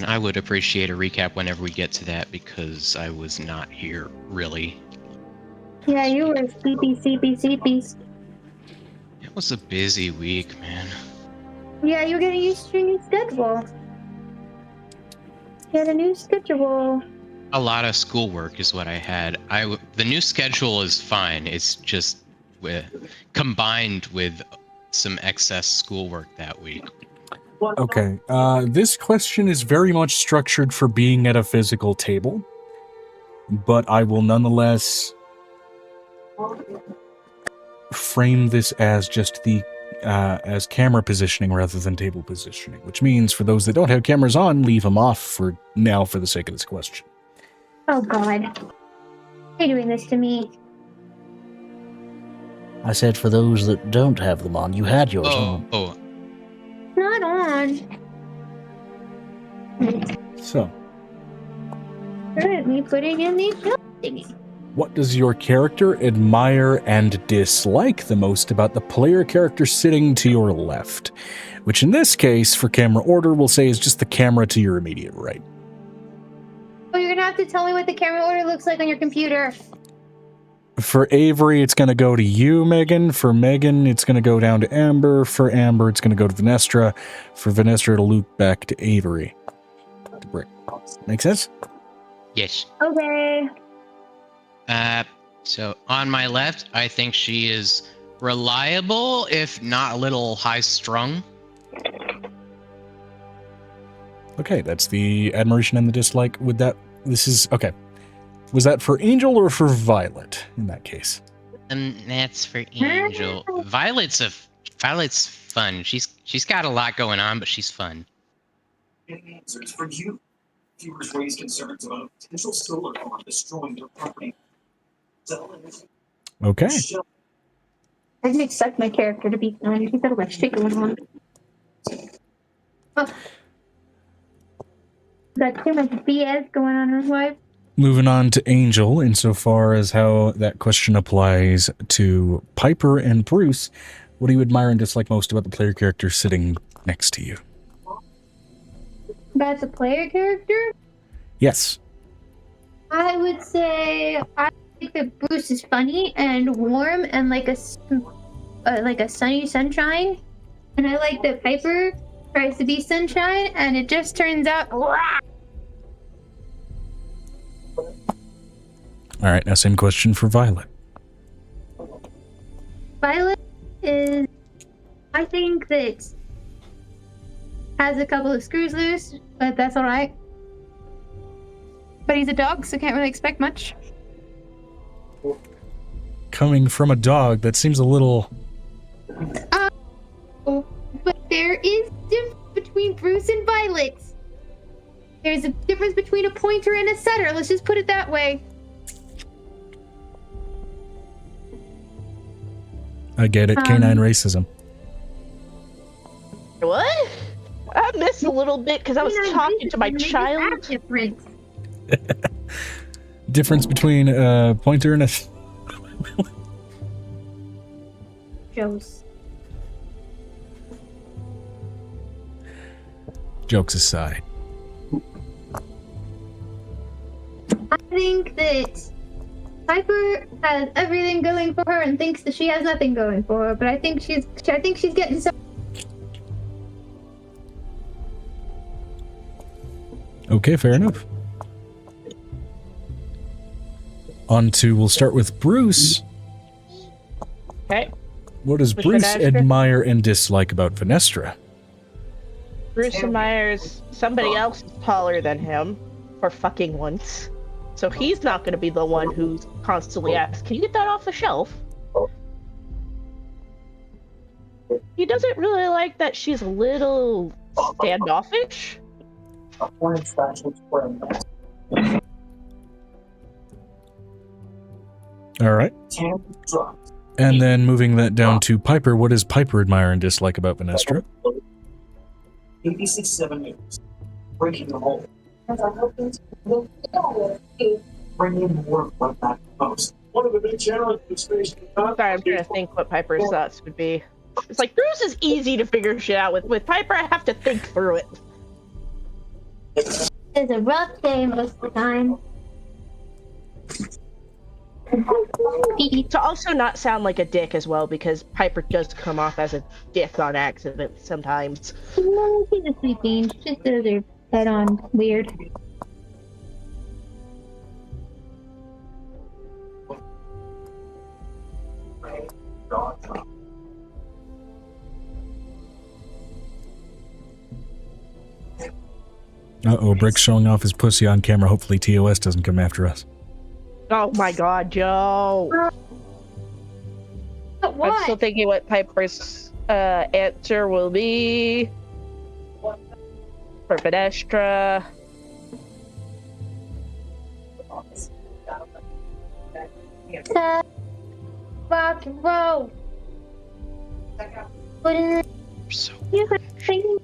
I would appreciate a recap whenever we get to that because I was not here, really. Yeah, you were sleepy. It was a busy week, man. Yeah, you're getting used to your new schedule. You had a new schedule. A lot of schoolwork is what I had. The new schedule is fine. It's just combined with some excess schoolwork that week. Okay, this question is very much structured for being at a physical table, but I will nonetheless frame this as just as camera positioning rather than table positioning, which means for those that don't have cameras on, leave them off for now for the sake of this question. Oh God. You're doing this to me. I said for those that don't have them on, you had yours on. Oh. Not on. So, Currently putting in the thingy. what does your character admire and dislike the most about the player character sitting to your left? Which in this case, for camera order, we'll say is just the camera to your immediate right. Oh, you're gonna have to tell me what the camera order looks like on your computer. For Avery, it's going to go to you, Megan. For Megan, it's going to go down to Amber. For Amber, it's going to go to Vanestra. For Vanestra, it'll loop back to Avery. Make sense? Yes. Okay. So on my left, I think she is reliable, if not a little high-strung. Okay, that's the admiration and the dislike. Okay. Was that for Angel or for Violet in that case? That's for Angel. Violet's fun. She's got a lot going on, but she's fun. Answers for you. Viewers raise concerns about a potential solar farm destroying their property. Okay. I didn't expect my character to be fun. He's got a lot of shit going on. Oh. Got too much BS going on in his life. Moving on to Angel, insofar as how that question applies to Piper and Bruce, what do you admire and dislike most about the player character sitting next to you? About the player character? Yes. I would say I think that Bruce is funny and warm and like a sunny sunshine, and I like that Piper tries to be sunshine and it just turns out. All right, now same question for Violet. Violet is, I think that has a couple of screws loose, but that's all right. But he's a dog, so can't really expect much. Coming from a dog, that seems a little... But there is difference between Bruce and Violet. There's a difference between a pointer and a setter. Let's just put it that way. I get it, canine racism. What? I missed a little bit because I was talking to my child. Difference between a pointer and a... Jokes. Jokes aside. I think that Piper has everything going for her and thinks that she has nothing going for her, but I think she's getting some. Okay, fair enough. We'll start with Bruce. Okay. What does Bruce admire and dislike about Vanestra? Bruce admires somebody else taller than him for fucking once. So he's not going to be the one who's constantly asked, can you get that off the shelf? He doesn't really like that she's a little standoffish. All right. And then moving that down to Piper, what does Piper admire and dislike about Vanestra? 86.7 News. Breaking the mold. Bringing work like that most. One of the big challenges of space. Sorry, I'm trying to think what Piper's thoughts would be. It's like, Bruce is easy to figure shit out with. With Piper, I have to think through it. It's a rough day most of the time. To also not sound like a dick as well, because Piper does come off as a dick on accident sometimes. No, she's a sweet bean. She just does her head on weird. Uh-oh, Brick's showing off his pussy on camera. Hopefully TOS doesn't come after us. Oh my god, Joe! But what? I'm still thinking what Piper's answer will be for Venestra. Rock and roll. What is it? So You could think.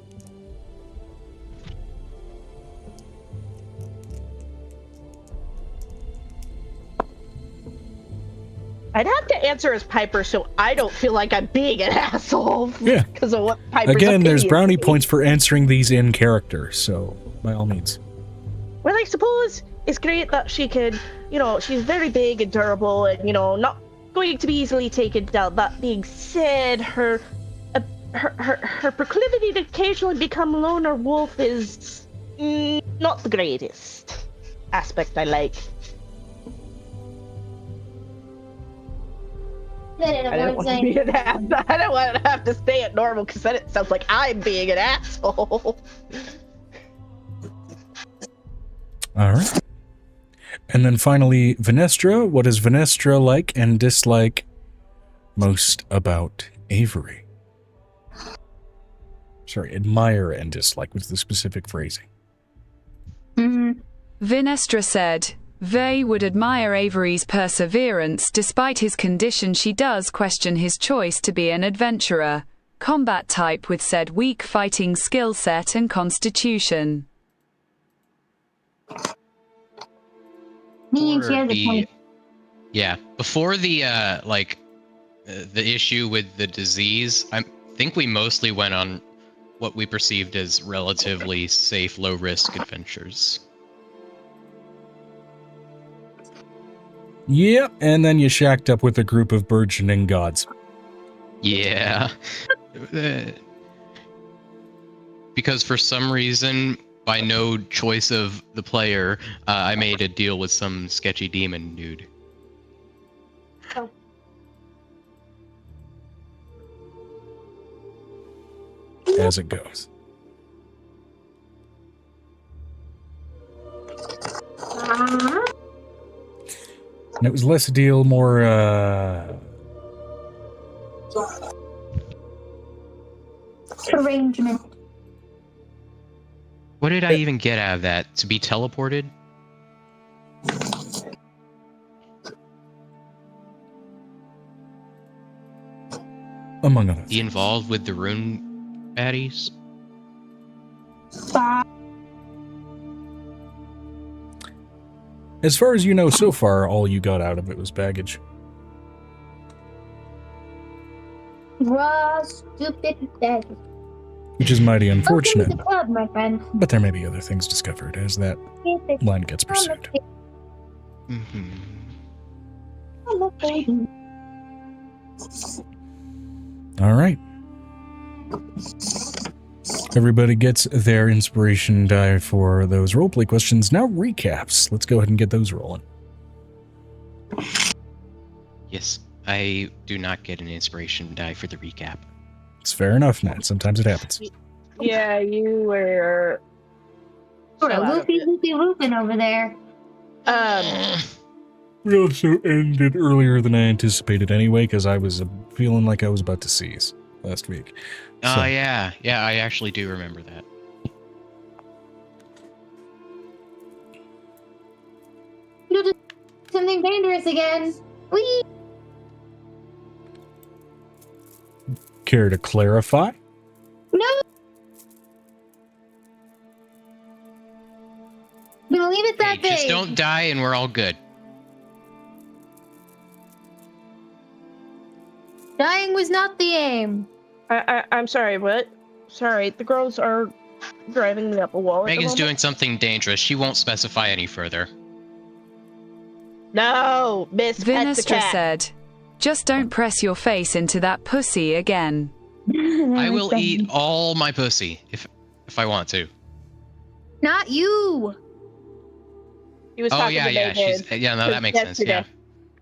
I'd have to answer as Piper so I don't feel like I'm being an asshole. Yeah. Because of what Piper's Again, there's opinion brownie is. points for answering these in character, so by all means. Well, I suppose it's great that she can, she's very big and durable and, not going to be easily taken down. That being said, her proclivity to occasionally become loner wolf is not the greatest aspect I like. I don't want to be an ass. I don't want to have to stay at normal because then it sounds like I'm being an asshole. All right. And then finally, Venestra. What does Venestra like and dislike most about Avery? Sorry, admire and dislike was the specific phrasing. Venestra said, Vey would admire Avery's perseverance. Despite his condition, she does question his choice to be an adventurer, combat type with said weak fighting skill set and constitution. Me and she has a the- point. Yeah, before the issue with the disease, I think we mostly went on what we perceived as relatively safe, low-risk adventures. Yep, and then you shacked up with a group of burgeoning gods. Yeah. Because for some reason, by no choice of the player, I made a deal with some sketchy demon dude. Oh. As it goes. And it was less a deal, more, Arrangement. What did I even get out of that? To be teleported? among other Be things. involved with the rune baddies? As far as you know so far, all you got out of it was baggage. Raw, stupid bag. Which is mighty unfortunate, Welcome to the club, my friend. but there may be other things discovered as that line gets pursued. Mm-hmm. I'm a baby. All right. Everybody gets their inspiration die for those roleplay questions. Now recaps. Let's go ahead and get those rolling. Yes, I do not get an inspiration die for the recap. It's fair enough, Nat. Sometimes it happens. Yeah, you were Sort of so out of loopy, it. loopy, looping over there. We also ended earlier than I anticipated anyway, because I was feeling like I was about to seize last week. Oh, So- yeah. Yeah, I actually do remember that. You'll do something dangerous again. Whee! Care to clarify? No! I'm gonna leave it that Hey, just vague. don't die and we're all good. Dying was not the aim. I'm sorry, what? Sorry, the girls are driving me up a wall. Megan's doing something dangerous. She won't specify any further. No, Miss Pet the Vinestra cat. said, "Just don't press your face into that pussy again." I will eat all my pussy if I want to. Not you. He was Oh talking yeah, to yeah. Megan. No, that makes sense. Yeah.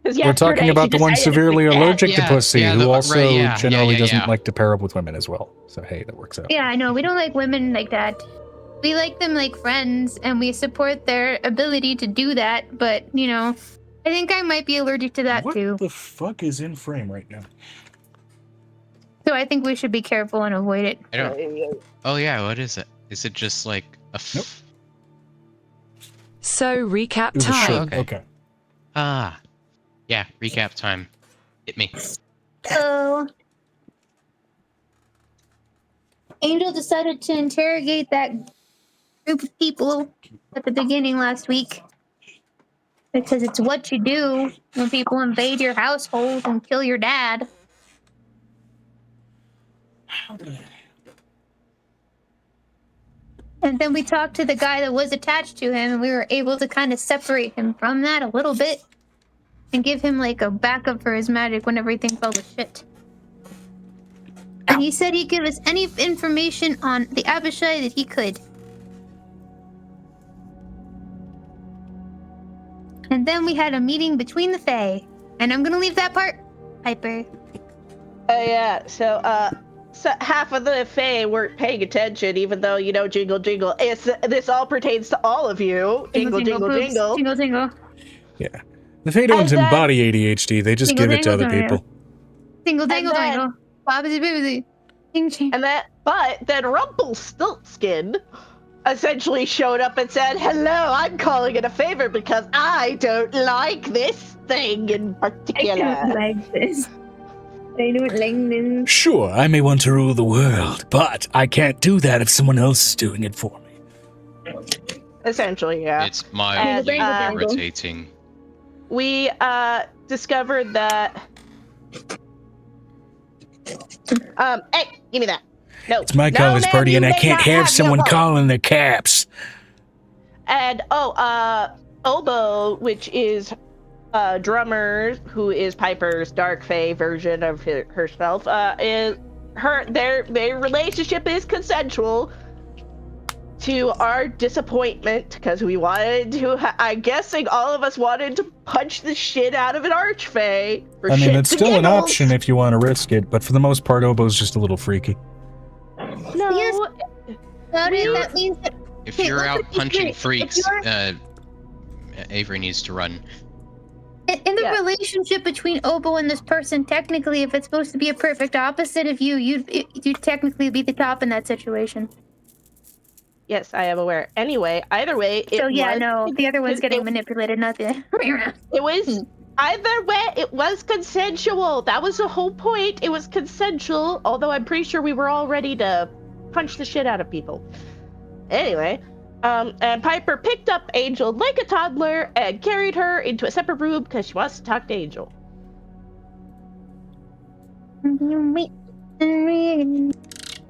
'Cause We're talking yesterday about she the one decided to severely forget. allergic to Yeah, pussy, yeah, who right, also yeah, generally doesn't yeah. like to pair up with women as well. So hey, that works out. Yeah, I know. We don't like women like that. We like them like friends, and we support their ability to do that. But I think I might be allergic to that What too. the fuck is in frame right now? So I think we should be careful and avoid it. I don't. Oh yeah, what is it? Is it just like a? Nope. So recap It was a time. short. Okay. Okay. Yeah. Recap time. Hit me. So Angel decided to interrogate that group of people at the beginning last week because it's what you do when people invade your household and kill your dad. And then we talked to the guy that was attached to him, and we were able to kind of separate him from that a little bit and give him like a backup for his magic when everything fell to shit. And he said he'd give us any information on the Abishai that he could. And then we had a meeting between the Fae. And I'm gonna leave that part, Piper. Yeah, so half of the Fae weren't paying attention, even though, jingle, jingle. This all pertains to all of you. Jingle, jingle, boobs. jingle. Jingle, jingle. Yeah. The Fae don't And then- embody ADHD, they just Jingle, give it to jangle, other jangle. people. Single, And dangle, then- dangle. Bobbity, bibbity. Ding, ching. But then Rumpelstiltskin essentially showed up and said, "Hello, I'm calling it a favor because I don't like this thing in I particular." don't like this. I don't like this. Sure, I may want to rule the world, but I can't do that if someone else is doing it for me. Essentially, yeah. It's mildly And, irritating. We discovered that. Hey, give me that. No, It's my no, college ma'am, party you and I may can't not have your someone wallet. calling their caps. And Oboe, which is drummer, who is Piper's dark fae version of herself, is their relationship is consensual. To our disappointment, because we wanted to, I'm guessing all of us wanted to punch the shit out of an archfey. I mean, it's still an option if you want to risk it, but for the most part, Oboe's just a little freaky. No, Yes. About it, that means that If Hey, you're look out at this punching shit. If freaks, you're- Avery needs to run. in the Yeah. relationship between Oboe and this person, technically, if it's supposed to be a perfect opposite of you, you'd technically be the top in that situation. yes, I am aware. Anyway, either way, So the other one's getting it- manipulated, not the other way around. It was either way, it was consensual. That was the whole point. It was consensual, although I'm pretty sure we were all ready to punch the shit out of people. Anyway, and Piper picked up Angel like a toddler and carried her into a separate room because she wants to talk to Angel.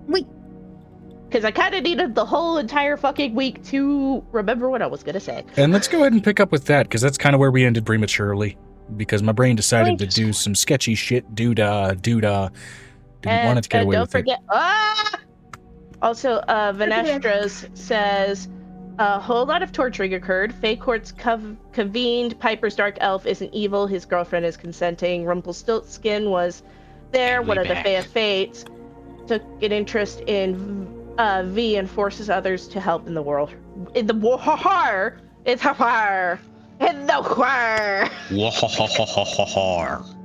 Wait. Because I kind of needed the whole entire fucking week to remember what I was going to say. And let's go ahead and pick up with that, because that's kind of where we ended prematurely. Because my brain decided to do some sketchy shit, doodah. Didn't want it to get away don't with forget, Also, Venestras says a whole lot of torturing occurred. Fae courts convened. Piper's dark elf isn't evil. His girlfriend is consenting. Rumpelstiltskin was there. And One we of the back. Fae of Fates took an interest in V and forces others to help in the world. In the war. It's in the war.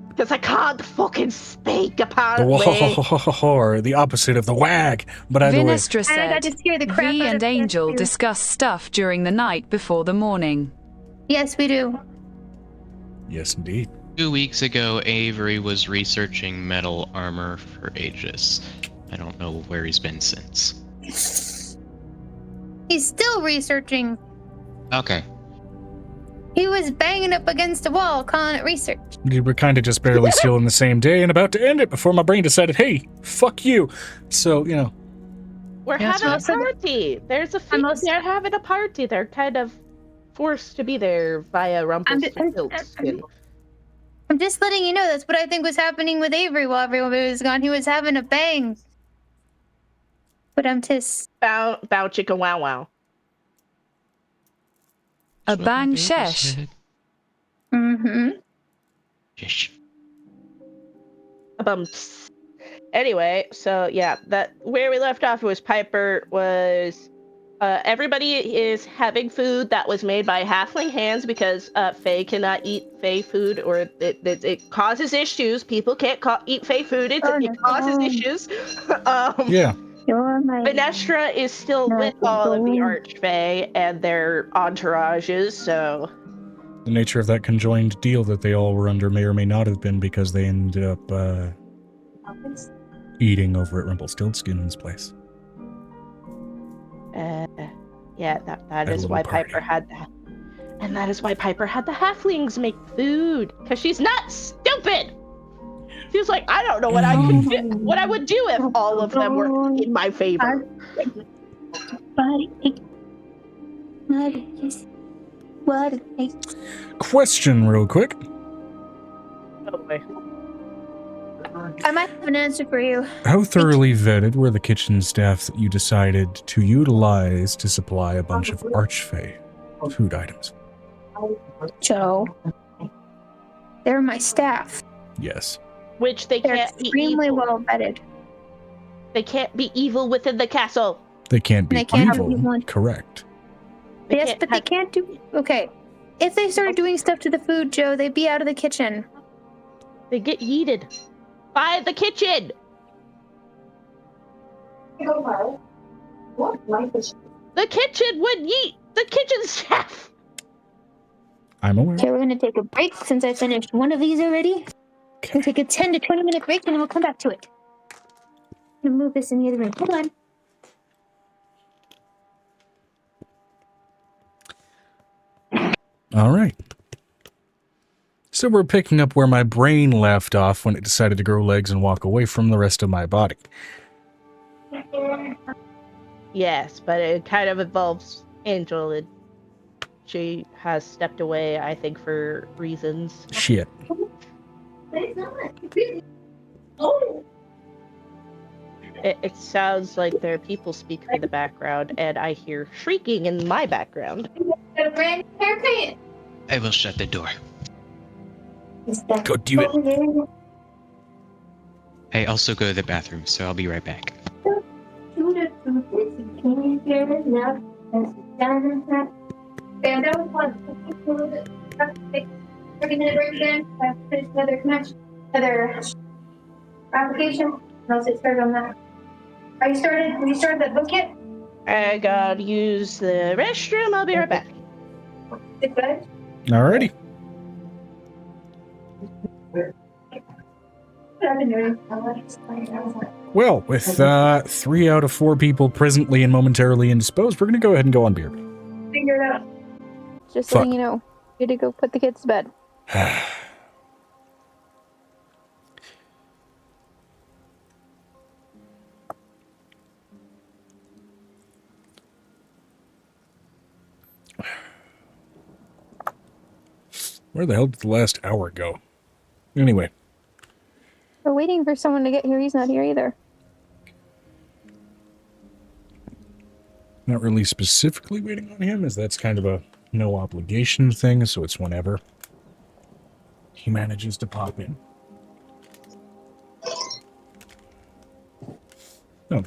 Because I can't fucking speak, The apparently. the opposite of the wag. But either way, Vinestra And I got said, to scare the crap V out and of Angel Jess, too. discuss stuff during the night before the morning. Yes, we do. yes, indeed. 2 weeks ago, Avery was researching metal armor for Aegis. I don't know where he's been since. He's still researching. Okay. He was banging up against a wall, calling it research. We were kind of just barely still in the same day and about to end it before my brain decided, hey, fuck you. So, We're Yeah, that's having a fine. party. There's a feast. also- They're having a party. They're kind of forced to be there via Rumpelstiltskin. I'm just letting you know that's what I think was happening with Avery while everybody was gone. He was having a bang. But I'm just Bow chicka wow wow. A That's what bang my baby shesh. said. mm-hmm. Shesh. Bumps. Anyway, so yeah, that where we left off was Piper was everybody is having food that was made by halfling hands because Fae cannot eat Fae food or it causes issues. People can't eat Fae food. It causes issues. Yeah. You're my Venestra is still with all of the Archfey and their entourages, so The nature of that conjoined deal that they all were under may or may not have been because they ended up eating over at Rumpelstiltskin's place. yeah, that Had a is little why party. Piper had that. And that is why Piper had the halflings make food, because she's not stupid. She was like, I don't know what I could do, what I would do if all of them were in my favor. Question real quick. Oh boy. I might have an answer for you. How thoroughly vetted were the kitchen staff that you decided to utilize to supply a bunch of Archfey food items? Joe. They're my staff. Yes. Which they They're can't be extremely evil. well vetted. They can't be evil within the castle. They can't be They can't have evil. evil. Correct. Yes, can't but they have- can't do. Okay. If they started doing stuff to the food, Joe, they'd be out of the kitchen. They get yeeted by the kitchen. The kitchen would yeet the kitchen staff. I'm aware. Okay, we're gonna take a break since I finished one of these already. We'll take a 10 to 20 minute break and then we'll come back to it. I'm gonna move this in the other room. Hold on. All right. So we're picking up where my brain left off when it decided to grow legs and walk away from the rest of my body. Yes, but it kind of involves Angel, and she has stepped away, I think, for reasons. Shit. It sounds like there are people speaking in the background, and I hear shrieking in my background. Got a brand new haircut. I will shut the door. Go do it. I also go to the bathroom, so I'll be right back. And that was one. 30-minute break again. Finish another connection, another application. And I'll get started on that. Are you started? Have you started that book yet? I gotta use the restroom. I'll be right back. Is it good? Alrighty. I've been doing. Well, with 3 out of 4 people presently and momentarily indisposed, we're going to go ahead and go on beer. Figure it out. Just Fuck. letting you know. Need to go put the kids to bed. Where the hell did the last hour go? Anyway, We're waiting for someone to get here. He's not here either. not really specifically waiting on him, as that's kind of a no obligation thing, so it's whenever he manages to pop in. Oh.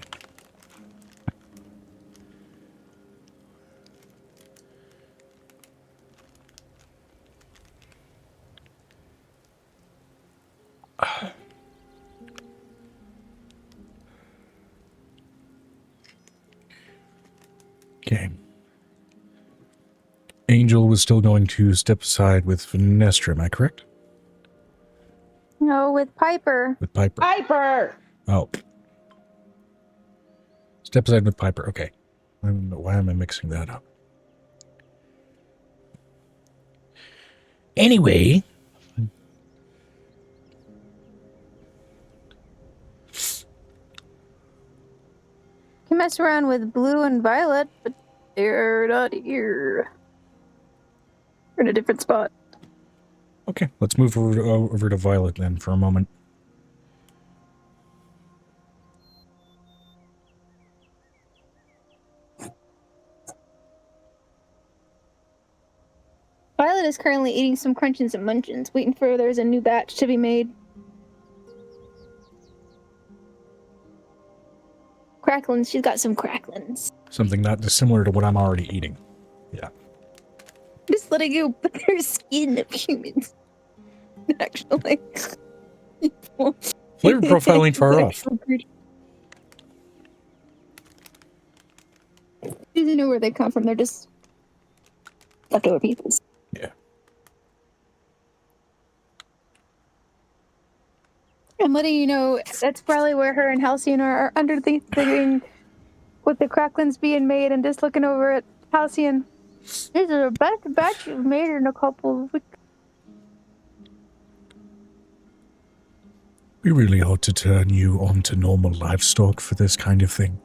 Okay. Angel was still going to step aside with Venestra, am I correct? No, with Piper. With Piper. Piper! Oh. Step aside with Piper, okay. Why am I mixing that up? Anyway. Can mess around with Blue and Violet, but they're not here. We're in a different spot. Okay, let's move over to Violet then for a moment. Violet is currently eating some crunchins and munchins, waiting for there's a new batch to be made. Cracklins, she's got some cracklins. Something not dissimilar to what I'm already eating. Yeah. Just letting you put their skin of humans. Actually. Flavor profile ain't far off. She doesn't know where they come from, they're just leftover pieces. Yeah. I'm letting you know that's probably where her and Halcyon are under the thing with the cracklins being made and just looking over at Halcyon. This is the best batch you've made in a couple of weeks. We really ought to turn you onto normal livestock for this kind of thing.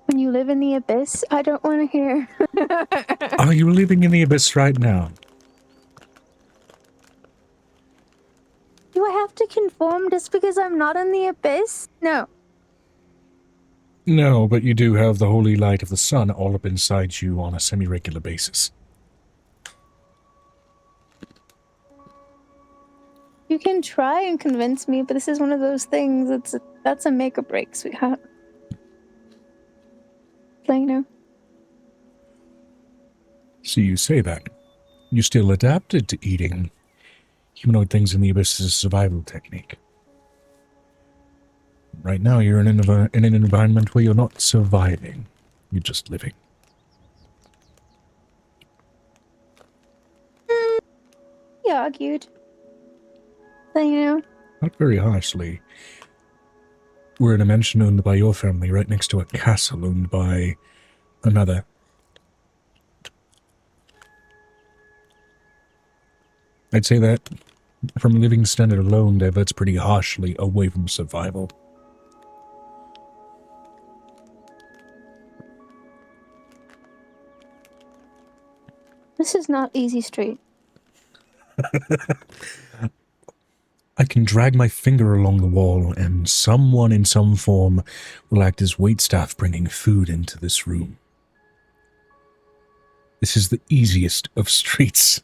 When you live in the abyss, I don't want to hear. Are you living in the abyss right now? Do I have to conform just because I'm not in the abyss? No. No, but you do have the holy light of the sun all up inside you on a semi-regular basis. You can try and convince me, but this is one of those things that's a make or break, sweetheart. You know. So you say that. You still adapted to eating humanoid things in the abyss as a survival technique. Right now you're in an environment where you're not surviving. You're just living. He argued. So, you know. Not very harshly. We're in a mansion owned by your family right next to a castle owned by another. I'd say that from living standard alone, that's pretty harshly away from survival. This is not easy street. I can drag my finger along the wall and someone in some form will act as waitstaff bringing food into this room. This is the easiest of streets.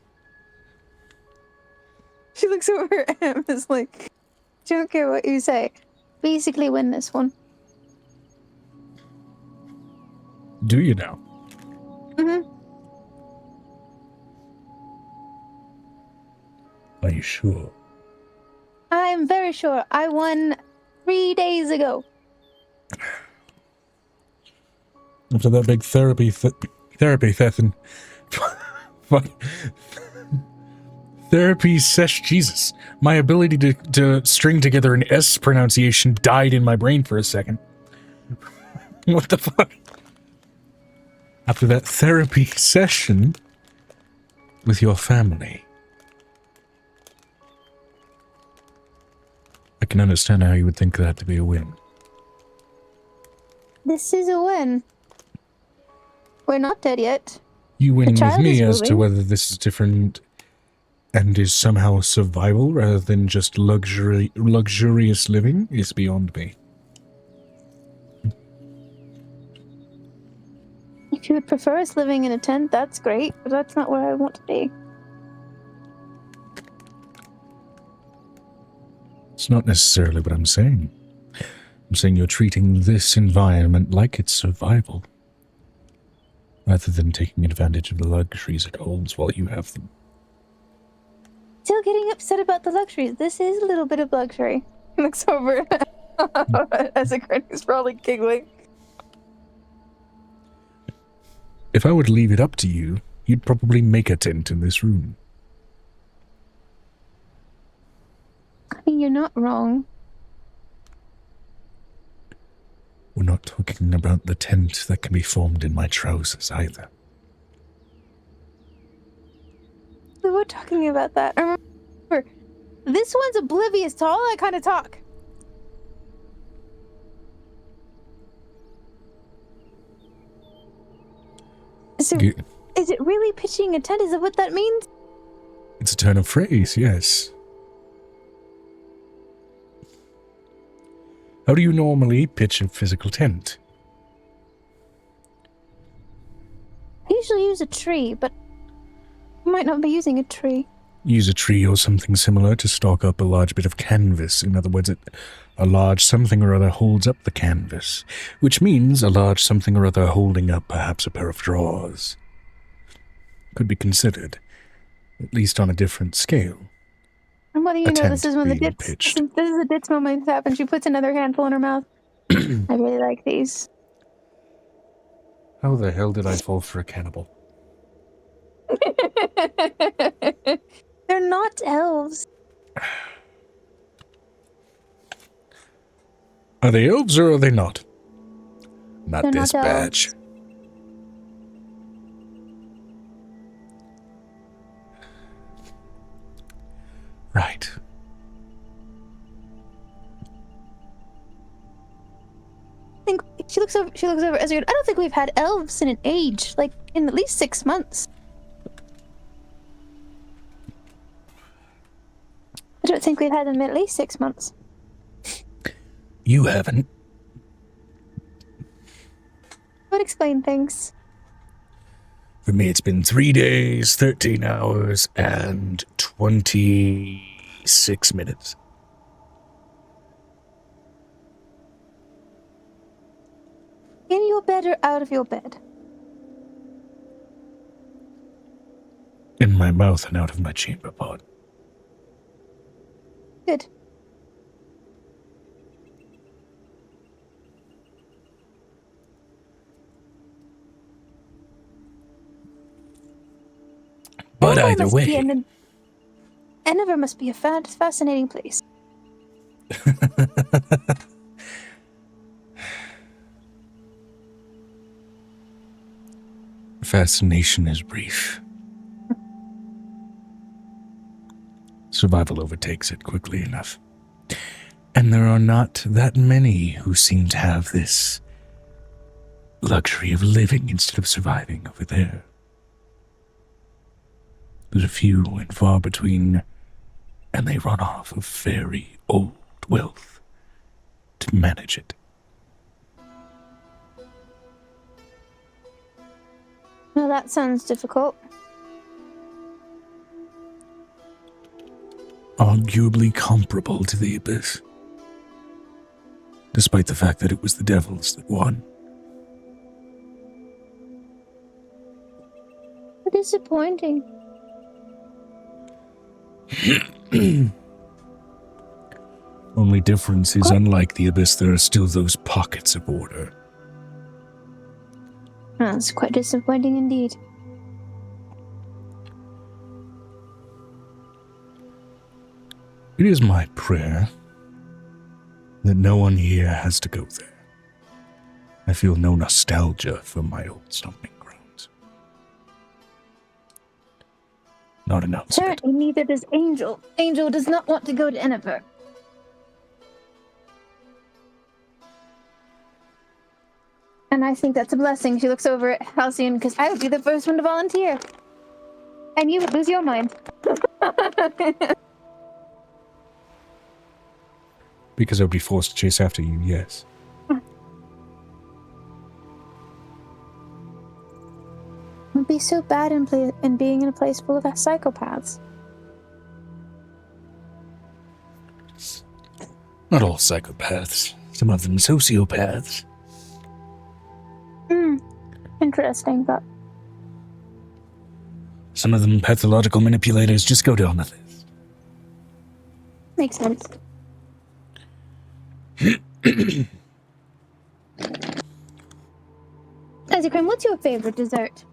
She looks over at him and is like, don't care what you say. Basically win this one. Do you now? Mm-hmm. Are you sure? I'm very sure. I won 3 days ago. After that big therapy session. Therapy session. Jesus. My ability to string together an S pronunciation died in my brain for a second. What the fuck? After that therapy session with your family, I can understand how you would think that to be a win. This is a win. We're not dead yet. You winning with me as to moving. whether this is different and is somehow survival rather than just luxurious living is beyond me. If you would prefer us living in a tent, that's great, but that's not where I want to be. It's not necessarily what I'm saying. I'm saying you're treating this environment like it's survival, rather than taking advantage of the luxuries it holds while you have them. Still getting upset about the luxuries. This is a little bit of luxury. Looks over as a grin is probably giggling. If I would leave it up to you, you'd probably make a tent in this room. I mean, you're not wrong. We're not talking about the tent that can be formed in my trousers either. We were talking about that. I remember, this one's oblivious to all that kind of talk. Is it really pitching a tent? Is that what that means? It's a turn of phrase, yes. How do you normally pitch a physical tent? I usually use a tree, but I might not be using a tree. Use a tree or something similar to stalk up a large bit of canvas. In other words, a large something or other holds up the canvas, which means a large something or other holding up perhaps a pair of drawers. Could be considered, at least on a different scale. And what do you know? This is when the being dits. pitched. This is the dits moment happens. She puts another handful in her mouth. I really like these. How the hell did I fall for a cannibal? They're not elves. Are they elves or are they not? Not They're this not badge. elves. Right. I think she looks over. As I don't think we've had elves in an age, like in at least 6 months. I don't think we've had them in at least 6 months. You haven't. Would explain things. For me, it's been 3 days, 13 hours, and 26 minutes. In your bed or out of your bed? In my mouth and out of my chamber pod. Good. But either way. Enniver must be a fascinating place. Fascination is brief. Survival overtakes it quickly enough. And there are not that many who seem to have this luxury of living instead of surviving over there. There's a few and far between, and they run off of very old wealth to manage it. Well, that sounds difficult. Arguably comparable to the Abyss, despite the fact that it was the devils that won. Disappointing. Only difference is, unlike the Abyss, there are still those pockets of order. That's quite disappointing indeed. It is my prayer that no one here has to go there. I feel no nostalgia for my old stomping grounds. Not an ounce of it. Apparently neither does Angel. Angel does not want to go to Enniver. And I think that's a blessing. She looks over at Halcyon, because I would be the first one to volunteer. And you would lose your mind. Because I would be forced to chase after you, yes. It would be so bad in being in a place full of psychopaths. Not all psychopaths. Some of them sociopaths. Interesting, but Some of them pathological manipulators. Just go down the list. makes sense. Ezekrim, what's your favorite dessert?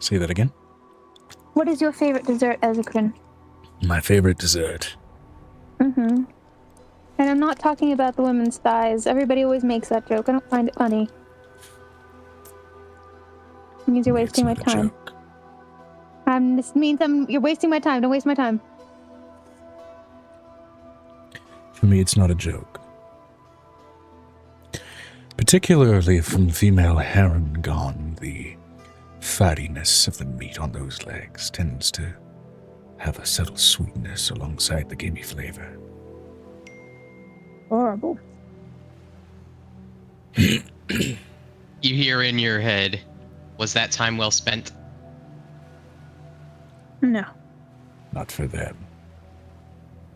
Say that again. What is your favorite dessert, Ezekrim? My favorite dessert. Mm-hmm. And I'm not talking about the women's thighs. Everybody always makes that joke. I don't find it funny. It means you're wasting my It's not a time. joke. This means you're wasting my time. Don't waste my time. For me, it's not a joke. Particularly from female Harengon, the fattiness of the meat on those legs tends to have a subtle sweetness alongside the gamey flavor. Horrible. You hear in your head, was that time well spent? No. Not for them.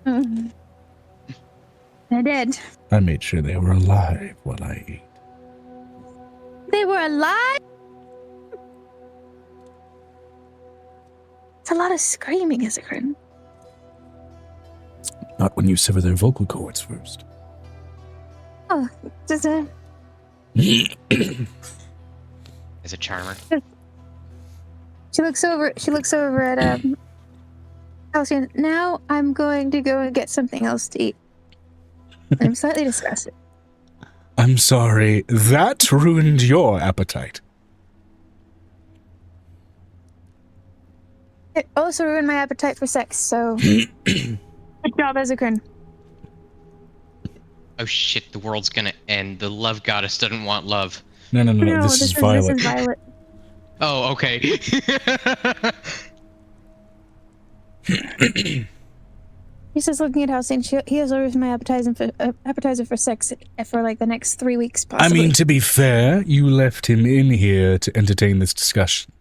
Mhm. I did. I made sure they were alive while I ate. They were alive? It's a lot of screaming, Isakrin. Not when you sever their vocal cords first. Oh, does it? As a charmer. She looks over at Halcyon. Now I'm going to go and get something else to eat. I'm slightly disgusted. I'm sorry, that ruined your appetite. It also ruined my appetite for sex, so good job, Isakrin. Oh shit, the world's gonna end. The love goddess doesn't want love. No, this is Violet. This is Violet. Oh, okay. He's just looking at Halcyon. He has always my appetizer for sex for like the next 3 weeks, possibly. I mean, to be fair, you left him in here to entertain this discussion.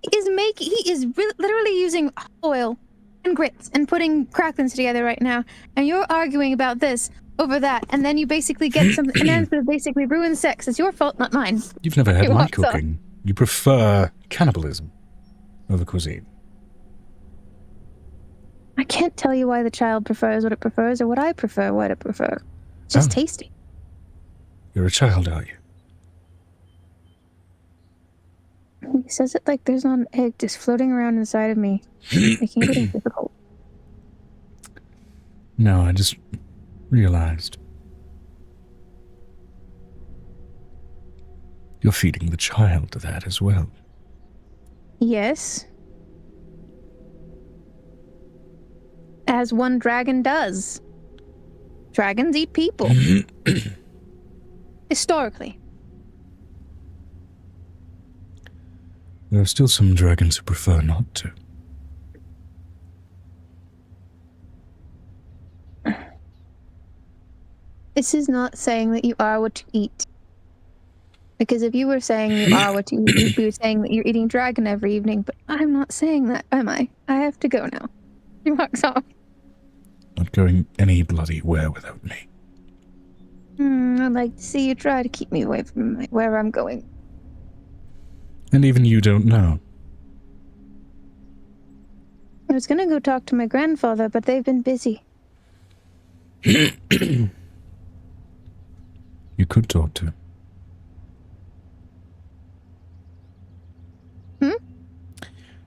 He is literally using oil and grits and putting cracklins together right now, and you're arguing about this over that, and then you basically get an answer that basically ruins sex. It's your fault, not mine. You've never had It my walks off. cooking. You prefer cannibalism over cuisine. I can't tell you why the child prefers what it prefers or what I prefer what it prefers. It's just tasty. You're a child, are you? He says it like there's not an egg just floating around inside of me, making it difficult. No, I just realized. You're feeding the child to that as well. Yes. As one dragon does. Dragons eat people. Historically. There are still some dragons who prefer not to. This is not saying that you are what you eat. Because if you were saying you are what you eat, you'd be saying that you're eating dragon every evening, but I'm not saying that, am I? I have to go now. He walks off. Not going any bloody where without me. I'd like to see you try to keep me away from where I'm going. And even you don't know. I was gonna go talk to my grandfather, but they've been busy. You could talk to him.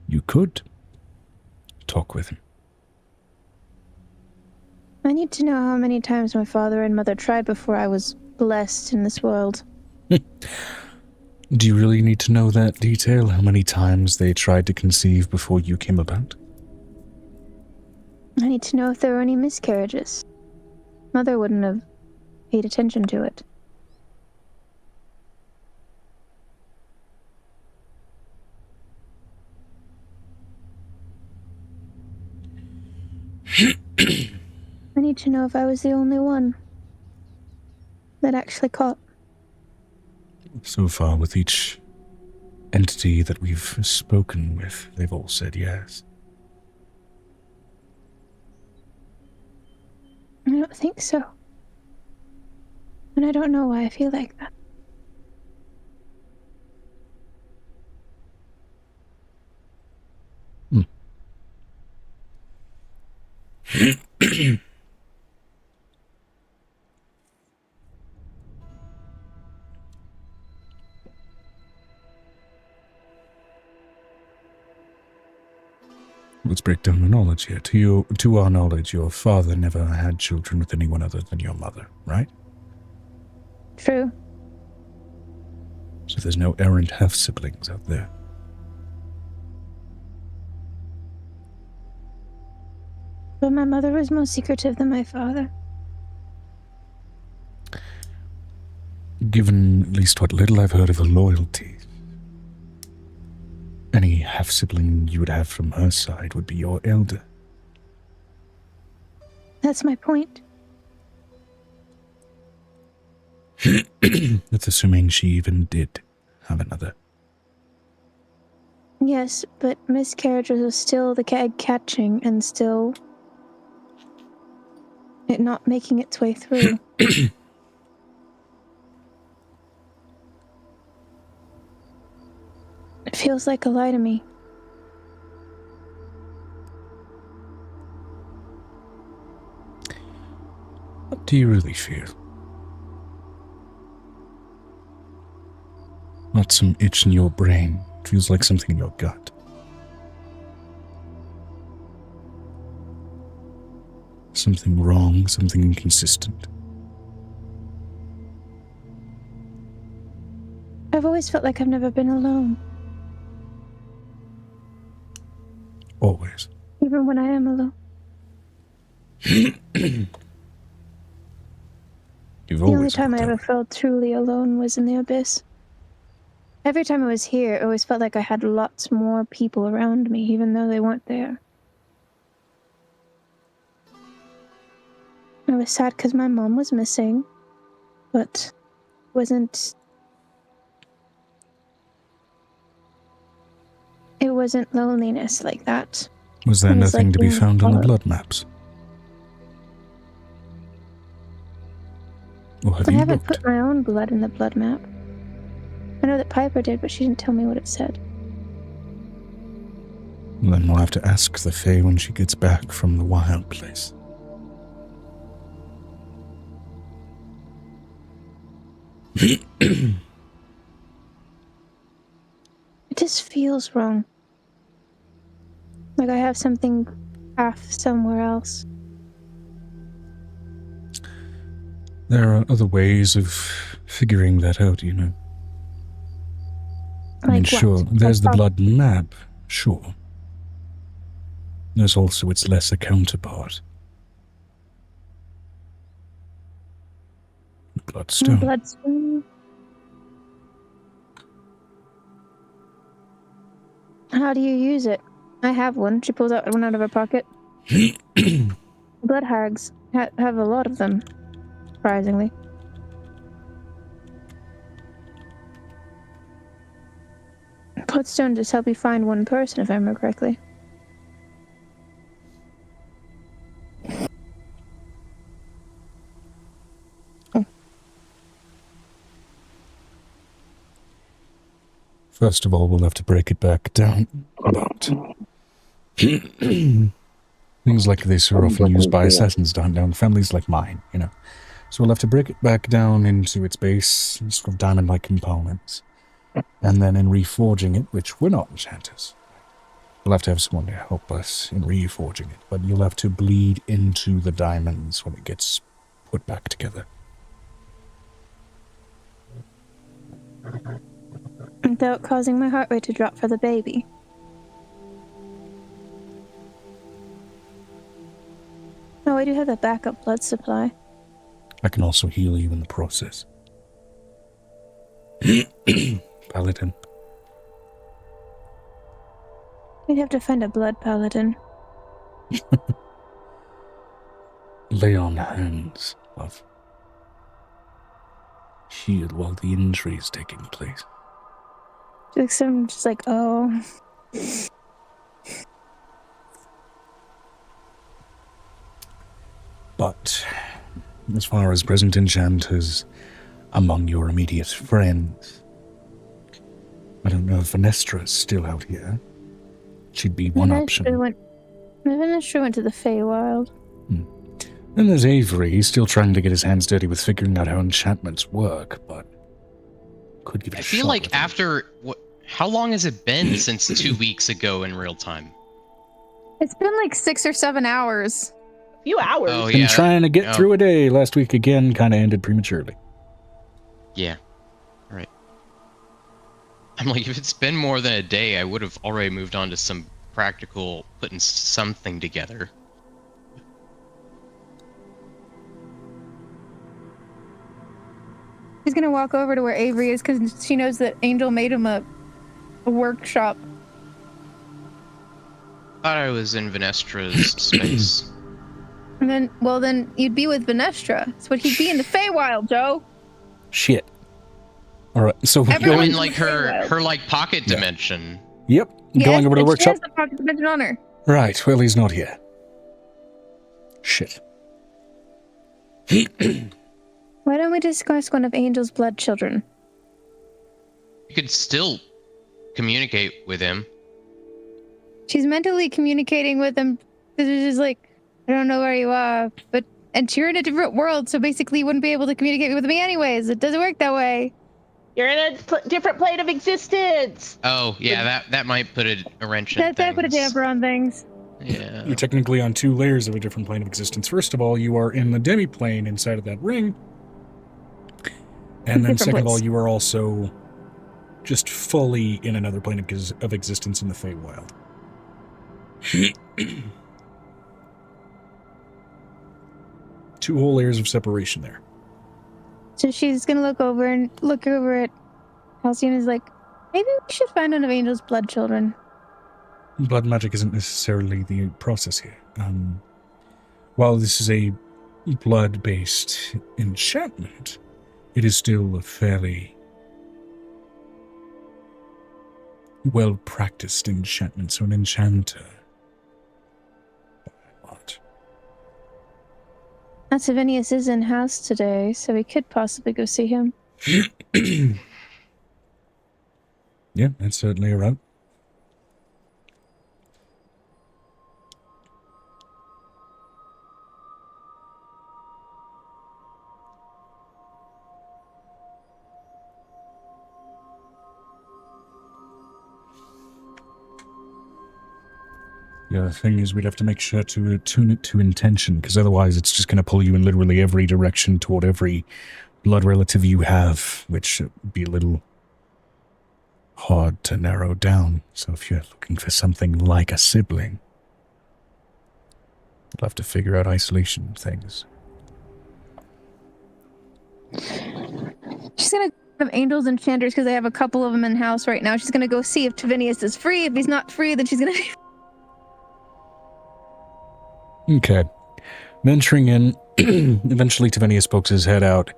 You could talk with him. I need to know how many times my father and mother tried before I was blessed in this world. Do you really need to know that detail? How many times they tried to conceive before you came about? I need to know if there were any miscarriages. Mother wouldn't have paid attention to it. I need to know if I was the only one that actually caught. So far, with each entity that we've spoken with, they've all said yes. I don't think so. And I don't know why I feel like that. Let's break down the knowledge here. To our knowledge, your father never had children with anyone other than your mother, right? True. So there's no errant half-siblings out there. But my mother was more secretive than my father. Given at least what little I've heard of her loyalty, any half-sibling you would have from her side would be your elder. That's my point. That's assuming she even did have another. Yes, but miscarriages are still the egg catching and still it not making its way through. It feels like a lie to me. What do you really feel? Not some itch in your brain. It feels like something in your gut. Something wrong, something inconsistent. I've always felt like I've never been alone, Always. even when I am alone. You've The only always time I felt that ever way. felt truly alone was in the abyss. Every time I was here, it always felt like I had lots more people around me, even though they weren't there. I was sad because my mom was missing, but it wasn't loneliness like that. Was there It was nothing like to be being found on the followed. blood maps? Or have I you haven't looked? put my own blood in the blood map. I know that Piper did, but she didn't tell me what it said. Then we'll have to ask the Fae when she gets back from the wild place. It just feels wrong. Like I have something half somewhere else. There are other ways of figuring that out, you know. I mean, Like what? sure, there's the Like blood map, sure. There's also its lesser counterpart. Bloodstone. Bloodstone. How do you use it? I have one. She pulls out one out of her pocket. Blood hags have a lot of them, surprisingly. Bloodstone just help you find one person, if I remember correctly. First of all, we'll have to break it back down. But things like this are often used by assassins to hunt down families like mine, you know. So we'll have to break it back down into its base, sort of diamond-like components. And then in reforging it, which we're not enchanters, we'll have to have someone to help us in reforging it. But you'll have to bleed into the diamonds when it gets put back together. Without causing my heart rate to drop for the baby. Oh, I do have a backup blood supply. I can also heal you in the process. Paladin. We'd have to find a blood paladin. Lay on hands, love. Heal while the injury is taking place. I'm just like, oh. But as far as present enchanters among your immediate friends, I don't know if Venestra's still out here. She'd be one option. Venestra went to the Feywild. Then there's Avery. He's still trying to get his hands dirty with figuring out how enchantments work, but could give it a shot. I feel like with him. after what? How long has it been since 2 weeks ago in real time? It's been like 6 or 7 hours. A few hours. Oh, Been yeah. trying to get through a day. Last week again kind of ended prematurely. Yeah. All right. I'm like, if it's been more than a day, I would have already moved on to some practical, putting something together. She's gonna walk over to where Avery is because she knows that Angel made him a workshop. Thought I was in Venestra's space. And then you'd be with Venestra. So he'd be in the Feywild, Joe. Shit. All right, so we're Everyone's I'm going. in like her like pocket Yeah. dimension. Yep, going over to the and workshop. She has the pocket dimension on her. Right, well, he's not here. Shit. Why don't we just ask one of Angel's blood children? You could still communicate with him. She's mentally communicating with him because it's just like, I don't know where you are, and you're in a different world, so basically you wouldn't be able to communicate with me anyways. It doesn't work that way. You're in a different plane of existence. Oh, yeah, that might put a wrench in That put a things. damper on things. Yeah. You're technically on two layers of a different plane of existence. First of all, you are in the demi-plane inside of that ring. And then Different second of all, place. you are also just fully in another plane of existence in the Feywild. Two whole layers of separation there. So she's gonna look over at Halcyon is like, maybe we should find one of Angel's blood children. Blood magic isn't necessarily the process here. While this is a blood-based enchantment, it is still a fairly well-practiced enchantment, so an enchanter. What? Savinius is in house today, so we could possibly go see him. Yeah, that's certainly a route. The other thing is we'd have to make sure to tune it to intention, because otherwise it's just going to pull you in literally every direction toward every blood relative you have, which would be a little hard to narrow down. So if you're looking for something like a sibling, you'll have to figure out isolation things. She's gonna have Angel's enchanters because they have a couple of them in house right now. She's gonna go see if Tavinius is free. If he's not free, then she's gonna. Okay. Venturing in, eventually Tavinius pokes his head out,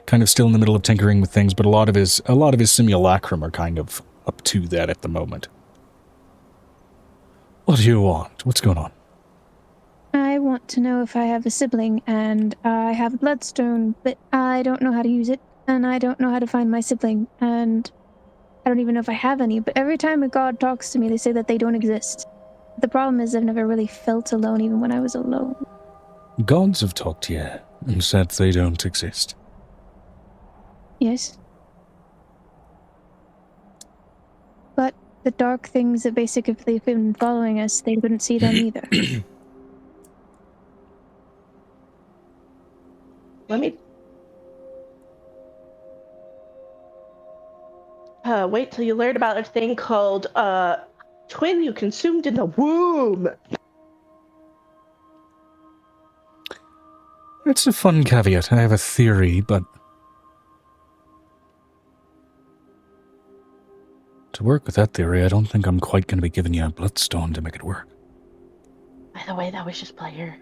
kind of still in the middle of tinkering with things, but a lot of his simulacrum are kind of up to that at the moment. What do you want? What's going on? I want to know if I have a sibling, and I have a bloodstone, but I don't know how to use it, and I don't know how to find my sibling, and I don't even know if I have any, but every time a god talks to me, they say that they don't exist. The problem is I've never really felt alone, even when I was alone. Gods have talked to you and said they don't exist. Yes. But the dark things that basically have been following us, they couldn't see them either. Let me wait till you learn about a thing called twin you consumed in the womb. It's a fun caveat. I have a theory, but to work with that theory, I don't think I'm quite going to be giving you a bloodstone to make it work. By the way, that was just player.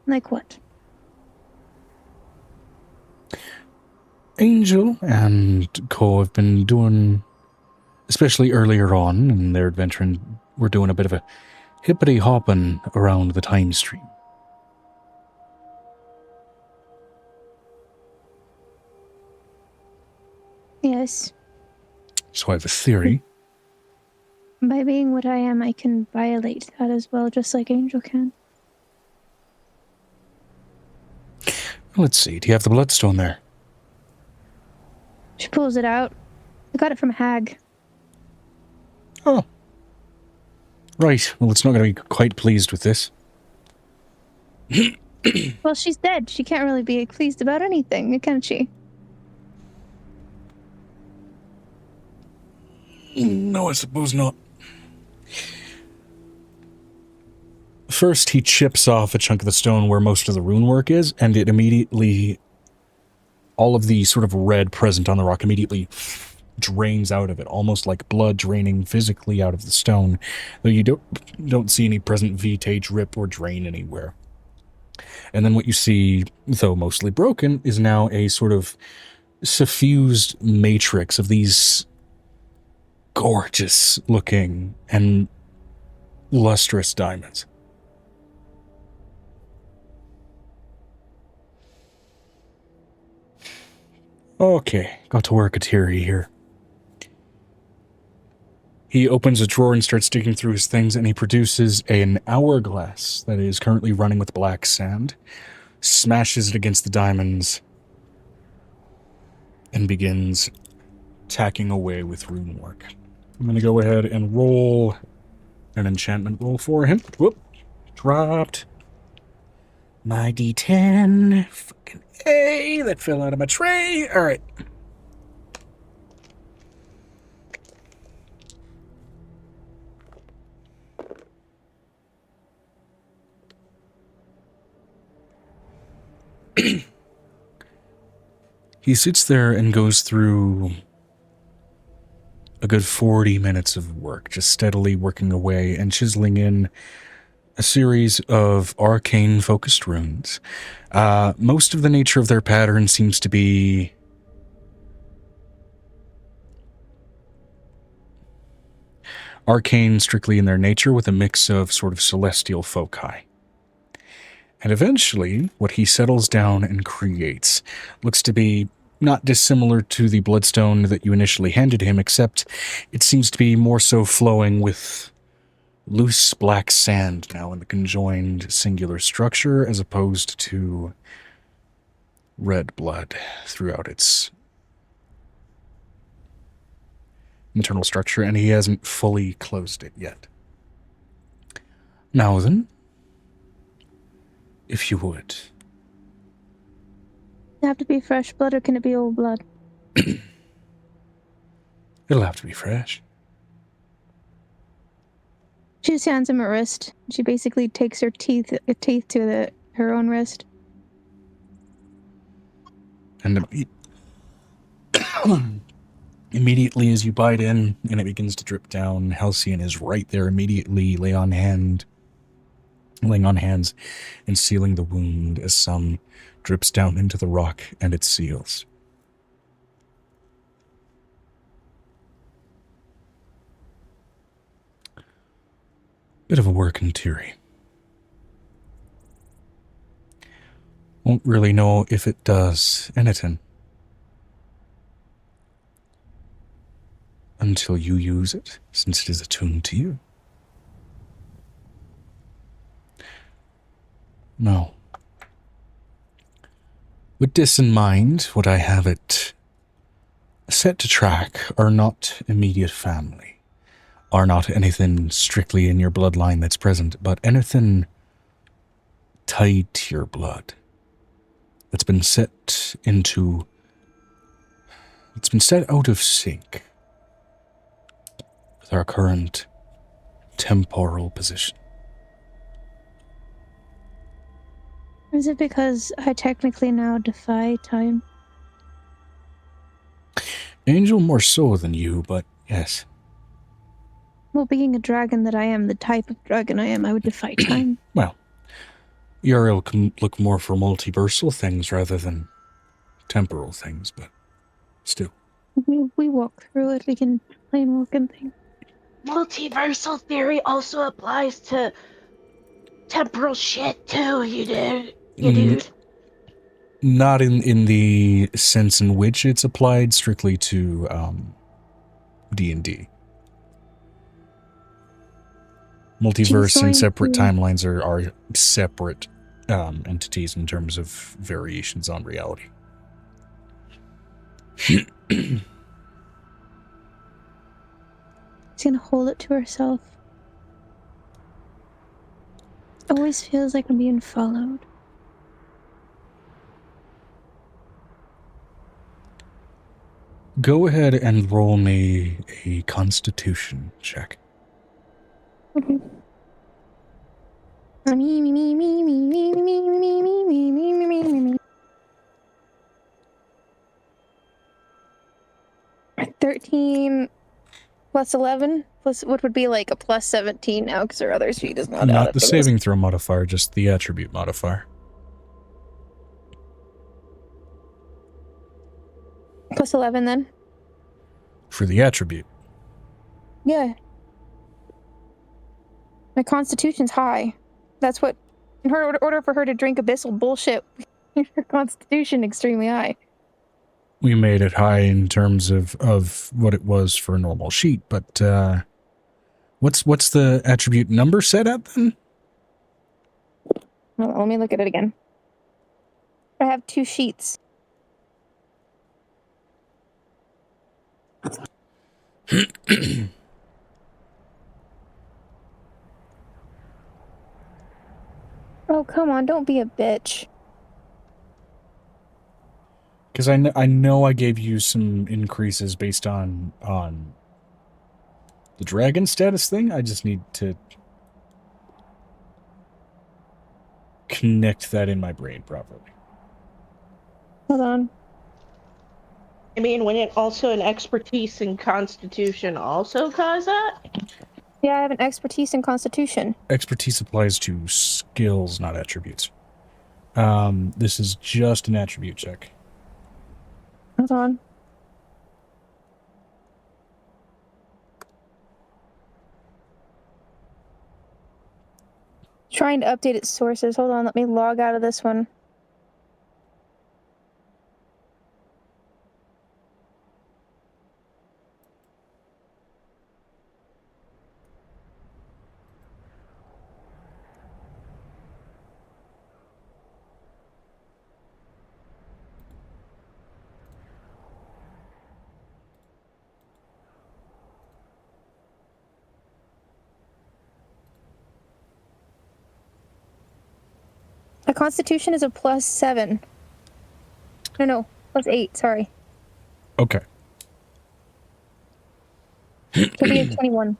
Like what? Angel and Co have been doing, especially earlier on in their adventure, we're doing a bit of a hippity-hopping around the time stream. Yes. So I have a theory. By being what I am, I can violate that as well, just like Angel can. Let's see, do you have the bloodstone there? She pulls it out. I got it from Hag. Oh. Right, well, it's not going to be quite pleased with this. Well, she's dead. She can't really be pleased about anything, can she? No, I suppose not. First, he chips off a chunk of the stone where most of the rune work is, and it immediately, all of the sort of red present on the rock immediately drains out of it, almost like blood draining physically out of the stone, though you don't see any present vitae drip or drain anywhere. And then what you see, though mostly broken, is now a sort of suffused matrix of these gorgeous looking and lustrous diamonds. Okay, got to work a Tiri here. He opens a drawer and starts digging through his things, and he produces an hourglass that is currently running with black sand, smashes it against the diamonds, and begins tacking away with rune work. I'm going to go ahead and roll an enchantment roll for him. Whoop. Dropped. My D10. Fucking A. That fell out of my tray. All right. He sits there and goes through a good 40 minutes of work, just steadily working away and chiseling in a series of arcane-focused runes. Most of the nature of their pattern seems to be arcane strictly in their nature, with a mix of sort of celestial foci. And eventually, what he settles down and creates looks to be not dissimilar to the bloodstone that you initially handed him, except it seems to be more so flowing with loose black sand now in the conjoined singular structure, as opposed to red blood throughout its internal structure, and he hasn't fully closed it yet. Now then, if you would. Does it have to be fresh blood or can it be old blood? It'll have to be fresh. She just hands him a wrist. She basically takes her teeth to her own wrist. And immediately as you bite in and it begins to drip down, Halcyon is right there immediately, laying on hands and sealing the wound as some drips down into the rock and it seals. Bit of a working theory. Won't really know if it does anything until you use it, since it is attuned to you. No. With this in mind, what I have it set to track are not immediate family, are not anything strictly in your bloodline that's present, but anything tied to your blood that's been set out of sync with our current temporal position. Is it because I technically now defy time? Angel more so than you, but yes. Well, being a dragon that I am, the type of dragon I am, I would defy time. Well, Uriel can look more for multiversal things rather than temporal things, but still. We walk through it. We can plain walk and things. Multiversal theory also applies to temporal shit too, you dude. Not in the sense in which it's applied strictly to D&D. Multiverse and separate timelines are separate entities in terms of variations on reality. She's gonna hold it to herself. Always feels like I'm being followed. Go ahead and roll me a Constitution check. Okay. Me, me, me, me, me, me, me, me, me, me, me, me, me, me, me, me. 13 plus 11 plus what would be like a plus 17 now because our other sheet is not out Not of the those. saving throw modifier, just the attribute modifier. Plus 11 then? For the attribute. Yeah. My constitution's high. That's what, in order for her to drink abyssal bullshit, her constitution extremely high. We made it high in terms of what it was for a normal sheet, but what's the attribute number set at then? Hold on, let me look at it again. I have 2 sheets. Oh, come on, don't be a bitch. Because I know I gave you some increases based on the dragon status thing. I just need to connect that in my brain properly. Hold on. I mean, wouldn't also an expertise in Constitution also cause that? Yeah, I have an expertise in constitution. Expertise applies to skills, not attributes. This is just an attribute check. Hold on. Trying to update its sources. Hold on, let me log out of this one. My constitution is a plus 7. No, plus 8, sorry. Okay. It'll be a 21.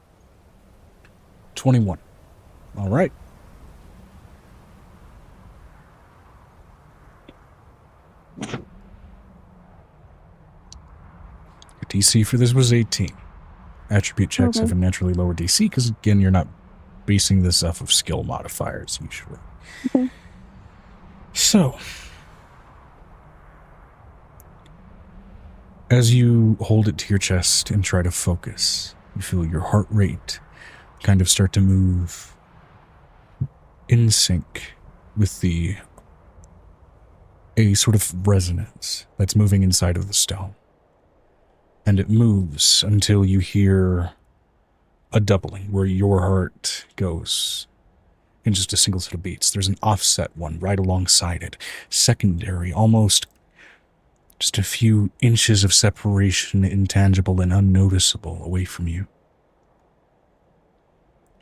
21. All right. Your DC for this was 18. Attribute checks have a naturally lower DC because, again, you're not basing this off of skill modifiers usually. Okay. So, as you hold it to your chest and try to focus, you feel your heart rate kind of start to move in sync with a sort of resonance that's moving inside of the stone. And it moves until you hear a doubling where your heart goes in just a single set of beats. There's an offset one right alongside it. Secondary, almost just a few inches of separation, intangible and unnoticeable away from you.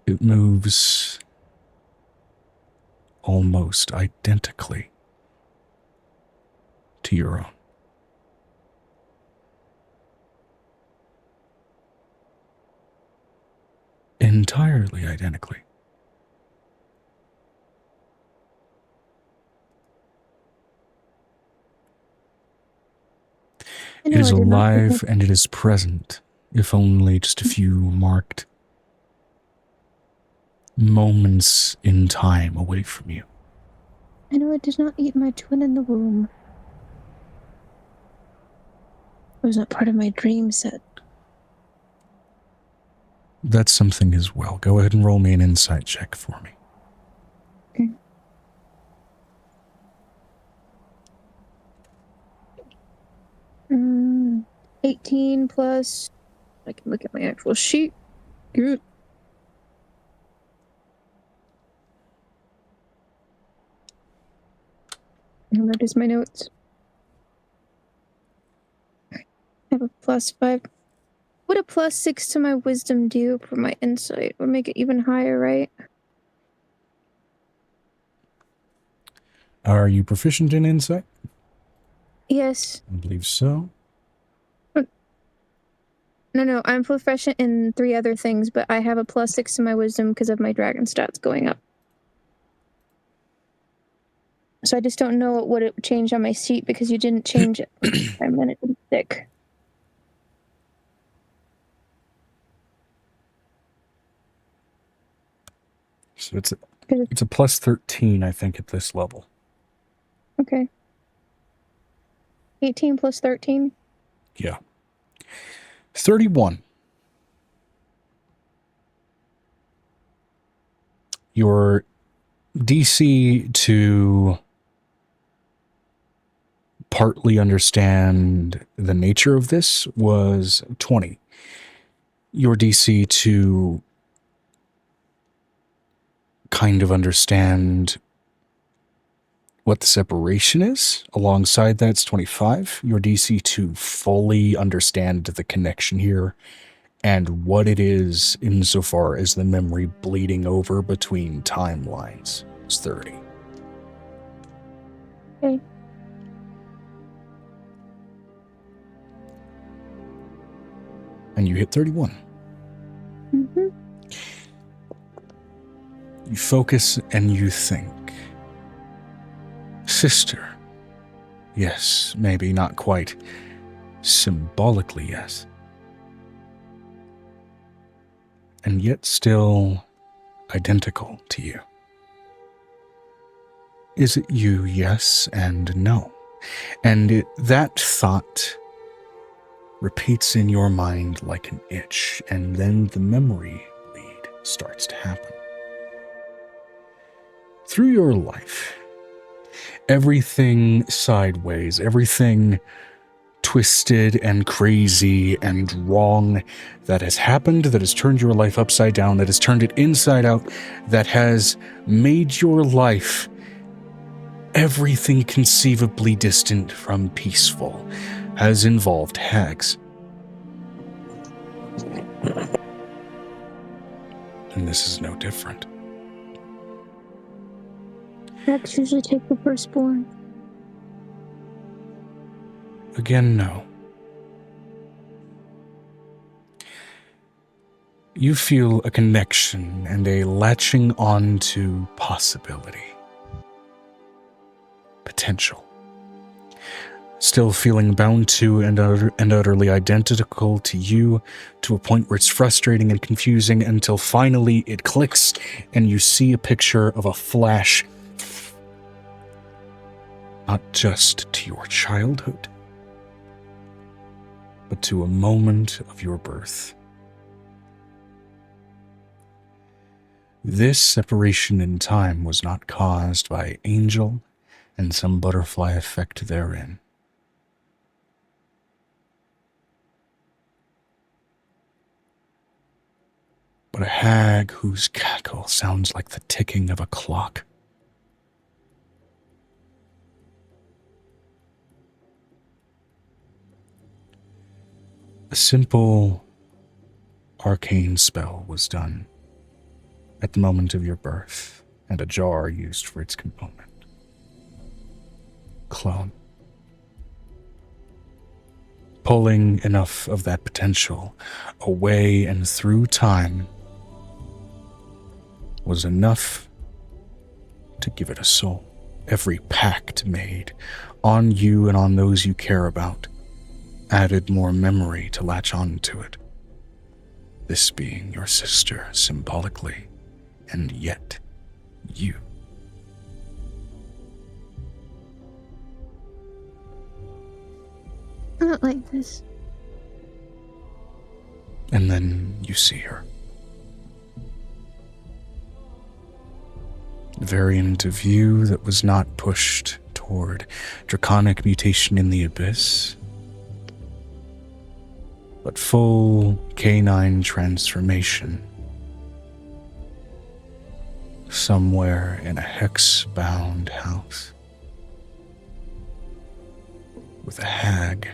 It moves almost identically to your own. Entirely identically. It is alive and it is present, if only just a few marked moments in time away from you. I know it did not eat my twin in the womb. It was not part of my dream set. That's something as well. Go ahead and roll me an insight check for me. Okay. Mm, 18 plus... I can look at my actual sheet. Good. And that is my notes. I have a plus 5. What a plus 6 to my wisdom do for my insight? Would make it even higher, right? Are you proficient in insight? Yes. I believe so. No, I'm proficient in 3 other things, but I have a plus 6 to my wisdom because of my dragon stats going up. So I just don't know what would it change on my sheet because you didn't change it. And then it didn't stick. So it's a plus 13, I think, at this level. Okay. 18 plus 13? Yeah. 31. Your DC to partly understand the nature of this was 20. Your DC to kind of understand what the separation is, alongside that's 25. Your DC to fully understand the connection here and what it is insofar as the memory bleeding over between timelines is 30. Okay. And you hit 31. Mm-hmm. You focus and you think. Sister. Yes, maybe not quite. Symbolically, yes. And yet still identical to you. Is it you? Yes and no. And that thought repeats in your mind like an itch, and then the memory bleed starts to happen. Through your life, everything sideways, everything twisted and crazy and wrong that has happened, that has turned your life upside down, that has turned it inside out, that has made your life everything conceivably distant from peaceful, has involved hags. And this is no different. Hags usually take the firstborn. Again, no. You feel a connection and a latching on to possibility. Potential. Still feeling bound to and utterly identical to you, to a point where it's frustrating and confusing until finally it clicks and you see a picture of a flash, not just to your childhood, but to a moment of your birth. This separation in time was not caused by Angel and some butterfly effect therein. But a hag whose cackle sounds like the ticking of a clock. A simple arcane spell was done at the moment of your birth, and a jar used for its component. Clone. Pulling enough of that potential away and through time was enough to give it a soul. Every pact made on you and on those you care about added more memory to latch on to it. This being your sister symbolically, and yet you. Not like this. And then you see her. A variant of you that was not pushed toward draconic mutation in the abyss, but full canine transformation. Somewhere in a hex-bound house. With a hag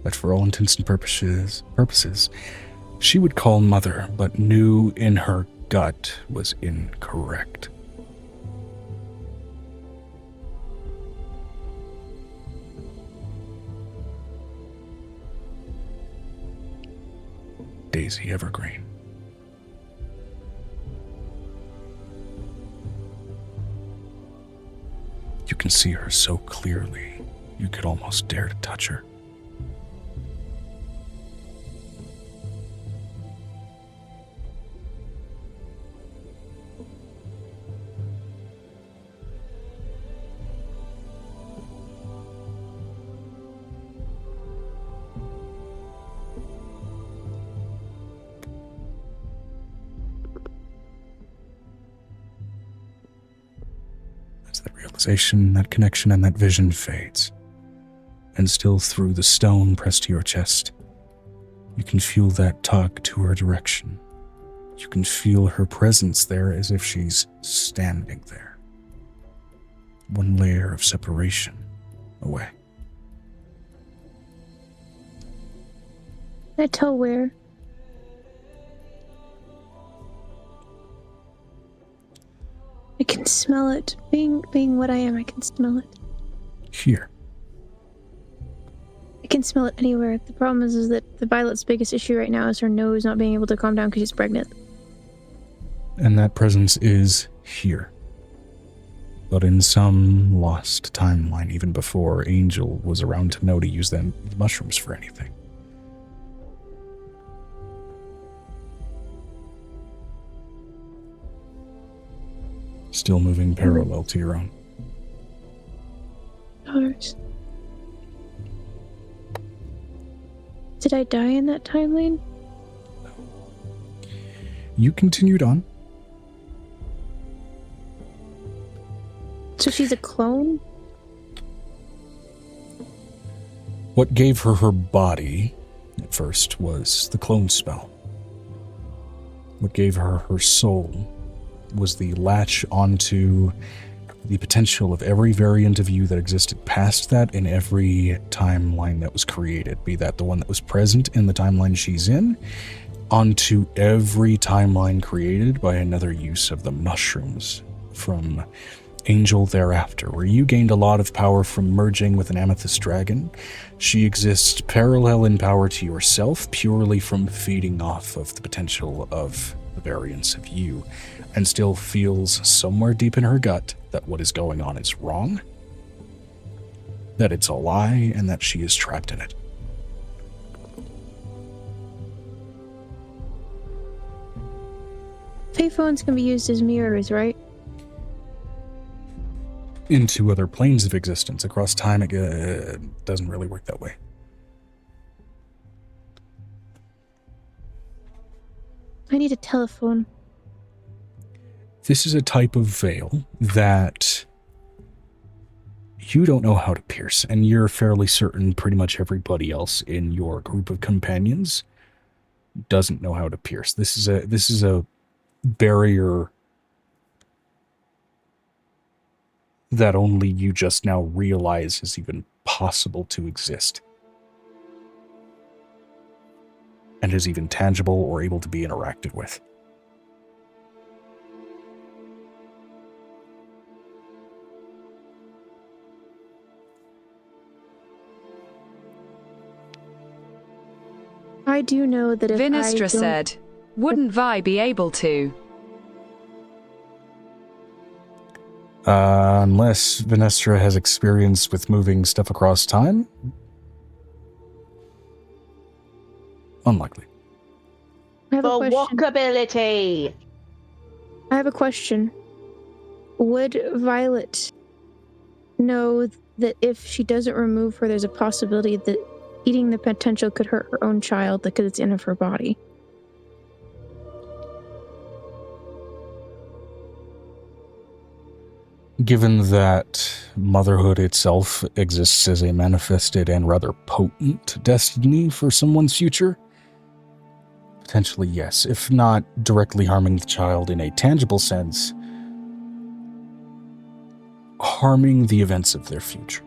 that for all intents and purposes, she would call mother, but knew in her gut was incorrect. Daisy Evergreen. You can see her so clearly, you could almost dare to touch her. As that realization, that connection, and that vision fades, and still through the stone pressed to your chest, you can feel that tug to her direction. You can feel her presence there as if she's standing there. One layer of separation away. Can I tell where? I can smell it. Being what I am, I can smell it. Here. I can smell it anywhere. The problem is that the Violet's biggest issue right now is her nose not being able to calm down because she's pregnant. And that presence is here. But in some lost timeline, even before Angel was around to know to use them mushrooms for anything. Still moving parallel to your own. Ours. Did I die in that timeline? You continued on. So she's a clone? What gave her her body at first was the clone spell. What gave her her soul was the latch onto the potential of every variant of you that existed past that in every timeline that was created, be that the one that was present in the timeline she's in, onto every timeline created by another use of the mushrooms from Angel thereafter, where you gained a lot of power from merging with an amethyst dragon. She exists parallel in power to yourself, purely from feeding off of the potential of the variants of you, and still feels somewhere deep in her gut that what is going on is wrong, that it's a lie, and that she is trapped in it. Payphones can be used as mirrors, right? Into other planes of existence. Across time, it doesn't really work that way. I need a telephone. This is a type of veil that you don't know how to pierce, and you're fairly certain pretty much everybody else in your group of companions doesn't know how to pierce. This is a barrier that only you just now realize is even possible to exist, and is even tangible or able to be interacted with. I do know that if Vinistra said, "Wouldn't Vi be able to?" Unless Vinistra has experience with moving stuff across time? Unlikely. I have a For question. walkability. I have a question. Would Violet know that if she doesn't remove her, there's a possibility that eating the potential could hurt her own child because it's in of her body? Given that motherhood itself exists as a manifested and rather potent destiny for someone's future, potentially yes, if not directly harming the child in a tangible sense, harming the events of their future.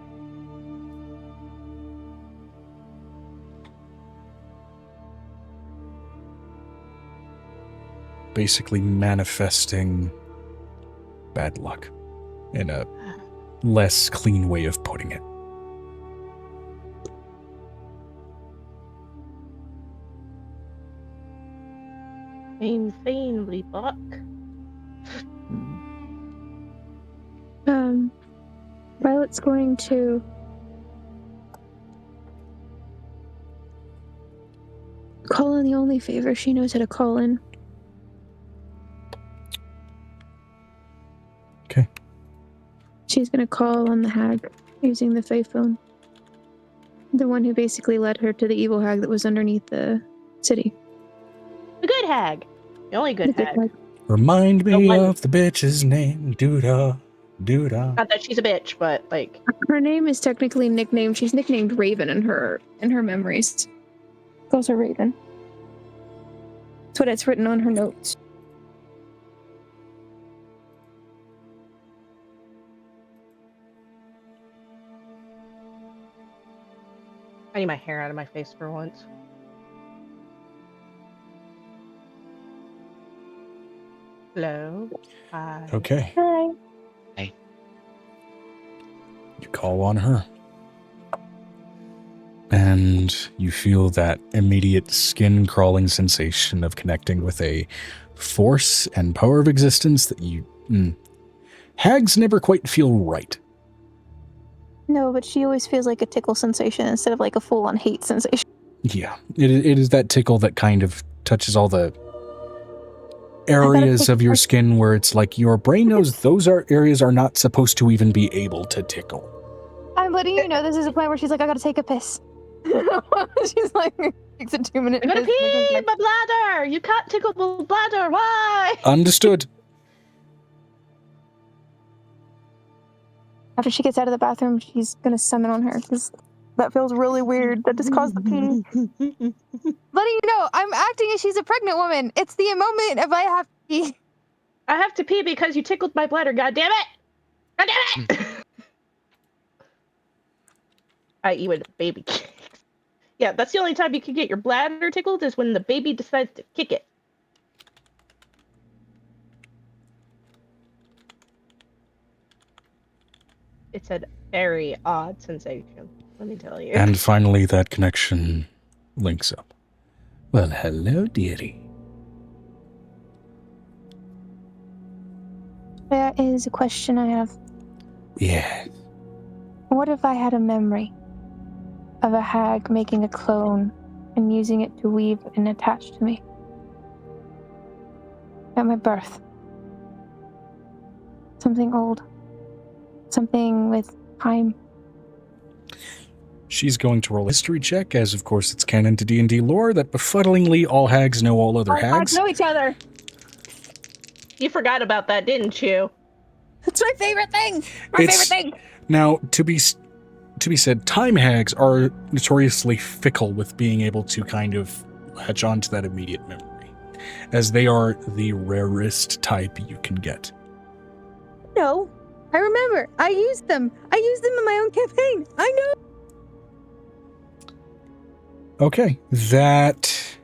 Basically manifesting bad luck, in a less clean way of putting it. Insanely buck. Violet's going to call in the only favor she knows how to call in. Okay. She's going to call on the hag using the Fae phone. The one who basically led her to the evil hag that was underneath the city. The good hag. The only good hag. Remind The me one- of the bitch's name. Doo-da, doo-da. Not that she's a bitch, but like Her name is technically nicknamed. She's nicknamed Raven in her memories. Calls her Raven. That's what it's written on her notes. I need my hair out of my face for once. Hello. Hi. Okay. Hi. You call on her. And you feel that immediate skin-crawling sensation of connecting with a force and power of existence that you... Hags never quite feel right. No, but she always feels like a tickle sensation instead of like a full-on hate sensation. Yeah, it is that tickle that kind of touches all the areas of your skin where it's like your brain knows those areas are not supposed to even be able to tickle. I'm letting you know this is a point where she's like, I gotta take a piss. She's like, takes a 2-minute I'm gonna piss. pee my bladder. You can't tickle my bladder. Why? Understood. After she gets out of the bathroom, she's gonna summon on her because that feels really weird. That just caused the pee. Letting you know, I'm acting as she's a pregnant woman. It's the moment if I have to pee. I have to pee because you tickled my bladder. God damn it! God damn it! I.e. when the baby kicks. Yeah, that's the only time you can get your bladder tickled is when the baby decides to kick it. It's a very odd sensation, let me tell you. And finally, that connection links up. Well, hello, dearie. There is a question I have. Yes. What if I had a memory of a hag making a clone and using it to weave and attach to me? At my birth. Something old. Something with time. She's going to roll a history check, as of course it's canon to D&D lore that befuddlingly all hags know all other hags. Know each other. You forgot about that, didn't you? It's my favorite thing. Favorite thing. Now, to be said, time hags are notoriously fickle with being able to kind of latch on to that immediate memory, as they are the rarest type you can get. No, I remember. I used them. I used them in my own campaign. I know. Okay, that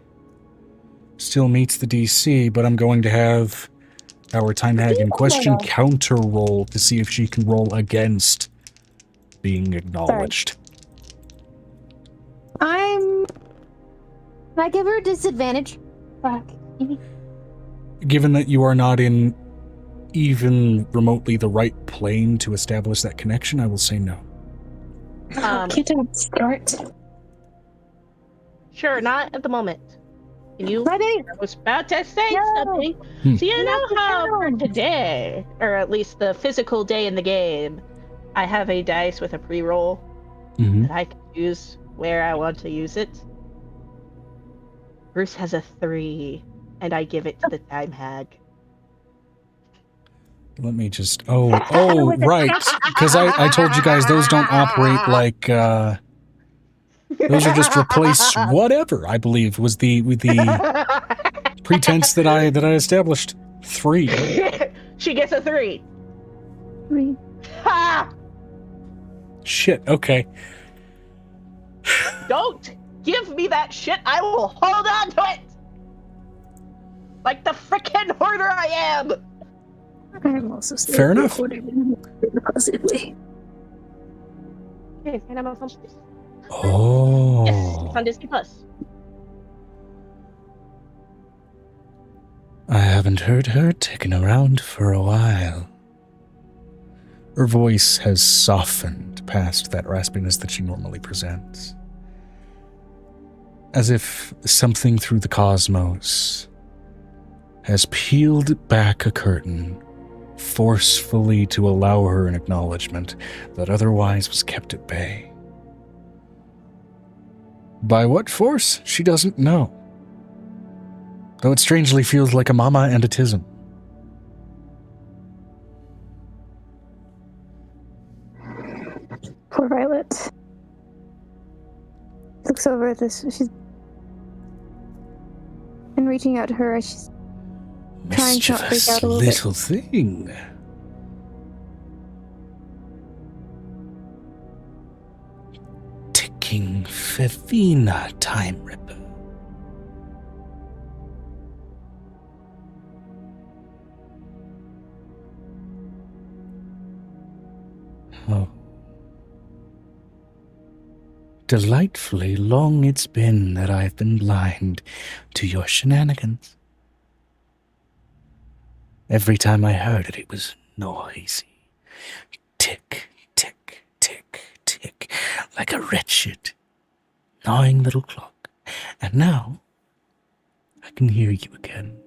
still meets the DC, but I'm going to have our time hag in question counter roll to see if she can roll against being acknowledged. Can I give her a disadvantage? Fuck. Given that you are not in even remotely the right plane to establish that connection, I will say no. Can't I start? Sure, not at the moment. You Ready? I was about to say something. Hmm. So you know how for today, or at least the physical day in the game, I have a dice with a pre-roll that I can use where I want to use it. Bruce has a 3, and I give it to the time hag. Let me just... Oh, right. Because I told you guys those don't operate like... Those are just replace whatever, I believe, was the pretense that I established. 3. She gets a 3. 3. Ha! Shit, okay. Don't give me that shit. I will hold on to it. Like the frickin' hoarder I am. I'm also still Fair enough. Positively. Okay, can I have my phone, please? Oh. Yes, it's on Disney Plus. I haven't heard her taken around for a while. Her voice has softened past that raspiness that she normally presents. As if something through the cosmos has peeled back a curtain forcefully to allow her an acknowledgement that otherwise was kept at bay. By what force, she doesn't know. Though it strangely feels like a mama and a tism. Poor Violet. Looks over at this. She's and reaching out to her as she's trying to not freak Mischievous out a little little thing. Ticking Fevina time ripper. Oh. Delightfully long it's been that I've been blind to your shenanigans. Every time I heard it, it was noisy. Tick, tick, tick, tick, like a wretched, gnawing little clock. And now, I can hear you again.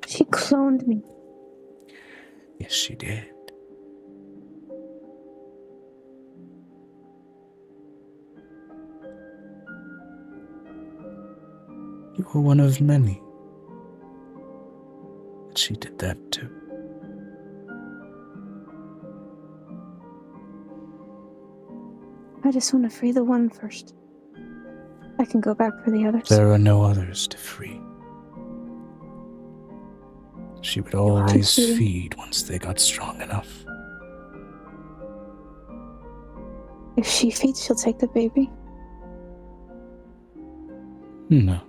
She cloned me. Yes, she did. You were one of many. But she did that too. I just want to free the one first. I can go back for the others. There are no others to free. She would always feed once they got strong enough. If she feeds, she'll take the baby. No.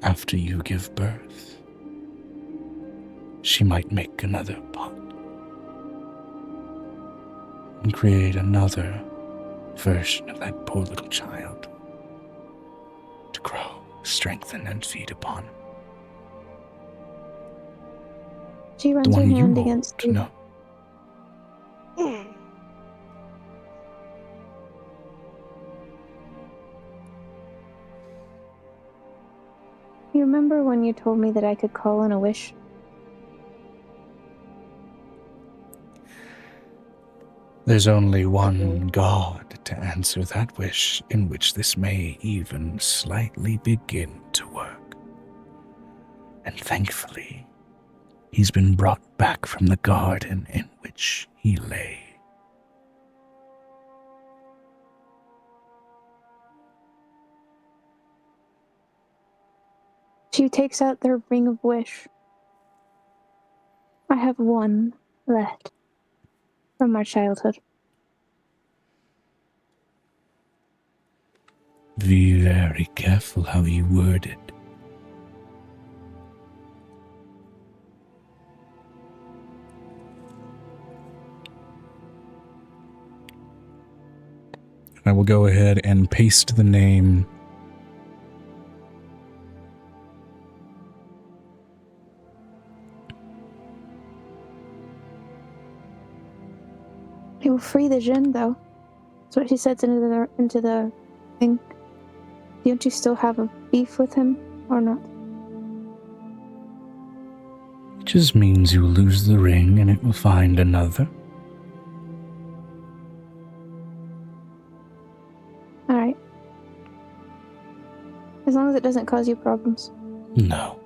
After you give birth, she might make another pot and create another version of that poor little child to grow, strengthen, and feed upon. She runs The her one you hand hold, against you. no. You remember when you told me that I could call in a wish? There's only one God to answer that wish, in which this may even slightly begin to work. And thankfully, he's been brought back from the garden in which he lay. She takes out their ring of wish. I have one left from our childhood. Be very careful how you word it. I will go ahead and paste the name. He will free the Jinn, though. That's what she says into the thing. Don't you still have a beef with him, or not? It just means you lose the ring and it will find another. Alright. As long as it doesn't cause you problems. No.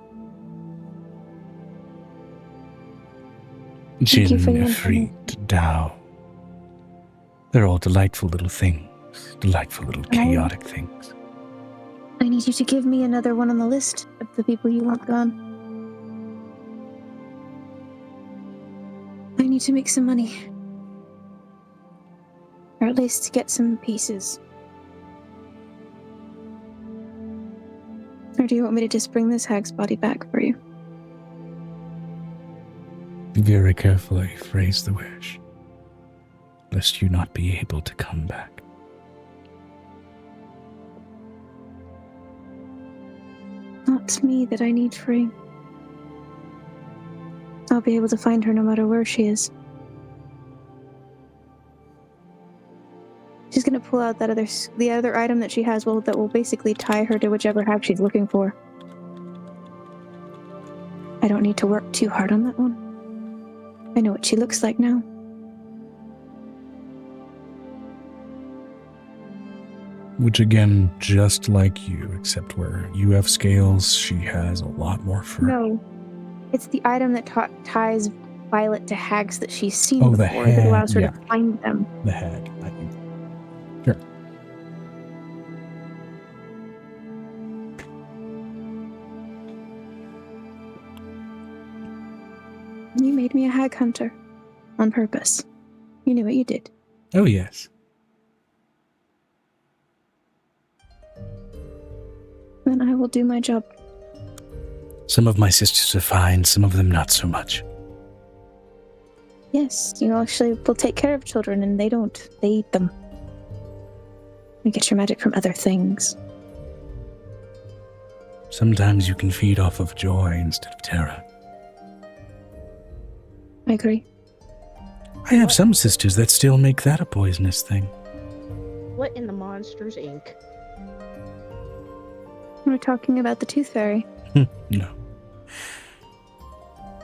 Thank you for the Jinn, information. Ifrit, Tao. They're all delightful little things. Delightful little chaotic things. I need you to give me another one on the list of the people you want gone. I need to make some money. Or at least to get some pieces. Or do you want me to just bring this hag's body back for you? Be very careful how you phrase the wish, lest you not be able to come back. It's me that I need free. I'll be able to find her no matter where she is. She's gonna pull out the other item that she has, that will basically tie her to whichever hag she's looking for. I don't need to work too hard on that one. I know what she looks like now. Which again, just like you, except where you have scales, she has a lot more fur. No, it's the item that ties Violet to hags that she's seen Oh, the before that allows her hag, to find them. The hag. I think. Sure. You made me a hag hunter. On purpose. You knew what you did. Oh, yes. Then I will do my job. Some of my sisters are fine, some of them not so much. Yes, you actually will take care of children, and they don't. They eat them. You get your magic from other things. Sometimes you can feed off of joy instead of terror. I agree. I have some sisters that still make that a poisonous thing. What in the Monsters, Inc.? We're talking about the Tooth Fairy. No.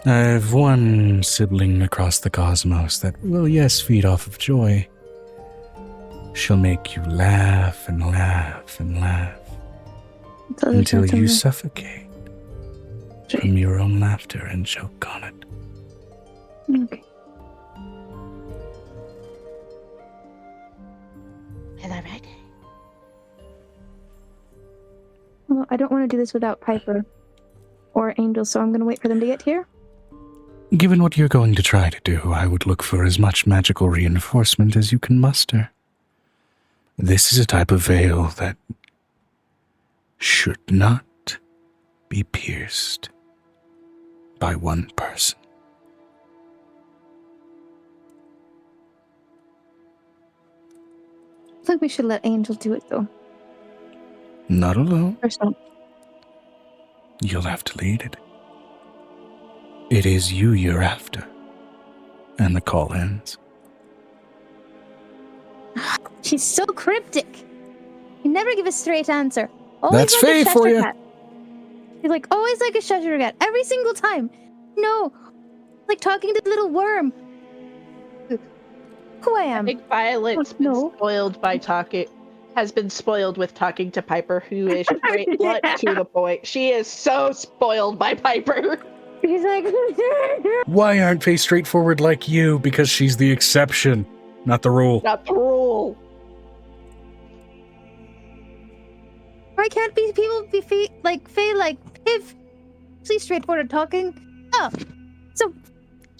I have one sibling across the cosmos that will, yes, feed off of joy. She'll make you laugh and laugh and laugh until you suffocate from your own laughter and choke on it. Okay. Is that right? Well, I don't want to do this without Piper or Angel, so I'm going to wait for them to get here. Given what you're going to try to do, I would look for as much magical reinforcement as you can muster. This is a type of veil that should not be pierced by one person. I think we should let Angel do it, though. Not alone. Herself. You'll have to lead it. It is you you're after. And the call ends. She's so cryptic. You never give a straight answer. That's Faye for you. He's like, always like a Cheshire cat. Every single time. No. Like talking to the little worm. Who I am. I think Violet's been spoiled by talking. Has been spoiled with talking to Piper, who is straight blunt to the point. She is so spoiled by Piper. He's like, Why aren't Faye straightforward like you? Because she's the exception, not the rule. Not the rule. why can't people be Faye like Piv? Please straightforward talking. Oh, so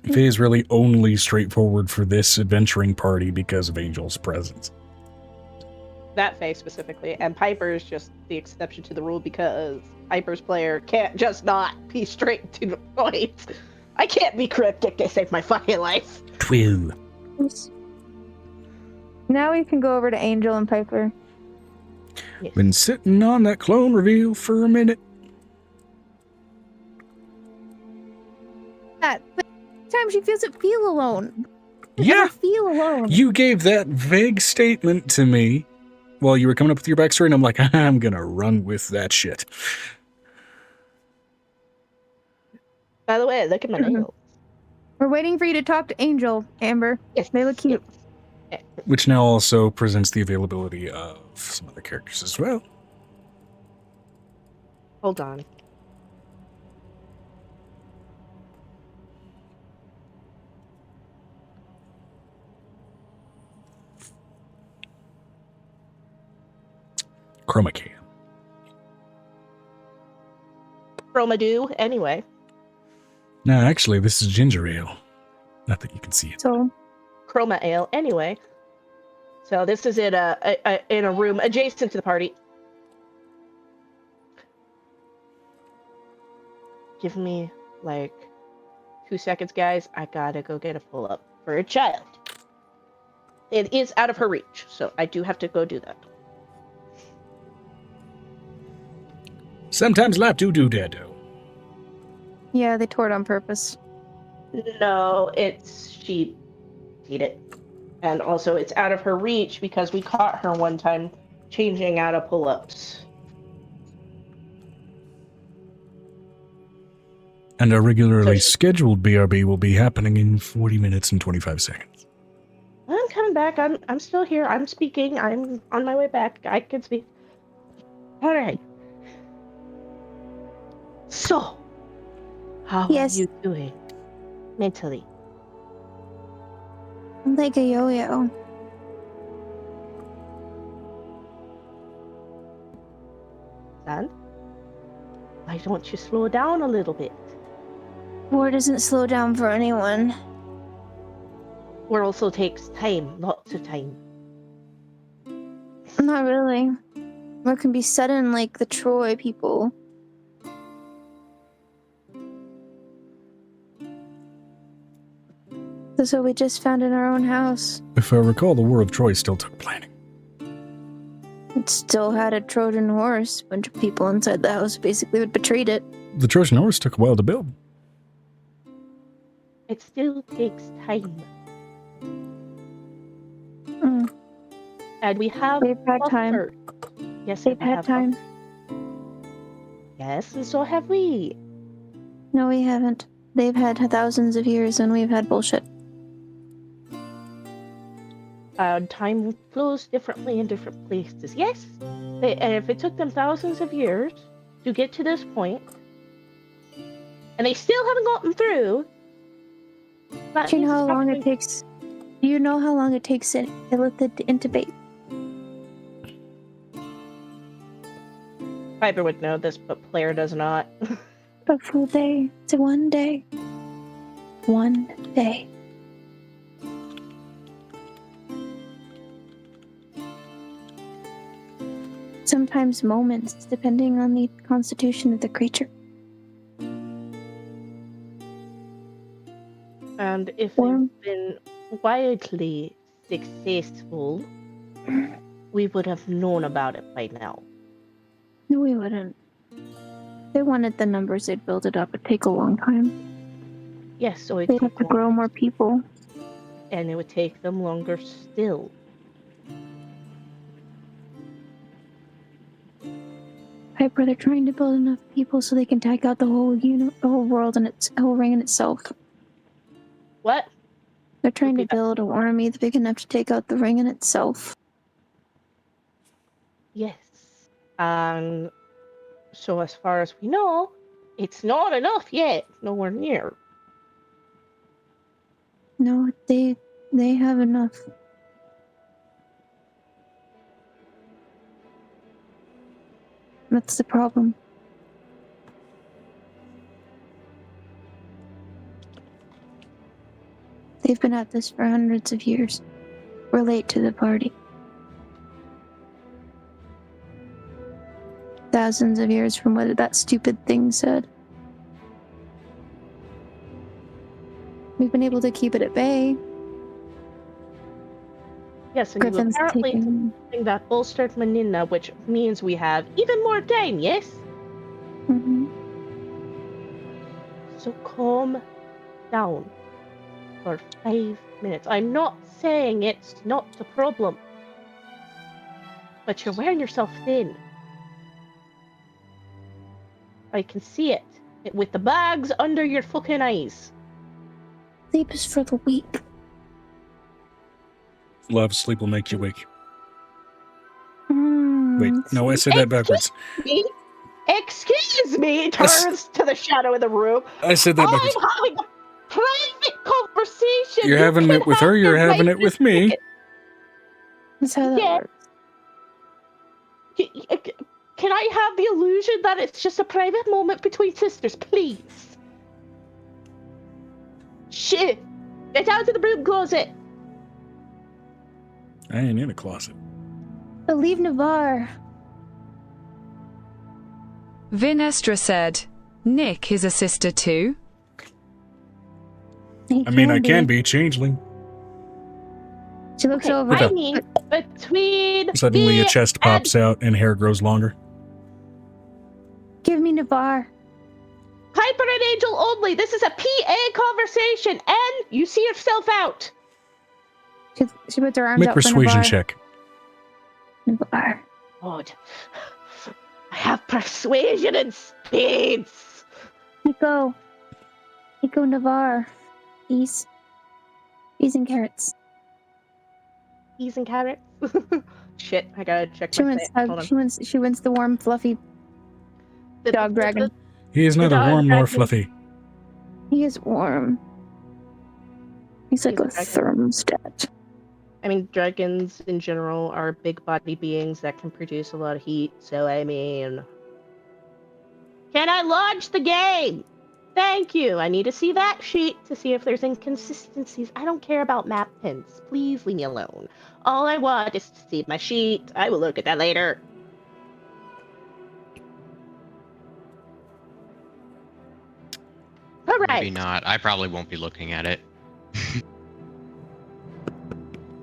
Faye is really only straightforward for this adventuring party because of Angel's presence. That Faye specifically, and Piper is just the exception to the rule because Piper's player can't just not be straight to the point. I can't be cryptic to save my fucking life. Twill. now we can go over to Angel and Piper. Yes. Been sitting on that clone reveal for a minute. But sometimes she doesn't feel alone. Yeah. Feel alone. You gave that vague statement to me while you were coming up with your backstory, and I'm like, I'm gonna run with that shit. By the way, look at my nails. We're waiting for you to talk to Angel, Amber. Yes, They look cute. Yes. Which now also presents the availability of some other characters as well. Hold on. Chroma key. Chroma anyway. No, actually, this is ginger ale. Not that you can see it. So Chroma ale anyway. So this is in a room adjacent to the party. Give me like 2 seconds, guys. I gotta go get a pull up for a child. It is out of her reach, so I do have to go do that. Sometimes life do dado. Yeah, they tore it on purpose. No, she did it. And also, it's out of her reach because we caught her one time changing out of pull-ups. And a regularly So scheduled BRB will be happening in 40 minutes and 25 seconds. I'm coming back. I'm still here. I'm speaking. I'm on my way back. I can speak. All right. So, how Yes. are you doing mentally? Like a yo-yo. Son, why don't you slow down a little bit? War doesn't slow down for anyone. War also takes time, lots of time. Not really. War can be sudden like the Troy people. That's what we just found in our own house. If I recall, the War of Troy still took planning. It still had a Trojan horse. A bunch of people inside the house basically had betrayed it. The Trojan horse took a while to build. It still takes time. Mm. And we have They've had time. buffered. Yes, They've we had have time. buffered. Yes, and so have we. No, we haven't. They've had thousands of years and we've had bullshit. Time flows differently in different places. Yes, and if it took them thousands of years to get to this point, and they still haven't gotten through, that Do you know means how it's long it happening. takes? Do you know how long it takes an illithid to intubate? Piper would know this, but Blair does not. A full day. It's 1 day. 1 day. Sometimes moments, depending on the constitution of the creature. And if Or- they've been wildly successful, we would have known about it by now. No, we wouldn't. If they wanted the numbers, they'd build it up. It'd take a long time. Yes, so it They'd have to grow more people. and it would take them longer still. Piper, they're trying to build enough people so they can take out the whole the whole world and its whole ring in itself. What? They're trying to Repeat that. build an army big enough to take out the ring in itself. Yes. So as far as we know, it's not enough yet. Nowhere near. No, they have enough. That's the problem. They've been at this for hundreds of years. We're late to the party. Thousands of years from what that stupid thing said. We've been able to keep it at bay. Yes, and you Griffin's apparently did taking... something that bolstered Manina, which means we have even more time, yes? Mhm. So calm down for 5 minutes. I'm not saying it's not a problem, but you're wearing yourself thin. I can see it with the bags under your fucking eyes. Sleep is for the weak. Love sleep will make you wake. Mm, Wait, no, I said that backwards. Excuse me, turns to the shadow in the room. I said that backwards. I'm having a private conversation. You're having it with her, you're having it with me. That's how that Yeah. works. Can I have the illusion that it's just a private moment between sisters, please? Shit! Get out of the broom closet! I ain't in a closet. But leave Navarre. Vinestra said, Nick is a sister too. He I mean, I can be changeling. She looks Okay, over. I mean, between Suddenly me a chest pops out and hair grows longer. Give me Navarre. Piper and Angel only. This is a PA conversation. And you see yourself out. She puts her arms Make out for persuasion Navarre. check. Navarre. God. I have persuasion in spades. Nico Navarre. Peas and carrots. Peas and carrots. Shit, I gotta check She my wants thing. Hold on. she wants the warm, fluffy dog dragon. He is neither dog warm nor dragon. fluffy. He is warm. He's like a He's a dragon. thermostat. I mean, dragons in general are big body beings that can produce a lot of heat, so I mean... Can I launch the game? Thank you. I need to see that sheet to see if there's inconsistencies. I don't care about map pins. Please leave me alone. All I want is to see my sheet. I will look at that later. All right. Maybe not. I probably won't be looking at it.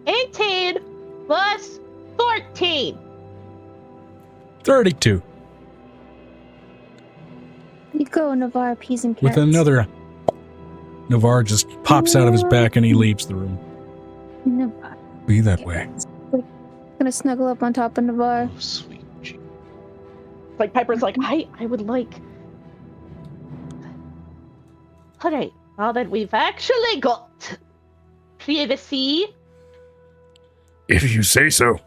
18 plus 14. 32. Nico Navarre, peas and carrots. With another... Navarre just pops out of his back and he leaves the room. Navarre. Be that way. Gonna snuggle up on top of Navarre. Oh, sweet. Like Piper's like, I would like... Alright, now that we've actually got privacy... If you say so.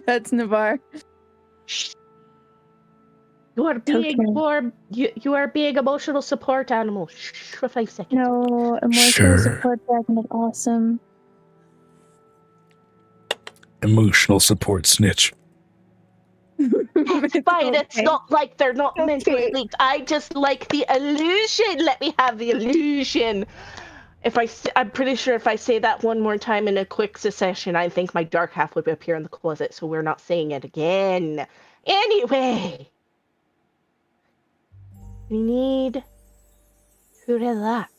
That's Navarre. You are being Okay. more... You are being emotional support animal. Shh, for 5 seconds. No, emotional Sure. support dragon is awesome. Emotional support snitch. It's fine, it's okay. not like they're not Okay. mentally linked. I just like the illusion. Let me have the illusion. I'm pretty sure if I say that one more time in a quick succession, I think my dark half would appear in the closet, so we're not saying it again. Anyway. You need to relax.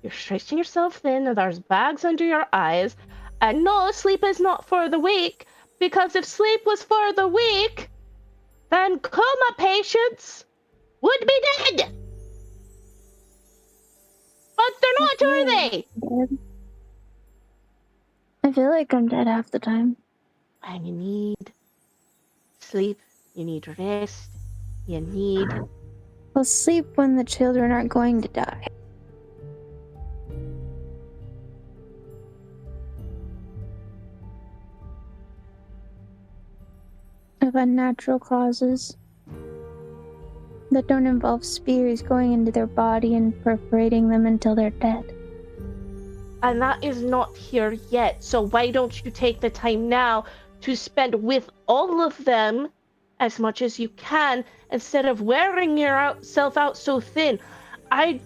You're stretching yourself thin, and there's bags under your eyes. And no, sleep is not for the weak, because if sleep was for the weak, then coma patients would be dead. But they're not, are they? Dead. I feel like I'm dead half the time. And you need sleep, you need rest, you need... I'll sleep when the children aren't going to die. Of unnatural causes that don't involve spears going into their body and perforating them until they're dead. And that is not here yet, so why don't you take the time now to spend with all of them as much as you can, instead of wearing yourself out so thin. I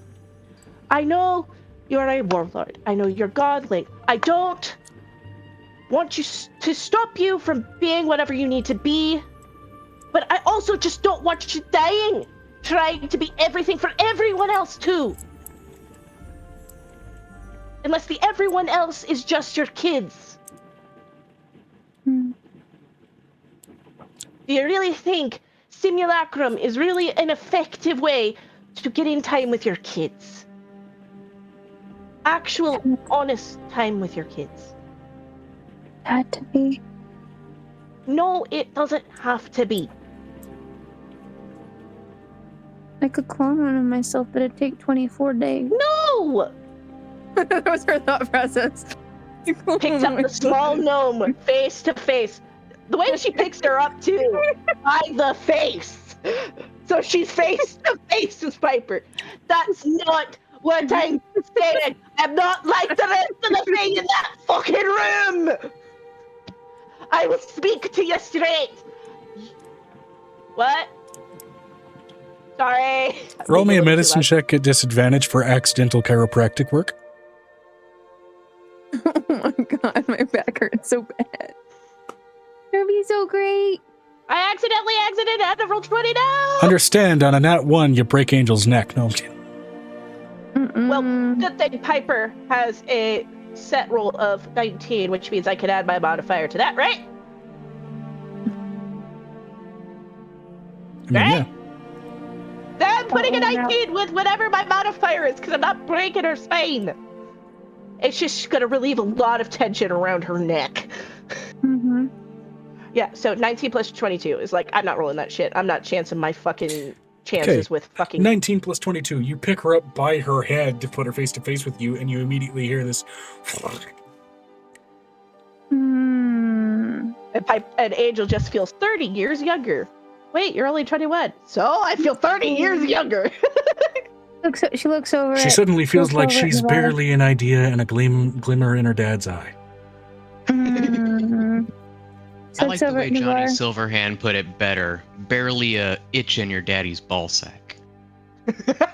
know you're a warlord. I know you're godling. I don't want you to stop you from being whatever you need to be, but I also just don't want you dying, trying to be everything for everyone else too. Unless the everyone else is just your kids. Hmm. Do you really think simulacrum is really an effective way to get in time with your kids? Actual, honest time with your kids. Had to be. No, it doesn't have to be. I could clone one of myself, but it'd take 24 days. No! That was her thought process. Picks up the small gnome face to face. The way she picks her up too, by the face. So she's face to face with Piper. That's not what I'm saying. I'm not like the rest of the thing in that fucking room. I will speak to you straight. What? Sorry. Roll me a medicine check at disadvantage for accidental chiropractic work. Oh my god, my back hurts so bad. It'll be so great. I accidentally exited at the roll 20 now. Understand, on a nat 1, you break Angel's neck. No, I'm kidding. Well, good thing Piper has a set roll of 19, which means I can add my modifier to that, right? mean, Right? yeah. Then I'm putting a Oh, no. 19 with whatever my modifier is because I'm not breaking her spine. It's just going to relieve a lot of tension around her neck. Mm-hmm. Yeah, so 19 plus 22 is like, I'm not rolling that shit. I'm not chancing my fucking chances with fucking... 19 plus 22. You pick her up by her head to put her face to face with you, and you immediately hear this. Hmm. And Angel just feels 30 years younger. Wait, you're only 21. So I feel 30 years younger. She looks over. She at, suddenly feels looks like over at she's Navarre. barely an idea and a glimmer in her dad's eye. Mm. I So like it's the over way at Johnny Navarre. Silverhand put it better. Barely a itch in your daddy's ballsack.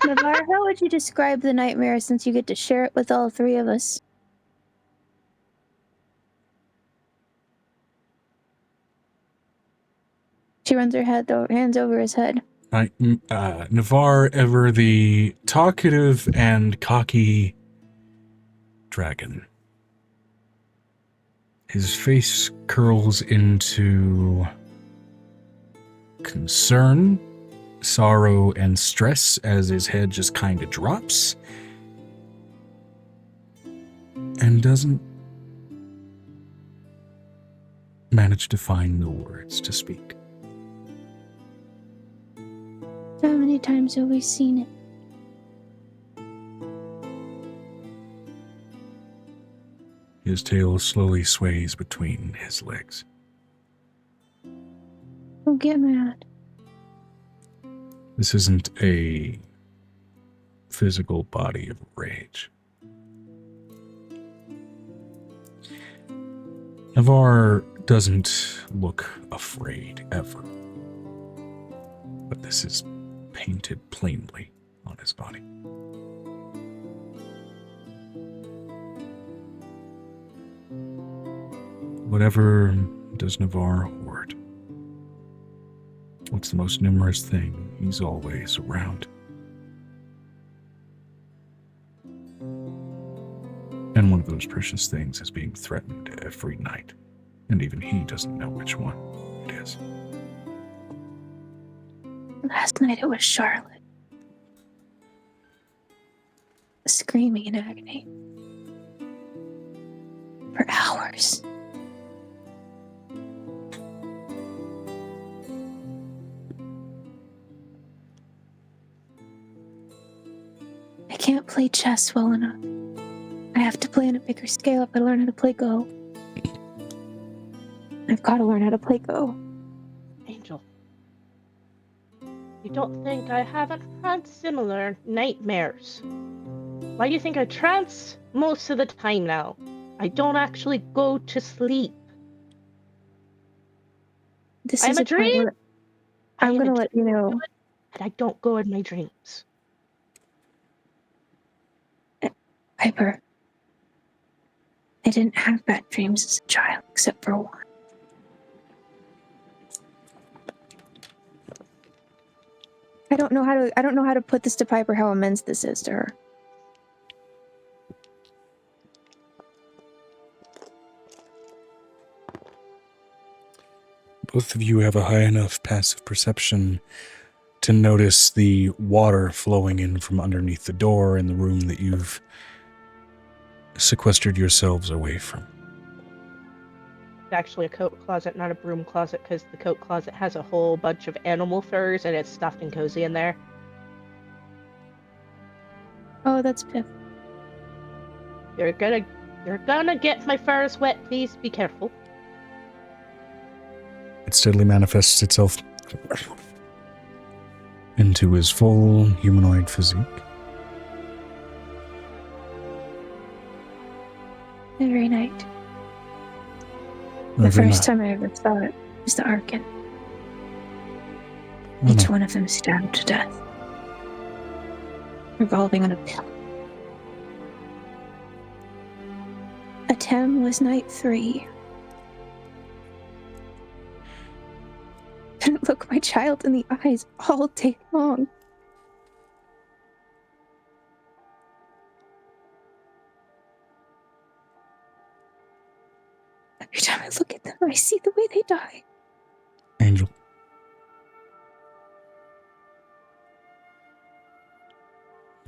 Navarre, how would you describe the nightmare since you get to share it with all three of us? She runs her hands over his head. Navarre, ever the talkative and cocky dragon. His face curls into concern, sorrow, and stress as his head just kind of drops and doesn't manage to find the words to speak. How many times have we seen it? His tail slowly sways between his legs. Don't get mad. This isn't a physical body of rage. Navarre doesn't look afraid ever, but this is painted plainly on his body. Whatever does Navarre hoard? What's the most numerous thing he's always around? And one of those precious things is being threatened every night, and even he doesn't know which one it is. Last night it was Charlotte. Screaming in agony. For hours. I can't play chess well enough. I have to play on a bigger scale if I learn how to play Go. I've got to learn how to play Go. Angel, you don't think I haven't had similar nightmares? Why do you think I trance most of the time now? I don't actually go to sleep. This I'm is a a point dream. where I'm going to let you know. And I don't go in my dreams. Piper, I didn't have bad dreams as a child, except for one. I don't know how to put this to Piper how immense this is to her. Both of you have a high enough passive perception to notice the water flowing in from underneath the door in the room that you've sequestered yourselves away from. It's actually a coat closet, not a broom closet, because the coat closet has a whole bunch of animal furs and it's stuffed and cozy in there. Oh, that's Pip. You're gonna get my furs wet, please be careful. It steadily manifests itself into his full humanoid physique. Every night. The first time I ever saw it was the Arkin. Each one of them stabbed to death. Revolving on a pill. Atem was night 3. Couldn't look my child in the eyes all day long. Every time I look at them, I see the way they die. Angel.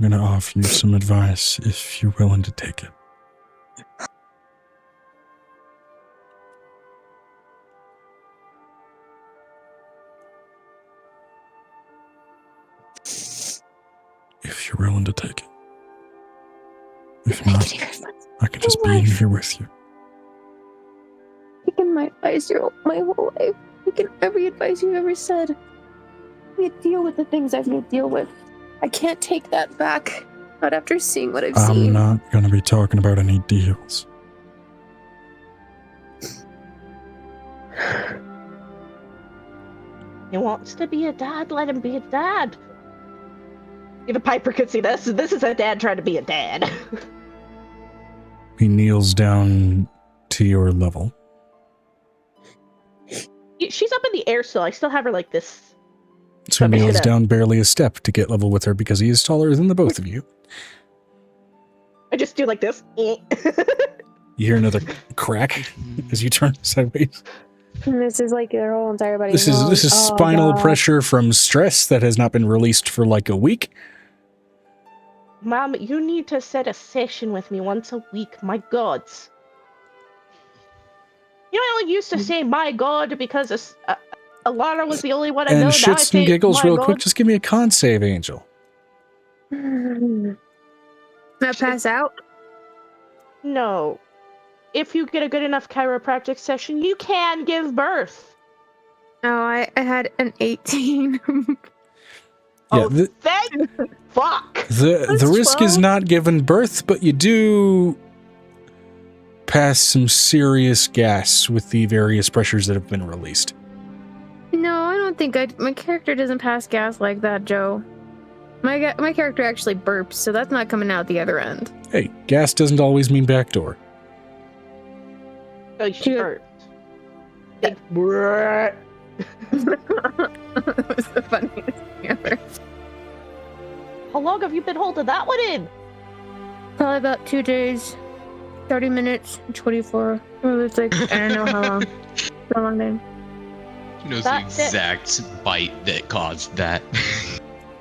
I'm going to offer you some advice if you're willing to take it. If you're willing to take it. If not, I can just be in here with you. Taken my advice my whole life. Taken every advice you've ever said. I need to deal with the things I've had to deal with. I can't take that back. Not after seeing what I've seen. I'm not going to be talking about any deals. He wants to be a dad, let him be a dad. Even Piper could see this. This is a dad trying to be a dad. He kneels down to your level. She's up in the air still. I still have her like this. So he kneels down barely a step to get level with her because he is taller than the both of you. I just do like this. You hear another crack as you turn sideways. And this is like their whole entire body. This is spinal pressure from stress that has not been released for like a week. Mom, you need to set a session with me once a week. My God. You know, I only used to say "my God" because Alana was the only one I know. And shits and giggles, real quick. Just give me a con save, Angel. Can I pass out? No. If you get a good enough chiropractic session, you can give birth. No, I had an 18. Yeah, thank fuck. The risk is not giving birth, but you do pass some serious gas with the various pressures that have been released. No, I don't think my character doesn't pass gas like that, Joe. My character actually burps, so that's not coming out the other end. Hey, gas doesn't always mean backdoor. Oh, she burped. Big brrrr. That was the funniest thing ever. How long have you been holding that one in? Probably about 2 days, 30 minutes, 24. Oh, it's like, I don't know how long. It's a long time. He knows That's the exact bite that caused that.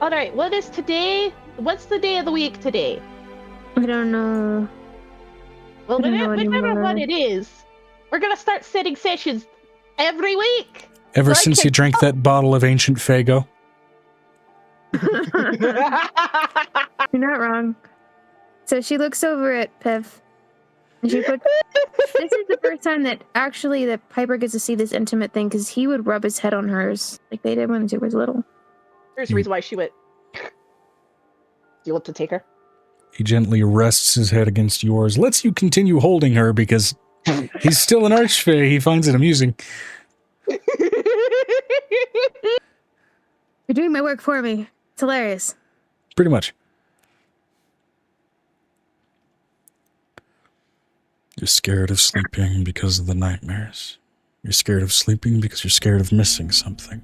Alright, what is today? What's the day of the week today? I don't know. Well, I don't know whatever anymore. what it is, we're gonna start setting sessions every week. Ever So I since can- you drank that bottle of ancient Fago? You're not wrong. So she looks over at Piv. And she puts. This is the first time that actually that Piper gets to see this intimate thing because he would rub his head on hers like they did when she was little. There's a reason why she went. Do you want to take her? He gently rests his head against yours, lets you continue holding her because he's still an archfey. He finds it amusing. You're doing my work for me. It's hilarious. Pretty much. You're scared of sleeping because of the nightmares. You're scared of sleeping because you're scared of missing something.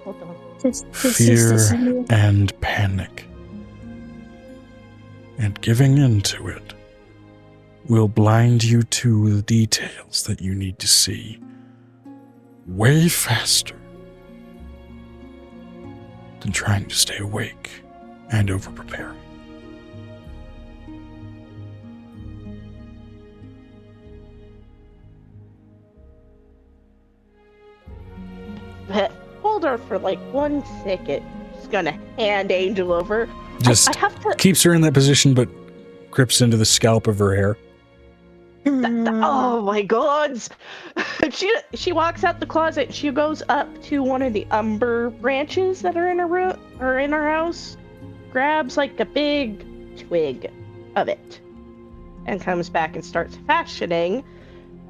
Hold on. Fear and panic. And giving into it will blind you to the details that you need to see way faster than trying to stay awake and over-preparing. Hold her for like 1 second. Just gonna hand Angel over. Just I have to. keeps her in that position, but grips into the scalp of her hair. Oh my God! She walks out the closet. She goes up to one of the umber branches that are in her room or in her house, grabs like a big twig of it, and comes back and starts fashioning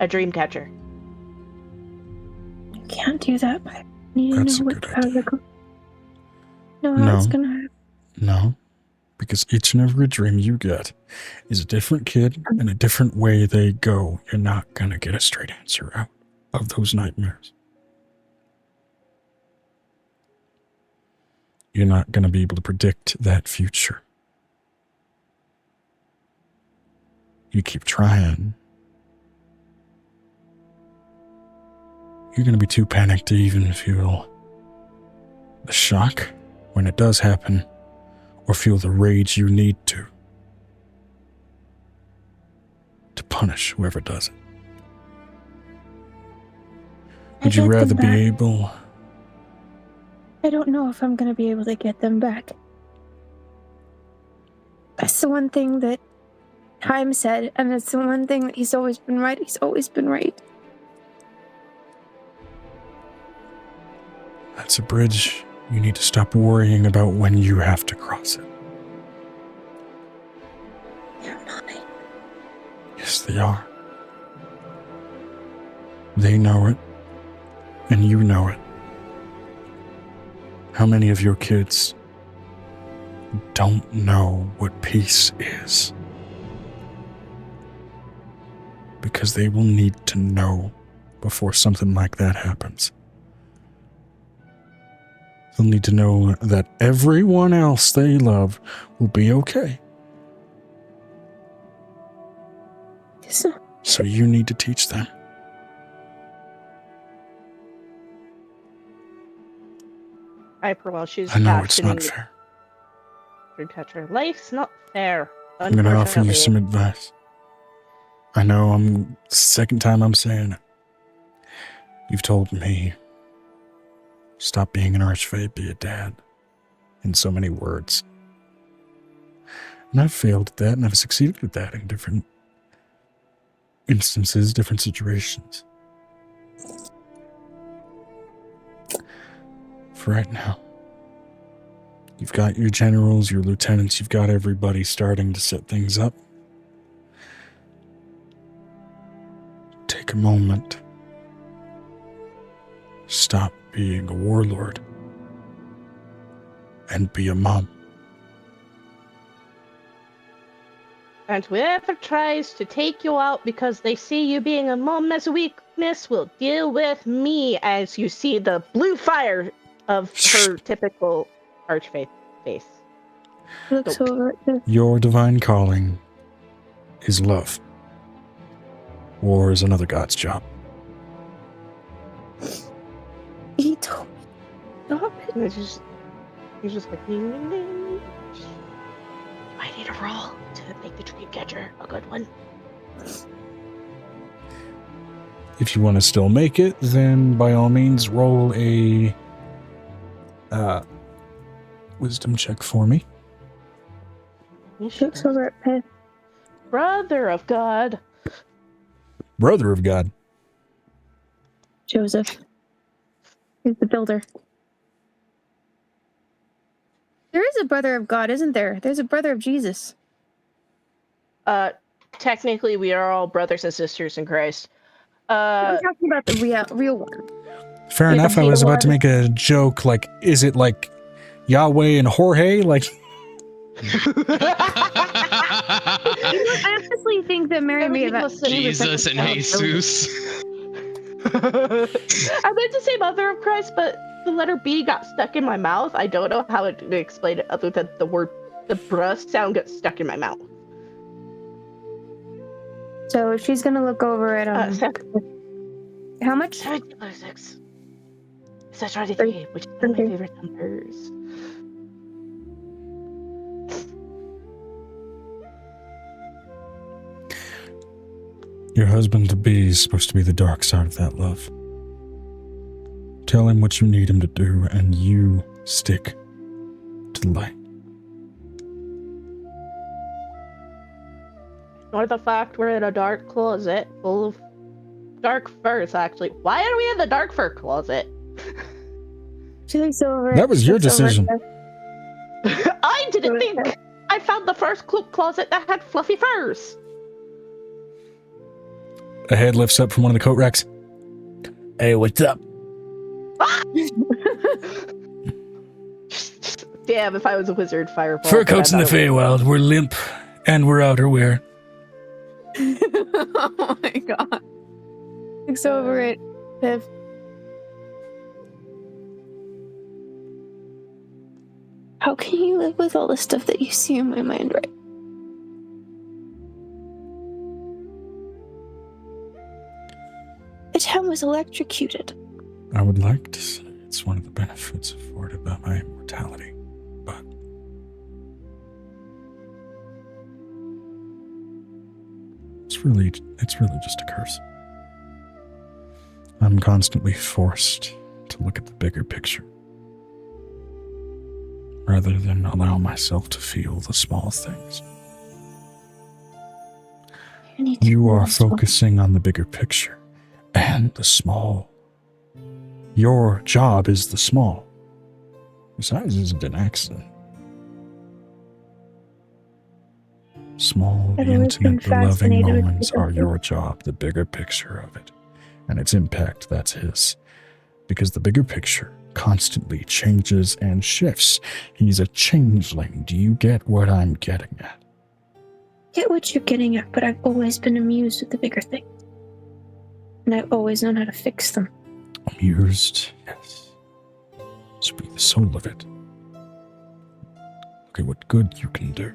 a dream catcher. You can't do that, but you That's know a what good how idea. No, No. it's gonna happen. No, because each and every dream you get is a different kid and a different way they go. You're not gonna get a straight answer out of those nightmares. You're not gonna be able to predict that future. You keep trying. You're gonna be too panicked to even feel the shock when it does happen, or feel the rage you need to punish whoever does it? Would you get them rather be back. able... I don't know if I'm going to be able to get them back. That's the one thing that Time said, and it's the one thing that he's always been right. He's always been right. That's a bridge you need to stop worrying about when you have to cross it. They're mine. Yes, they are. They know it, and you know it. How many of your kids don't know what peace is? Because they will need to know before something like that happens. They'll need to know that everyone else they love will be okay. So you need to teach them. Piper, while she's I know it's not actioning fair. Dream Catcher, life's not fair. I'm going to offer you unfortunately. some advice. I know I'm the second time I'm saying it. You've told me, stop being an archfey, be a dad, in so many words. And I've failed at that, and I've succeeded at that in different instances, different situations. For right now, you've got your generals, your lieutenants, you've got everybody starting to set things up. Take a moment. Stop being a warlord and be a mom. And whoever tries to take you out because they see you being a mom as a weakness will deal with me, as you see the blue fire of her typical archfey face. Looks over at the... Your divine calling is love. War is another god's job. He told me. Stop it. And he's just like, ding, ding, ding. Do I need a roll to make the Dream Catcher a good one? If you want to still make it, then by all means roll a wisdom check for me. Looks over at Pip. Brother of God. Brother of God. Joseph. He's the builder. There is a brother of God, isn't there? There's a brother of Jesus. Technically, we are all brothers and sisters in Christ. I'm talking about the real one. Fair enough. I was about to make a joke, like, is it like Yahweh and Jorge? Like, I honestly think that Mary may have Jesus and Jesus. I meant to say Mother of Christ, but the letter B got stuck in my mouth. I don't know how to explain it other than the bruh sound got stuck in my mouth. So she's gonna look over at how much? 7.6. It's 33, which is one of my favorite numbers. your husband-to-be is supposed to be the dark side of that love. Tell him what you need him to do, and you stick to the light. Or the fact we're in a dark closet full of dark furs, actually. Why are we in the dark fur closet? She looks over. That was your decision. I didn't think. I found the first closet that had fluffy furs. A head lifts up from one of the coat racks. Hey, what's up? Damn, if I was a wizard, fireball. Fur coats in the Feywild. We're limp, and we're outerwear. Oh my god. Looks over at Piv. How can you live with all the stuff that you see in my mind, right? The town was electrocuted. I would like to say it's one of the benefits afforded by my immortality. but it's really just a curse. I'm constantly forced to look at the bigger picture rather than allow myself to feel the small things. You are focusing on the bigger picture and the small. Your job is the small. Besides, isn't an accident. Small, the intimate, the loving moments are your job, the bigger picture of it. And its impact, that's his. Because the bigger picture constantly changes and shifts. He's a changeling. Do you get what I'm getting at? Get what you're getting at, but I've always been amused with the bigger things. And I've always known how to fix them. Amused, yes. Speak the soul of it. Look at what good you can do.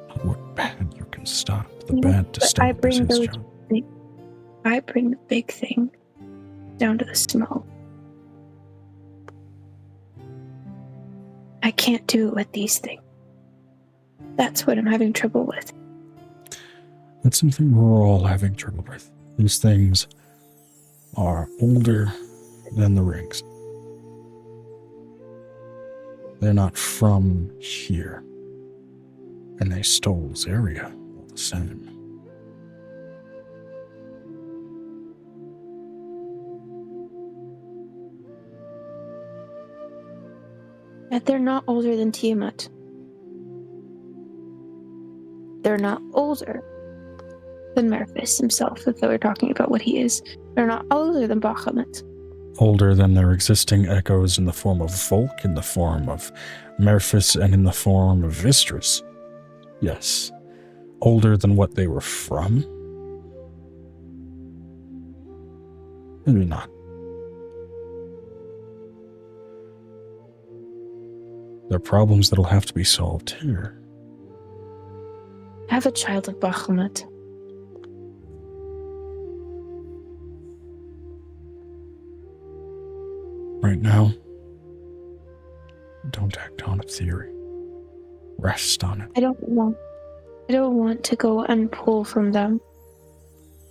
Not what bad you can stop. The bad to stop is his job. I bring the big thing down to the small. I can't do it with these things. That's what I'm having trouble with. That's something we're all having trouble with. These things are older than the rings. They're not from here. And they stole Zaria all the same. But they're not older than Tiamat. They're not older than Merphis himself, if they were talking about what he is. They're not older than Bahamut. Older than their existing echoes in the form of Volk, in the form of Merphis, and in the form of Vistris. Yes. Older than what they were from? Maybe not. There are problems that'll have to be solved here. I have a child of Bahamut. Right now, don't act on a theory. Rest on it. I don't want to go and pull from them.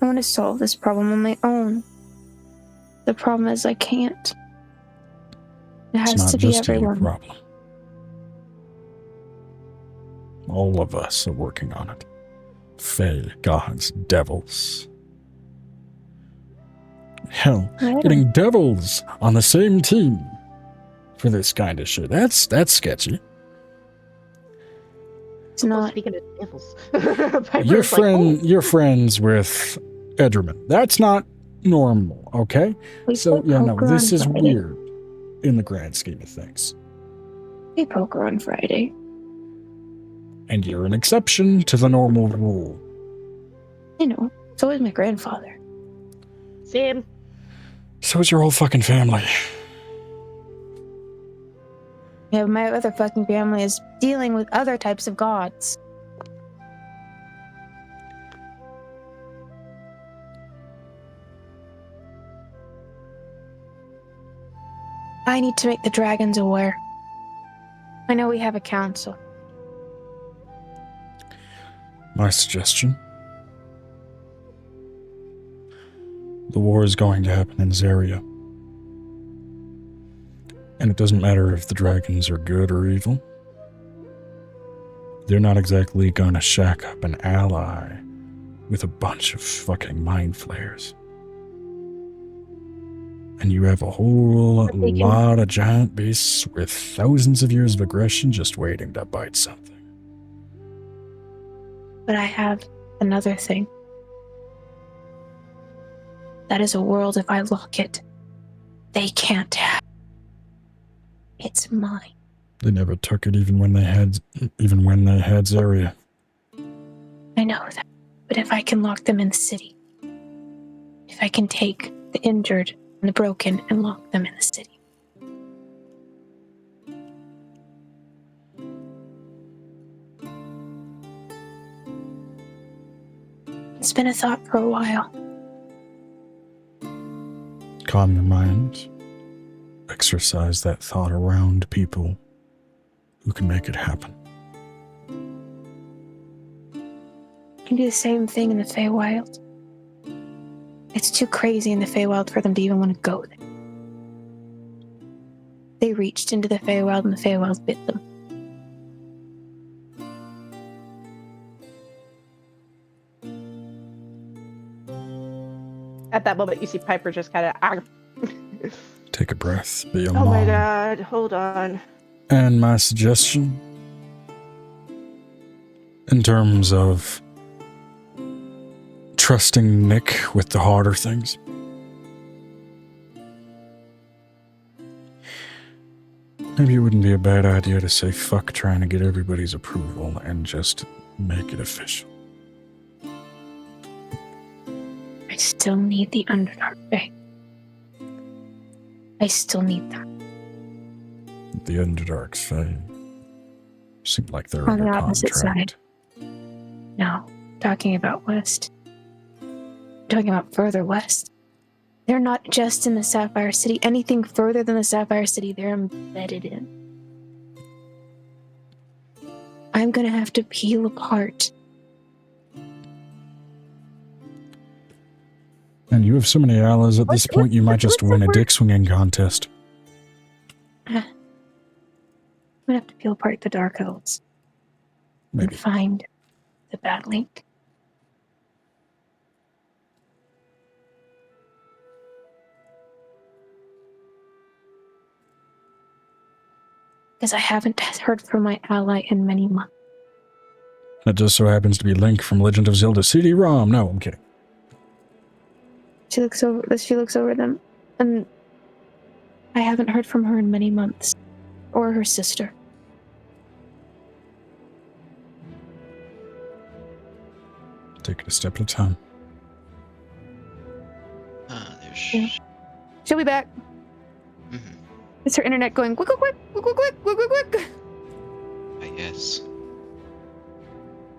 I want to solve this problem on my own. The problem is I can't. It has to be everyone. It's not just a problem. All of us are working on it. Fae, gods, devils. Hell, getting devils on the same team for this kind of shit. That's sketchy. It's not. Speaking of devils, You're friends with Edgerman. That's not normal, okay? So yeah, no, this is weird in the grand scheme of things. We poker on Friday. And you're an exception to the normal rule. I know. So is my grandfather. Sam. So is your whole fucking family. Yeah, my other fucking family is dealing with other types of gods. I need to make the dragons aware. I know we have a council. My suggestion. The war is going to happen in Zaria. And it doesn't matter if the dragons are good or evil. They're not exactly gonna shack up an ally with a bunch of fucking mind flayers. And you have a whole lot of giant beasts with thousands of years of aggression just waiting to bite something. But I have another thing. That is a world, if I lock it, they can't have. It's mine. They never took it even when they had Zaria. I know that. But if I can lock them in the city, if I can take the injured and the broken and lock them in the city. It's been a thought for a while. Calm your mind. Exercise that thought around people who can make it happen. You can do the same thing in the Feywild. It's too crazy in the Feywild for them to even want to go there. They reached into the Feywild and the Feywild bit them. At that moment, you see Piper just kind of. Take a breath, be a Oh mom. my god, hold on. And my suggestion, in terms of trusting Nick with the harder things, maybe it wouldn't be a bad idea to say fuck trying to get everybody's approval and just make it official. I still need the Underdark Fae. I still need them. The Underdarks Fae seem like they're On the under opposite contract. side. No, talking about west. Talking about further west. They're not just in the Sapphire City. Anything further than the Sapphire City, they're embedded in. I'm gonna have to peel apart. And you have so many allies at this point, you might just win a dick swinging contest. I'm gonna have to peel apart the Dark Elves. Maybe. And find the Bad Link. Because I haven't heard from my ally in many months. That just so happens to be Link from Legend of Zelda CD-ROM. No, I'm kidding. She looks over them, and I haven't heard from her in many months. Or her sister. Take it a step at a time. Yeah. She'll be back. Mhm. It's her internet going quick, quick, quick, quick, quick, quick, quick, quick, quick. I guess.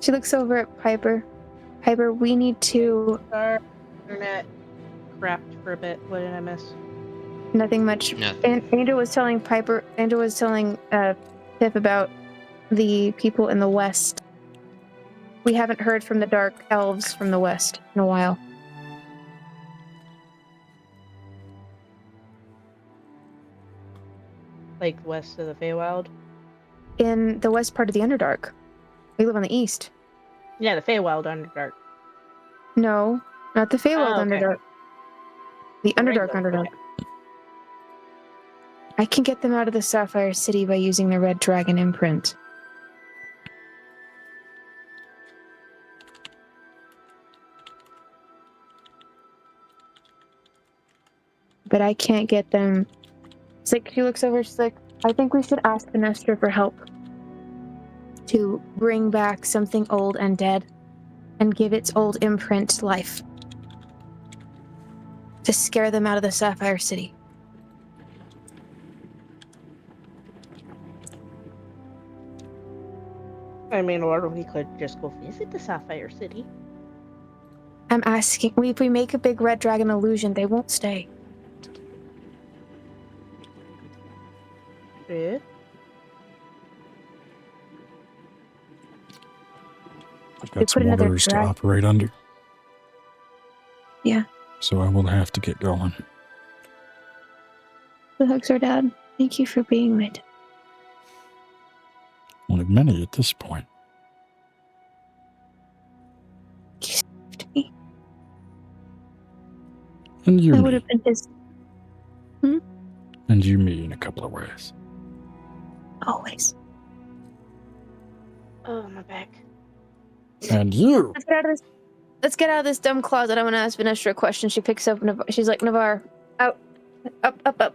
She looks over at Piper. Piper, we need to... Our internet crapped for a bit. What did I miss? Nothing much. Nothing. Angel was telling Pip about the people in the west. We haven't heard from the Dark Elves from the west in a while. Like west of the Feywild? In the west part of the Underdark. We live on the east. Yeah, the Feywild Underdark. No, not the Feywild Oh, okay. Underdark. The Underdark Regular, Underdark. okay. I can get them out of the Sapphire City by using the Red Dragon imprint. But I can't get them. It's like she looks over, she's like, I think we should ask Venestra for help to bring back something old and dead and give its old imprint life. To scare them out of the Sapphire City. I mean, or we could just go visit the Sapphire City. I'm asking, if we make a big red dragon illusion, they won't stay. Yeah. I've We got some put another orders to drag- operate under. Yeah. So I will have to get going. The hugs are dad. Thank you for being my dad. One of many at this point. You saved me. And you I would me. have been his And you me in a couple of ways. always. Oh, my back. And you! Let's get out of this dumb closet. I want to ask Venestra a question. She picks up Navarre. She's like, Navarre, out. Up. Out.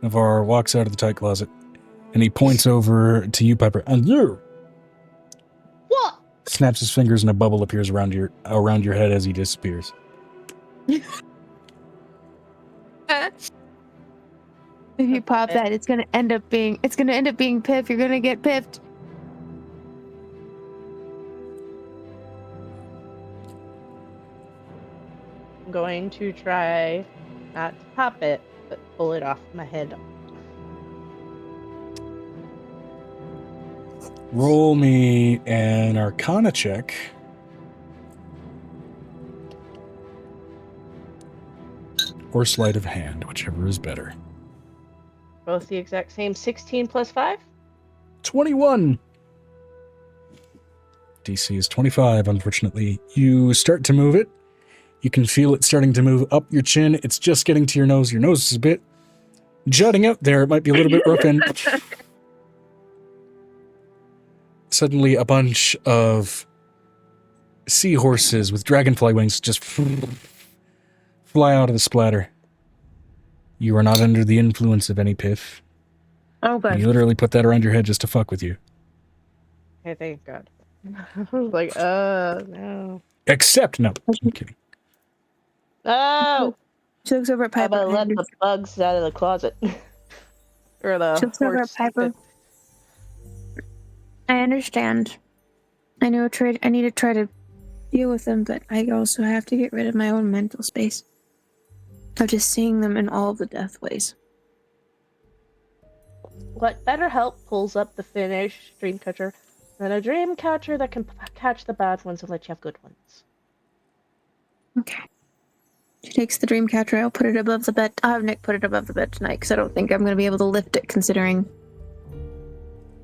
Navarre walks out of the tight closet, and he points over to you, Piper. And you! What? Snaps his fingers, and a bubble appears around your head as he disappears. If you pop that, it's gonna end up being Piff. You're gonna get piffed. I'm going to try not to pop it, but pull it off my head. Roll me an Arcana check. Or sleight of hand, whichever is better. Both the exact same 16 plus 5? 21. DC is 25, unfortunately. You start to move it. You can feel it starting to move up your chin. It's just getting to your nose. Your nose is a bit jutting out there. It might be a little bit rough, and suddenly a bunch of seahorses with dragonfly wings just fly out of the splatter. You are not under the influence of any piff. Oh, good. You literally put that around your head just to fuck with you. Hey, thank God. I was like, no. Except, no, I'm kidding. Oh! She looks over at How Piper. about let the bugs out of the closet? Or the She looks over at horse. Piper. I understand. I know I need to try to deal with them, but I also have to get rid of my own mental space of just seeing them in all of the death ways. What better help pulls up the finished Dreamcatcher than a Dreamcatcher that can catch the bad ones and let you have good ones? Okay. She takes the dream catcher. I'll put it above the bed. I'll have Nick put it above the bed tonight because I don't think I'm going to be able to lift it considering.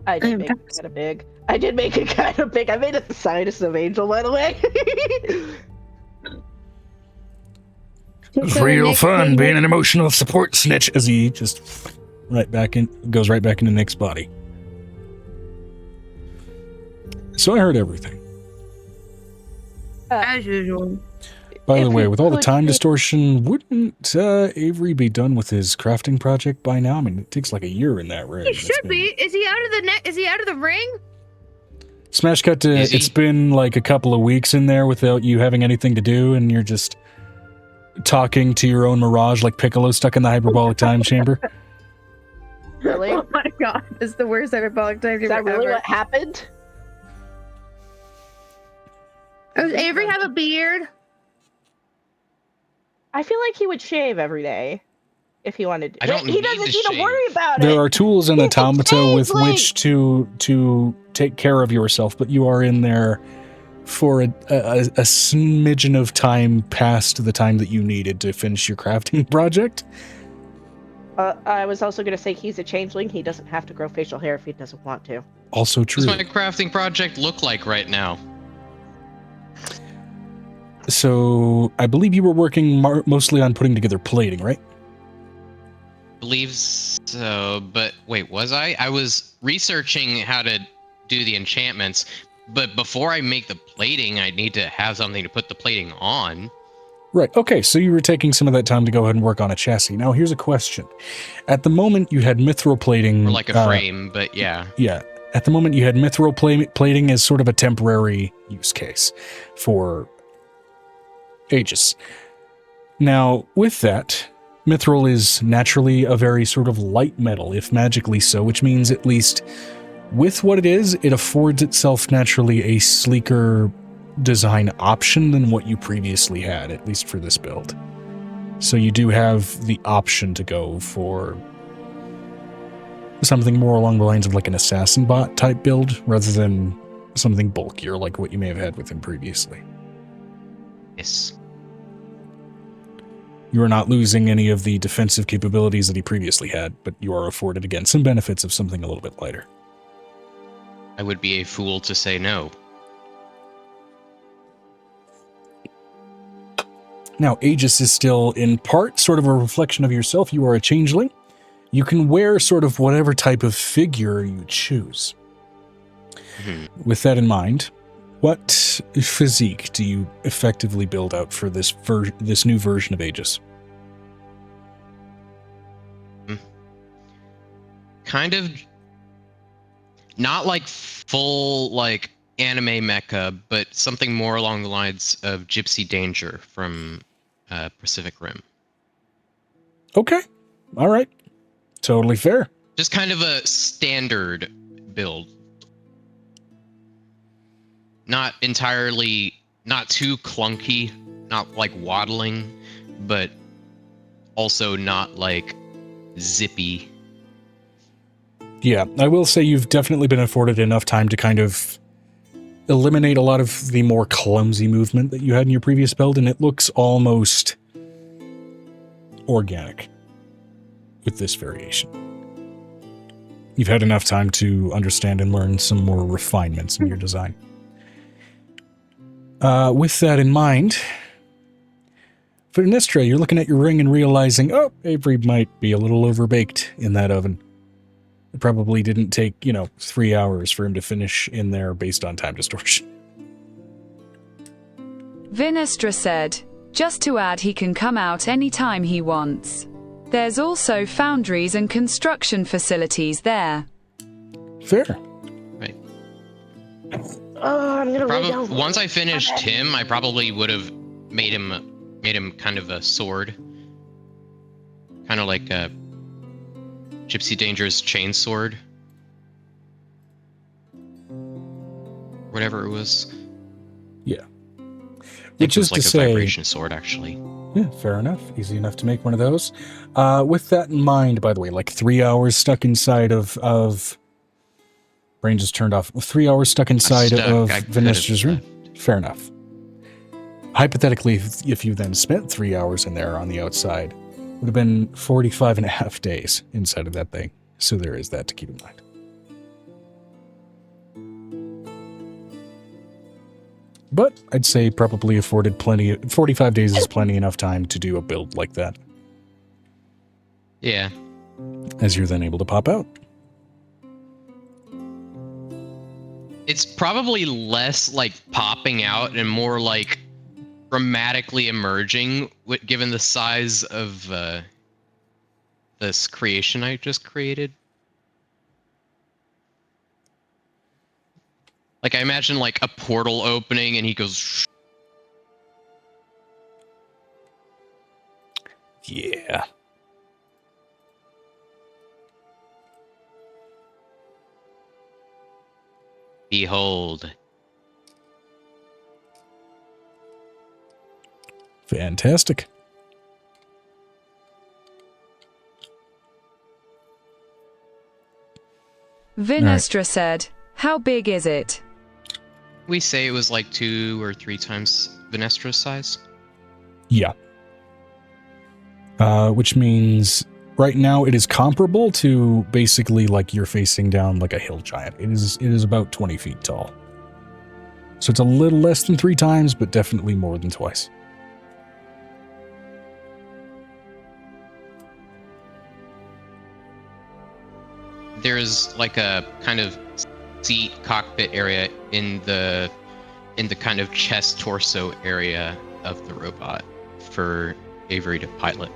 I did make it kind of big. I did make it kind of big. I made it the size of Angel, by the way. It's real fun being an emotional support snitch as he just goes right back into Nick's body. So I heard everything. As usual. By the way, with all the time distortion, wouldn't Avery be done with his crafting project by now? I mean, it takes like a year in that rig. He should be. Is he out of the net? Is he out of the ring? Smash cut to it's been like a couple of weeks in there without you having anything to do, and you're just talking to your own mirage like Piccolo stuck in the hyperbolic time chamber. Really? Oh my god, it's the worst hyperbolic time Is that really what happened? Does Avery have a beard? I feel like he would shave every day if he wanted to. I don't He doesn't need to need to worry about There it. are tools and He's automata with changeling. which to take care of yourself, but you are in there for a smidgen of time past the time that you needed to finish your crafting project. I was also going to say he's a changeling. He doesn't have to grow facial hair if he doesn't want to. Also true. What does my crafting project look like right now? So I believe you were working mostly on putting together plating, right? Believe so, but wait, was I? I was researching how to do the enchantments, but before I make the plating, I need to have something to put the plating on. Right. Okay, so you were taking some of that time to go ahead and work on a chassis. Now, here's a question. At the moment, you had mithril plating... Or like a frame, but yeah. Yeah. At the moment, you had mithril plating as sort of a temporary use case for Aegis. Now, with that, mithril is naturally a very sort of light metal, if magically so, which means at least with what it is, it affords itself naturally a sleeker design option than what you previously had, at least for this build. So you do have the option to go for something more along the lines of like an assassin bot type build rather than something bulkier like what you may have had with him previously. Yes. You are not losing any of the defensive capabilities that he previously had, but you are afforded again some benefits of something a little bit lighter. I would be a fool to say no. Now, Aegis is still in part sort of a reflection of yourself. You are a changeling. You can wear sort of whatever type of figure you choose. With that in mind, what physique do you effectively build out for this new version of Aegis? Kind of not like full like anime mecha, but something more along the lines of Gypsy Danger from Pacific Rim. Okay. All right. Totally fair. Just kind of a standard build. Not entirely, not too clunky, not like waddling, but also not like zippy. Yeah, I will say you've definitely been afforded enough time to kind of eliminate a lot of the more clumsy movement that you had in your previous build, and it looks almost organic with this variation. You've had enough time to understand and learn some more refinements in your design. With that in mind, for Nistra, you're looking at your ring and realizing, oh, Avery might be a little overbaked in that oven. It probably didn't take, 3 hours for him to finish in there based on time distortion. Vinestra said, just to add, he can come out anytime he wants. There's also foundries and construction facilities there. Fair. Right. Oh, I'm gonna lay down. Once I finished him, I probably would have made him kind of a sword. Kind of like a Gypsy Danger's chain sword. Whatever it was. Yeah. Which is like to a say, vibration sword, actually. Yeah, fair enough. Easy enough to make one of those. With that in mind, by the way, like 3 hours stuck inside of brain just turned off. 3 hours stuck inside of Venestra's room. Fair enough. Hypothetically, if you then spent 3 hours in there on the outside, would have been 45 and a half days inside of that thing. So there is that to keep in mind. But I'd say probably afforded 45 days is plenty enough time to do a build like that. Yeah. As you're then able to pop out. It's probably less like popping out and more like dramatically emerging, given the size of this creation I just created. Like, I imagine like a portal opening and he goes... Yeah. Behold. Fantastic. Vinestra said, how big is it? We say it was like 2 or 3 times Venestra's size. Yeah. Which means right now it is comparable to basically like you're facing down like a hill giant. It is about 20 feet tall. So it's a little less than 3 times, but definitely more than twice. There's like a kind of seat cockpit area in the kind of chest torso area of the robot for Avery to pilot.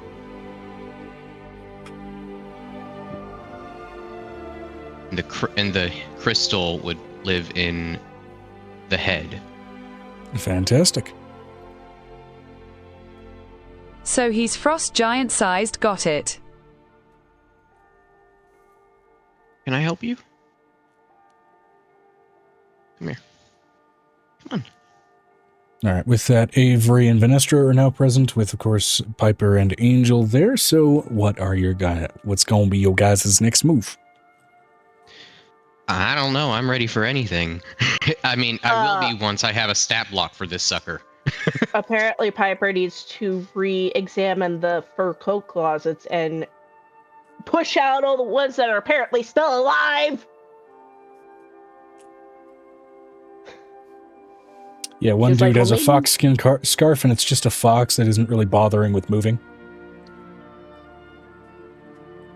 And the crystal would live in the head. Fantastic. So he's frost giant sized, got it. Can I help you? Come here. Come on. All right, with that, Avery and Venestra are now present with, of course, Piper and Angel there. So what's going to be your guys' next move? I don't know. I'm ready for anything. I mean, I will be once I have a stat block for this sucker. Apparently, Piper needs to re-examine the fur coat closets and push out all the ones that are apparently still alive. Yeah, one dude has a foxskin scarf, and it's just a fox that isn't really bothering with moving.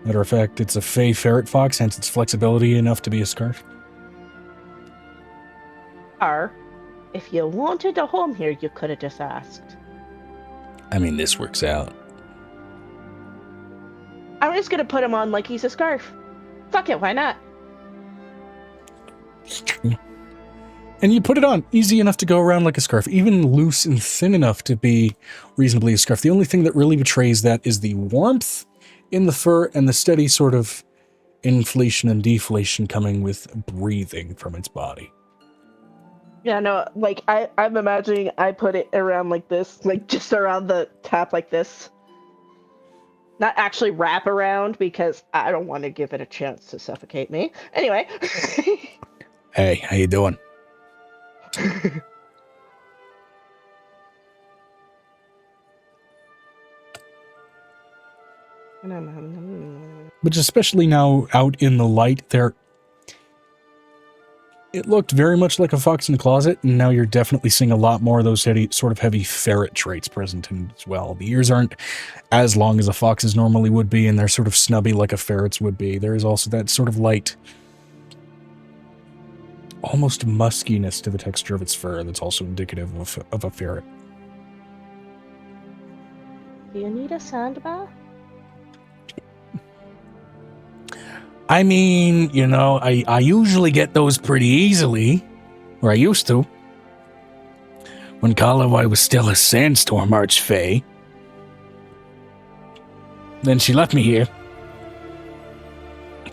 Matter of fact, it's a fey ferret fox, hence its flexibility enough to be a scarf. If you wanted a home here, you could have just asked. I mean, this works out. I'm just gonna put him on like he's a scarf. Fuck it, why not? And you put it on, easy enough to go around like a scarf, even loose and thin enough to be reasonably a scarf. The only thing that really betrays that is the warmth in the fur and the steady sort of inflation and deflation coming with breathing from its body. Yeah, no, like, I'm imagining I put it around like this, like, just around the top like this. Not actually wrap around because I don't want to give it a chance to suffocate me. Anyway. Hey, how you doing? But especially now out in the light there, it looked very much like a fox in the closet, and now you're definitely seeing a lot more of those sort of heavy ferret traits present in as well. The ears aren't as long as a fox's normally would be, and they're sort of snubby like a ferret's would be. There is also that sort of light, almost muskiness to the texture of its fur that's also indicative of a ferret. Do you need a sand bath? I mean, you know, I usually get those pretty easily, or I used to. When Kalawai was still a sandstorm archfey. Then she left me here.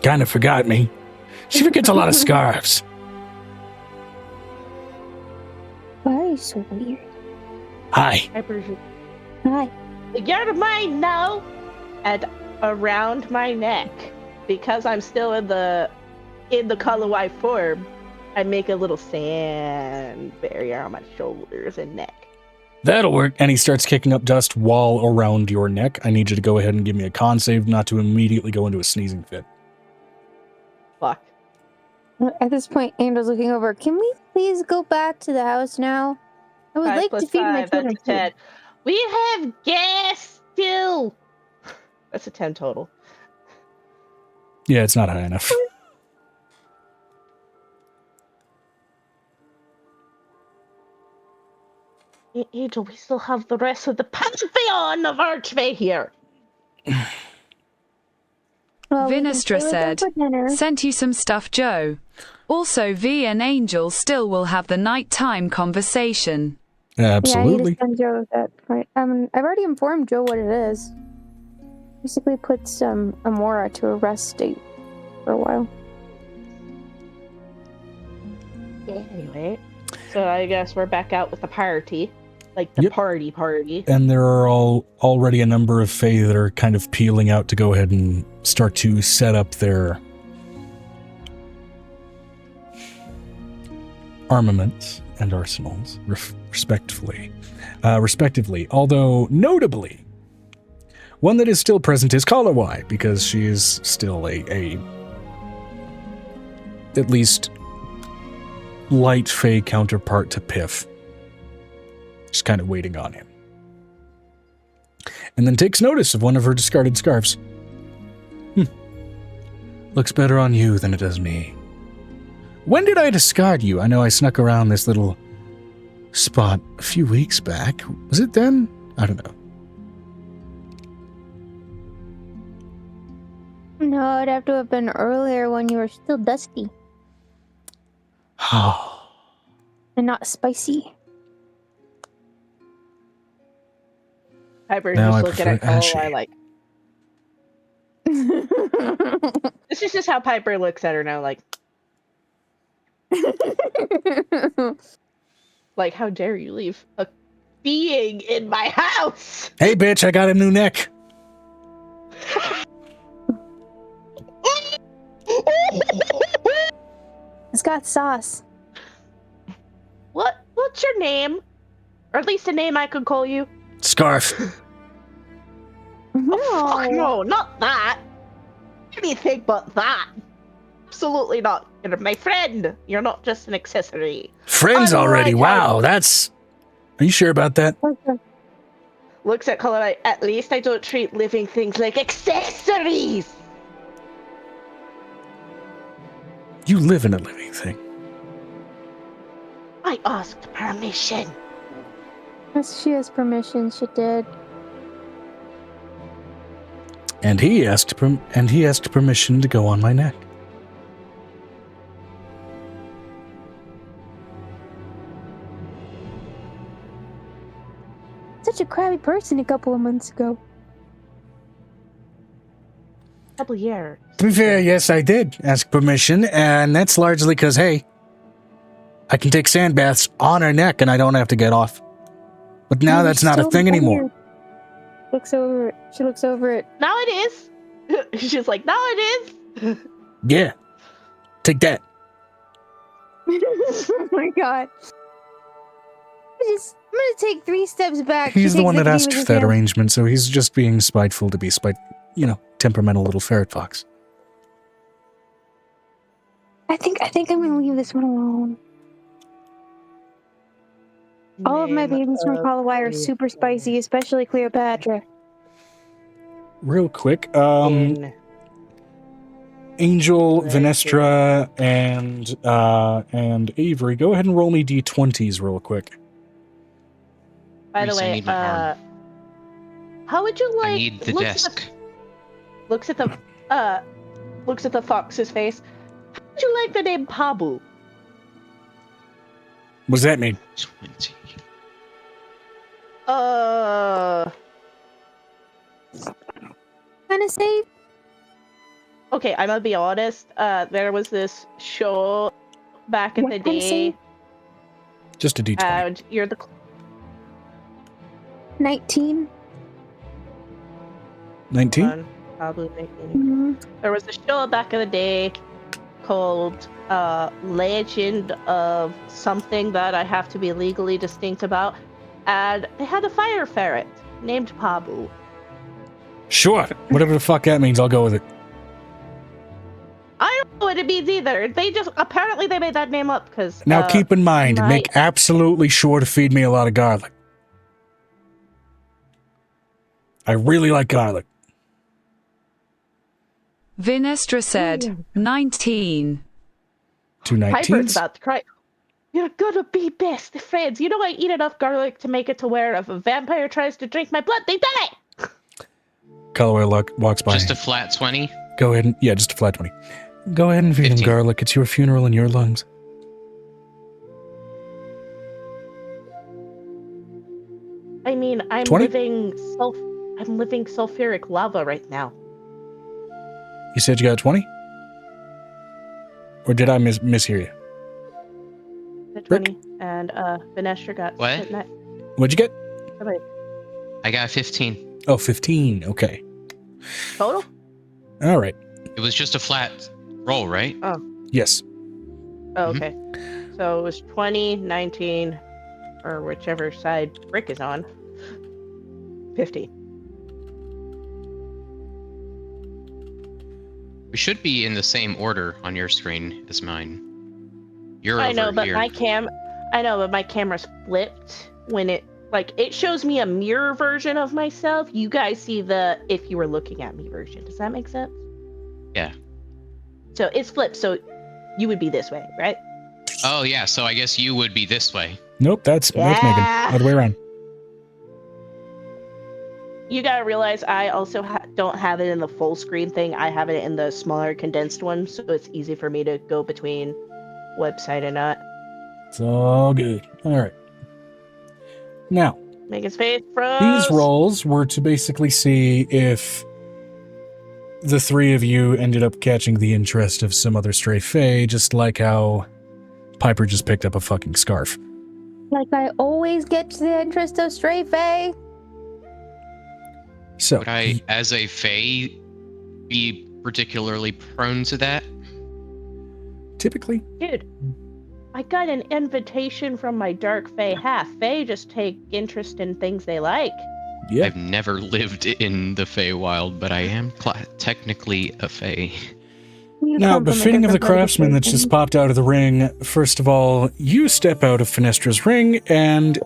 Kind of forgot me. She forgets a lot of scarves. Why are you so weird? Hi. Hi. You're mine now, and around my neck, because I'm still in the Kalawai form. I make a little sand barrier on my shoulders and neck. That'll work. And he starts kicking up dust while around your neck. I need you to go ahead and give me a con save, not to immediately go into a sneezing fit. Fuck. At this point, Angel's looking over. Can we please go back to the house now? I would like to feed my children. That's 10. We have gas still. That's a 10 total. Yeah, it's not high enough. Angel, we still have the rest of the pantheon of Archway here. Well, Vinestra said, sent you some stuff, Joe. Also, V and Angel still will have the nighttime conversation. Absolutely. Yeah, I need to send Joe that point. I've already informed Joe what it is. Basically puts Amora to a rest state for a while. Anyway, so I guess we're back out with the party. Like the party. And there are already a number of Fae that are kind of peeling out to go ahead and start to set up their armaments and arsenals, respectively. Although, notably, one that is still present is Kalawai, because she is still a at least light Fae counterpart to Piff. Just kind of waiting on him. And then takes notice of one of her discarded scarves. Looks better on you than it does me. When did I discard you? I know I snuck around this little spot a few weeks back. Was it then? I don't know. No, it'd have to have been earlier when you were still dusty. And not spicy. Piper's just looking at Kalawai like... This is just how Piper looks at her now, like... Like, how dare you leave a being in my house? Hey, bitch, I got a new neck. It's got sauce. What's your name? Or at least a name I could call you? Scarf. No. Oh, fuck no, not that. Anything but that. Absolutely not. You're my friend. You're not just an accessory. Friends already. Wow, that's... Are you sure about that? Okay. Looks at Kalawai. At least I don't treat living things like accessories. You live in a living thing. I asked permission. Yes, she has permission. She did. And he asked permission to go on my neck. Such a crabby person a couple of months ago. Couple years. To be fair, yes, I did ask permission, and that's largely because, hey, I can take sand baths on her neck and I don't have to get off. But now that's not a thing anymore. looks over. She looks over it. Now it is. She's like, now it is. Yeah. Take that. Oh my god. I'm gonna take 3 steps back. He's She the takes one that key asked with for his that hand. arrangement, so he's just being spiteful to be temperamental little ferret fox. I think I'm gonna leave this one alone. All of my babies from Kalawai are super spicy, especially Cleopatra. Real quick, In Angel, Legend. Venestra, and Avery, go ahead and roll me d20s real quick. By the Reese, I way, need my arm. how would you like? I need the desk. Looks at the fox's face. How would you like the name Pabu? What does that mean? 20. Kind of safe. Okay, I'm gonna be honest. There was this show back in What the kind of day, safe? Just a d20. and you're the 19. 19? Pabu 19. Mhm. There was a show back in the day called Legend of something that I have to be legally distinct about, and they had a fire ferret named Pabu. Sure. Whatever the fuck that means, I'll go with it. I don't know what it means either. They just apparently they made that name up because. Now keep in mind, make absolutely sure to feed me a lot of garlic. I really like garlic. Vinestra said, 19. 2 Piper's 19s. about to cry. You're gonna be best friends. You know I eat enough garlic to make it to where if a vampire tries to drink my blood, they die. Callaway walks by. Just a flat 20? Go ahead and, just a flat 20. Go ahead and feed him 15. garlic. It's your funeral in your lungs. I mean, I'm 20? living sulfuric lava right now. You said you got 20? Or did I mishear you? The Rick? 20 and Venestra got What? What'd you get? I got 15. Oh, 15. Okay. Total? All right. It was just a flat roll, right? Yes. Oh, okay. So it was 20, 19, or whichever side Rick is on. 50. We should be in the same order on your screen as mine. You're I over know, but here. my camera's flipped when it shows me a mirror version of myself. You guys see the if you were looking at me version. Does that make sense? Yeah. So it's flipped, so you would be this way, right? Oh, yeah, so I guess you would be this way. Nope, that's Megan. Yeah. Other way around. You gotta realize I also don't have it in the full screen thing. I have it in the smaller condensed one, so it's easy for me to go between website and not. It's all good. All right. Now, Megan's face froze. these rolls were to basically see if the three of you ended up catching the interest of some other stray fae, just like how Piper just picked up a fucking scarf. Like I always get to the interest of stray fae. So, Would I, as a fae, be particularly prone to that? typically, Dude, I got an invitation from my dark fae half. Fae just take interest in things they like. yeah. I've never lived in the Feywild, but I am technically a fae. You Now, come from a befitting of the different part craftsman the that's just station. popped out of the ring, first of all, you step out of Finestra's ring, and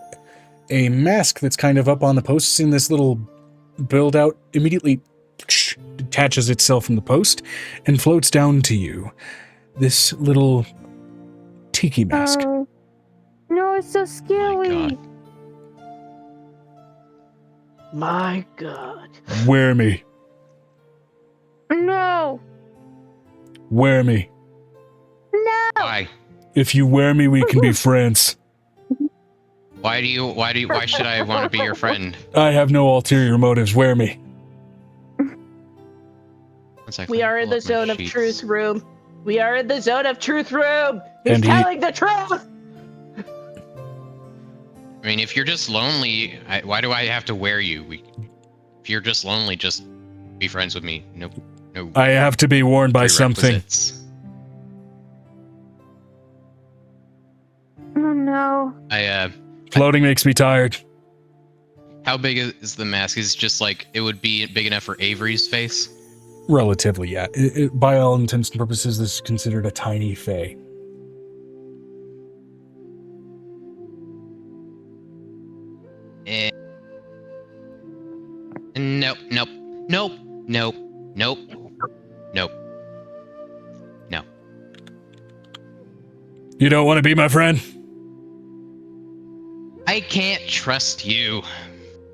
a mask that's kind of up on the posts in this little build-out immediately detaches itself from the post and floats down to you. This little tiki mask. Oh. No, it's so My scary. God. My God. Wear me. No. Wear me. No. Why? If you wear me, we can be friends. Why should I want to be your friend? I have no ulterior motives. Wear me. Once I We are in pull the up my zone of sheets. truth room. We are in the zone of truth room. He's And he- telling the truth. I mean, if you're just lonely, why do I have to wear you? If If you're just lonely, just be friends with me. No. I have to be warned by something. prerequisites. Oh no. Floating makes me tired. How big is the mask? Is it just like it would be big enough for Avery's face? Relatively, yeah. By all intents and purposes, this is considered a tiny fae. Nope. No. You don't want to be my friend? I can't trust you.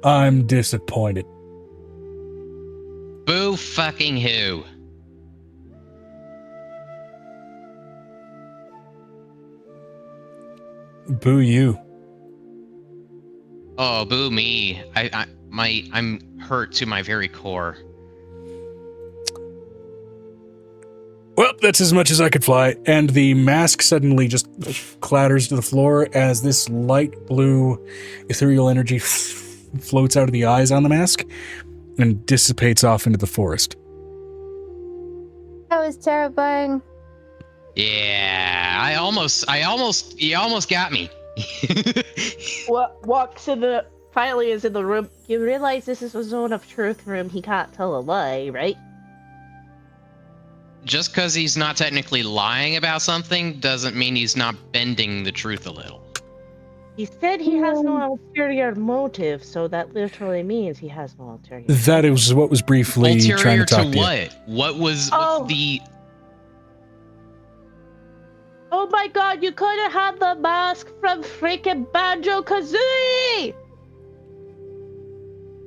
I'm disappointed. Boo fucking who? Boo you. Oh, boo me. I'm hurt to my very core. Well, that's as much as I could fly. And the mask suddenly just clatters to the floor as this light blue ethereal energy floats out of the eyes on the mask and dissipates off into the forest. That was terrifying. Yeah, you almost got me. Walks in the finally is in the room. You realize this is a zone of truth room. He can't tell a lie, right? Just because he's not technically lying about something doesn't mean he's not bending the truth a little. He said he has no ulterior motive, so that literally means he has no ulterior. That is what was briefly trying to talk to you. What? What was the... Oh my god, you could have had the mask from freaking Banjo-Kazooie!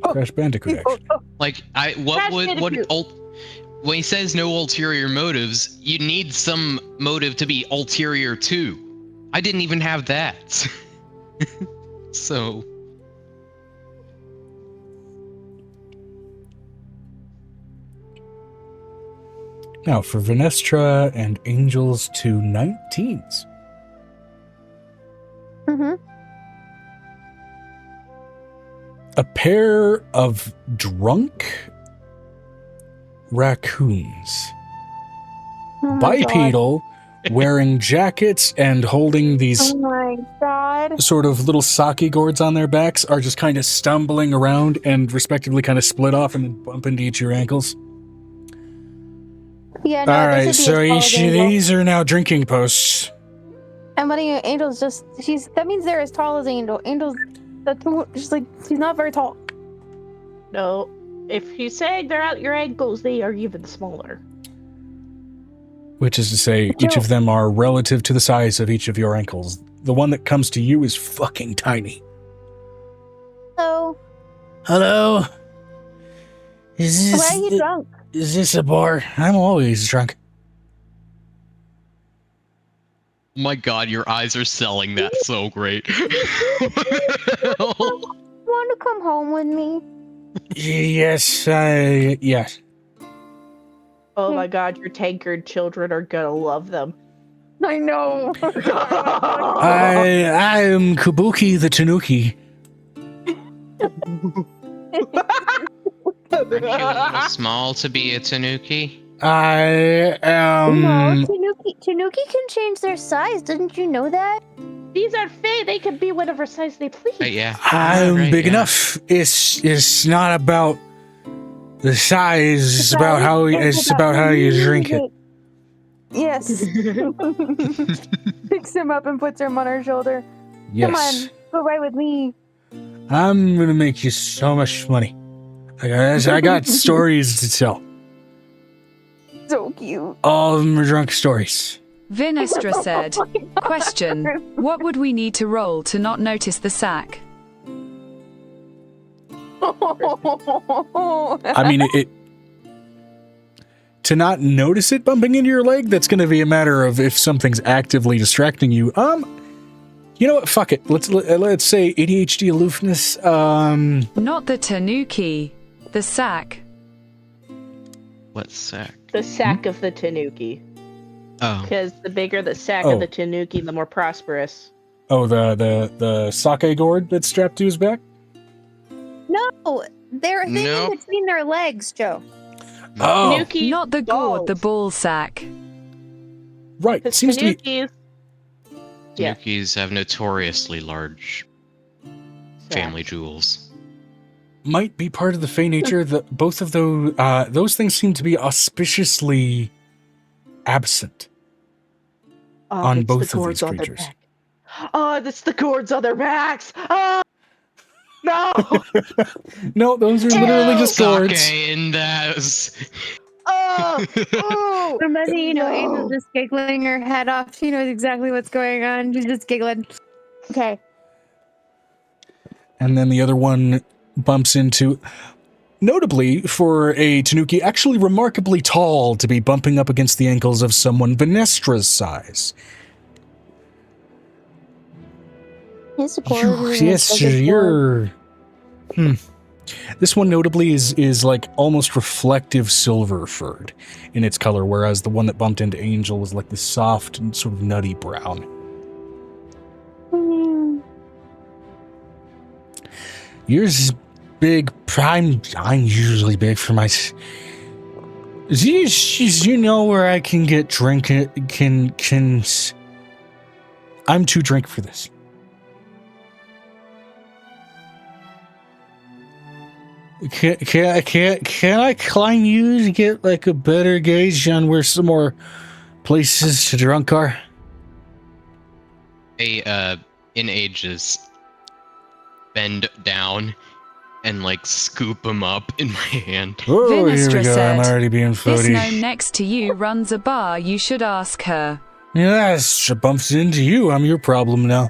Crash Bandicoot, actually. Like, when he says no ulterior motives, you need some motive to be ulterior too. I didn't even have that. So... Now, for Venestra and Angels to 19s. Mm-hmm. A pair of drunk raccoons. Oh my Bipedal, wearing jackets and holding these God. Oh my god. sort of little sake gourds on their backs, are just kind of stumbling around and respectively kind of split off and then bump into each of your ankles. Yeah, no, All this right, would be so as tall as Angel. these are now drinking posts. And what do you, Angel's just, that means they're as tall as Angel. Angel's, just like, she's not very tall. No, if you say they're at your ankles, they are even smaller. Which is to say, each of them are relative to the size of each of your ankles. The one that comes to you is fucking tiny. Hello. Hello? Why are you drunk? Is this a bar? I'm always drunk. My god, your eyes are selling that so great. Want to come home with me? Yes, yes. Oh my god, your tankard children are gonna love them. I know. I am Kabuki the Tanuki. Aren't you a little small to be a tanuki? I am... No, Tanuki can change their size. Didn't you know that? These are fae. They can be whatever size they please. Yeah. I'm big enough. It's not about the size. It's about how you drink it. Yes. Picks him up and puts him on her shoulder. Yes. Come on, go right with me. I'm gonna make you so much money. I got stories to tell. So cute. All of them are drunk stories. Vinestra said, question, what would we need to roll to not notice the sack? I mean, it to not notice it bumping into your leg, that's going to be a matter of if something's actively distracting you. You know what? Fuck it. Let's say ADHD aloofness. Not the tanuki, the sack. What sack? The sack of the tanuki. Oh. Because the bigger the sack of the tanuki, the more prosperous. Oh, the sake gourd that's strapped to his back? No, they're a thing Nope. in between their legs, Joe. Oh, Tanuki Not the gourd, the balls. ball sack. right. It seems to be. Tanukis. Yeah. Tanukis have notoriously large family jewels. Might be part of the Fey nature that both of those things seem to be auspiciously absent on it's both the of these gourds on their creatures. back. Oh, it's the gourds on their backs. Oh, no. No, those are literally Ew. just gourds. Sake in those. Oh, oh. Imagine, No. Angel's just giggling her head off. She knows exactly what's going on. She's just giggling. Okay. And then the other one bumps into, notably for a Tanuki, actually remarkably tall to be bumping up against the ankles of someone Venestra's size. Yes, of course. Yes, you're. This one notably is like almost reflective silver furred in its color, whereas the one that bumped into Angel was like the soft and sort of nutty brown. Yours is big. I'm usually big for my. You know where I can get drink? I'm too drink for this. Can I climb you to get like a better gauge on where some more places to drunk are? In ages, bend down and like scoop them up in my hand. Oh, here we Vinestra go. I'm said, already being This floaty. gnome next to you runs a bar. You should ask her. Yeah, she bumps into you. I'm your problem now.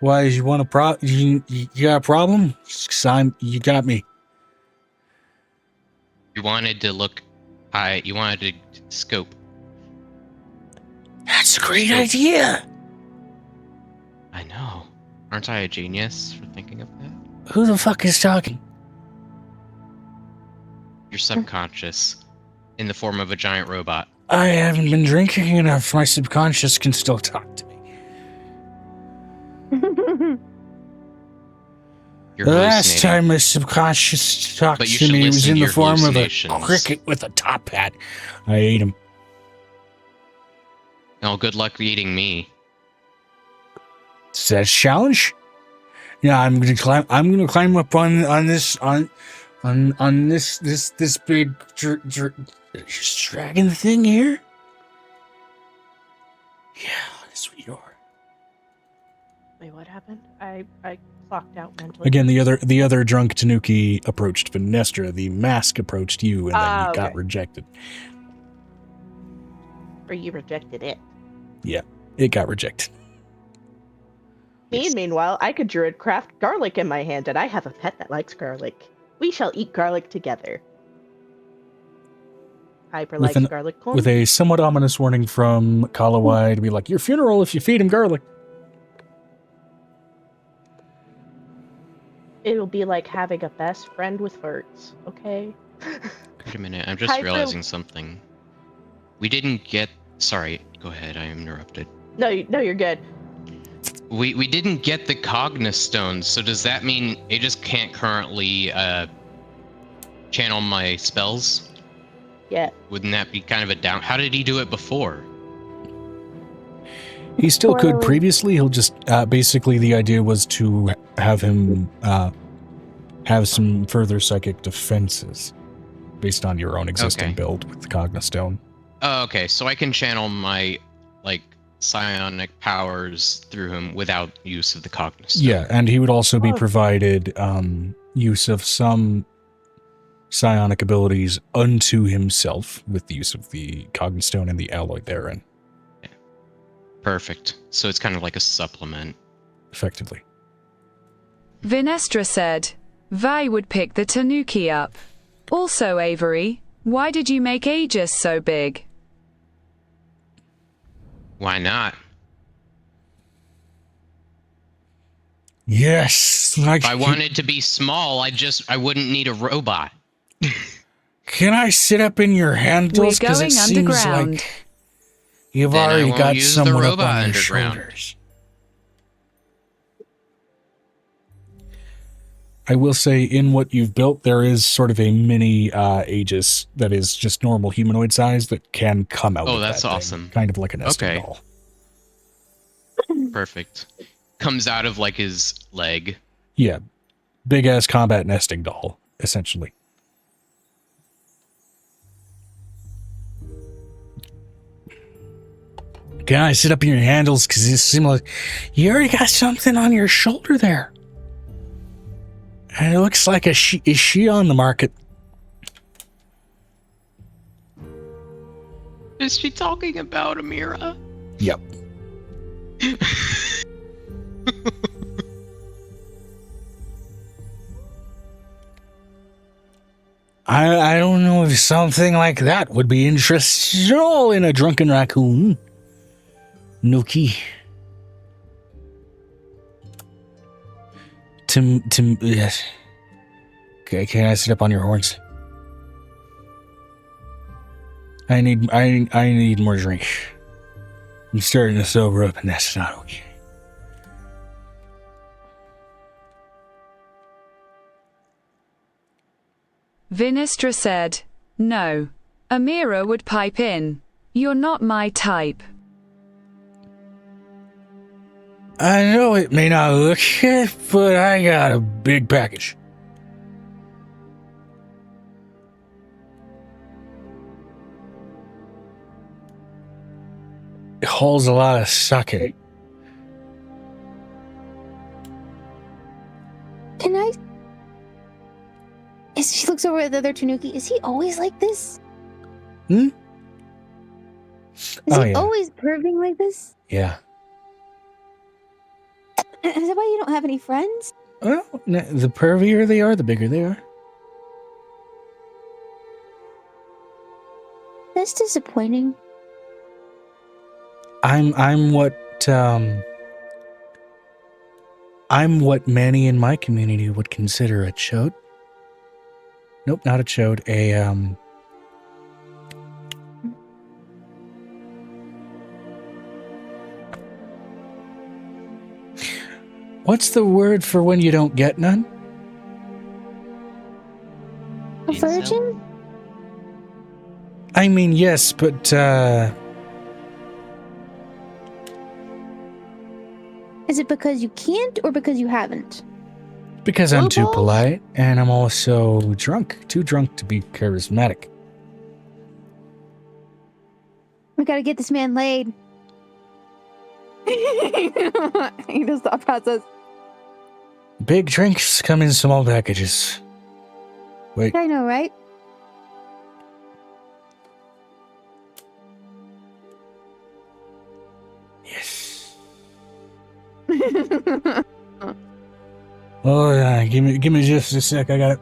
Why, you want a you got a problem? 'Cause you got me. You wanted to look high. You wanted to scope. That's a great idea. I know. Aren't I a genius for thinking of that? Who the fuck is talking? Your subconscious, in the form of a giant robot. I haven't been drinking enough. My subconscious can still talk to me. You're The last hallucinating. time my subconscious talked But you to should me was listen in to the your form of a hallucinations. cricket with a top hat. I ate him. Oh, good luck eating me. Is that a challenge? Yeah, I'm gonna climb. I'm gonna climb up on this big dragon thing here. Yeah, this we are. Wait, what happened? I clocked out mentally. Again, the other drunk Tanuki approached Venestra. The mask approached you, and then you got okay. rejected. Or you rejected it. It got rejected. Me, meanwhile, I could druid craft garlic in my hand, and I have a pet that likes garlic. We shall eat garlic together. Hyper likes garlic corn. With a somewhat ominous warning from Kalawai to be like, your funeral if you feed him garlic. It'll be like having a best friend with farts, okay? Wait a minute. I'm just realizing something. We didn't get. Sorry. Go ahead. I interrupted. No, you're good. We didn't get the Cognos stones. So does that mean it just can't currently channel my spells? Yeah. Wouldn't that be kind of a down? How did he do it before? He still could previously. He'll just basically the idea was to have him have some further psychic defenses based on your own existing build with the Cognostone. Oh, okay. So I can channel my psionic powers through him without use of the Cognos. Yeah, and he would also be provided use of some psionic abilities unto himself with the use of the Cognostone and the alloy therein. Perfect. So it's kind of like a supplement. Effectively. Vinestra said, Vi would pick the Tanuki up. Also, Avery, why did you make Aegis so big? Why not? Yes. If I wanted to be small, I wouldn't need a robot. Can I sit up in your handles? We're going it seems underground. like you've Then I already won't got use the someone up robot on your underground. shoulders. I will say, in what you've built, there is sort of a mini Aegis that is just normal humanoid size that can come out Oh, of that's that thing. awesome. Kind of like a nesting Okay. doll. Perfect. Comes out of like his leg. Yeah. Big-ass combat nesting doll, essentially. Can I sit up in your handles? Because it seems like you already got something on your shoulder there. And it looks like is she on the market? Is she talking about Amira? Yep. I don't know if something like that would be interesting in a drunken raccoon. Nuki. Yes. Okay, can I sit up on your horns? I need more drink. I'm starting to sober up and that's not okay. Vinistra said, "No. Amira would pipe in. You're not my type." I know it may not look it, but I got a big package. It holds a lot of sake. Can I? As she looks over at the other Tanuki, is he always like this? Hmm? Is Oh, he yeah. always perving like this? Yeah. Is that why you don't have any friends? Well, the pervier they are, the bigger they are. That's disappointing. I'm what many in my community would consider a chode. Nope, not a chode. What's the word for when you don't get none? A virgin? I mean, yes, but Is it because you can't or because you haven't? because I'm too Blue balls? polite and I'm also drunk. Too drunk to be charismatic. We gotta get this man laid. He does thought process. Big drinks come in small packages. Wait, I know, right? yes. Oh yeah, give me just a sec. I got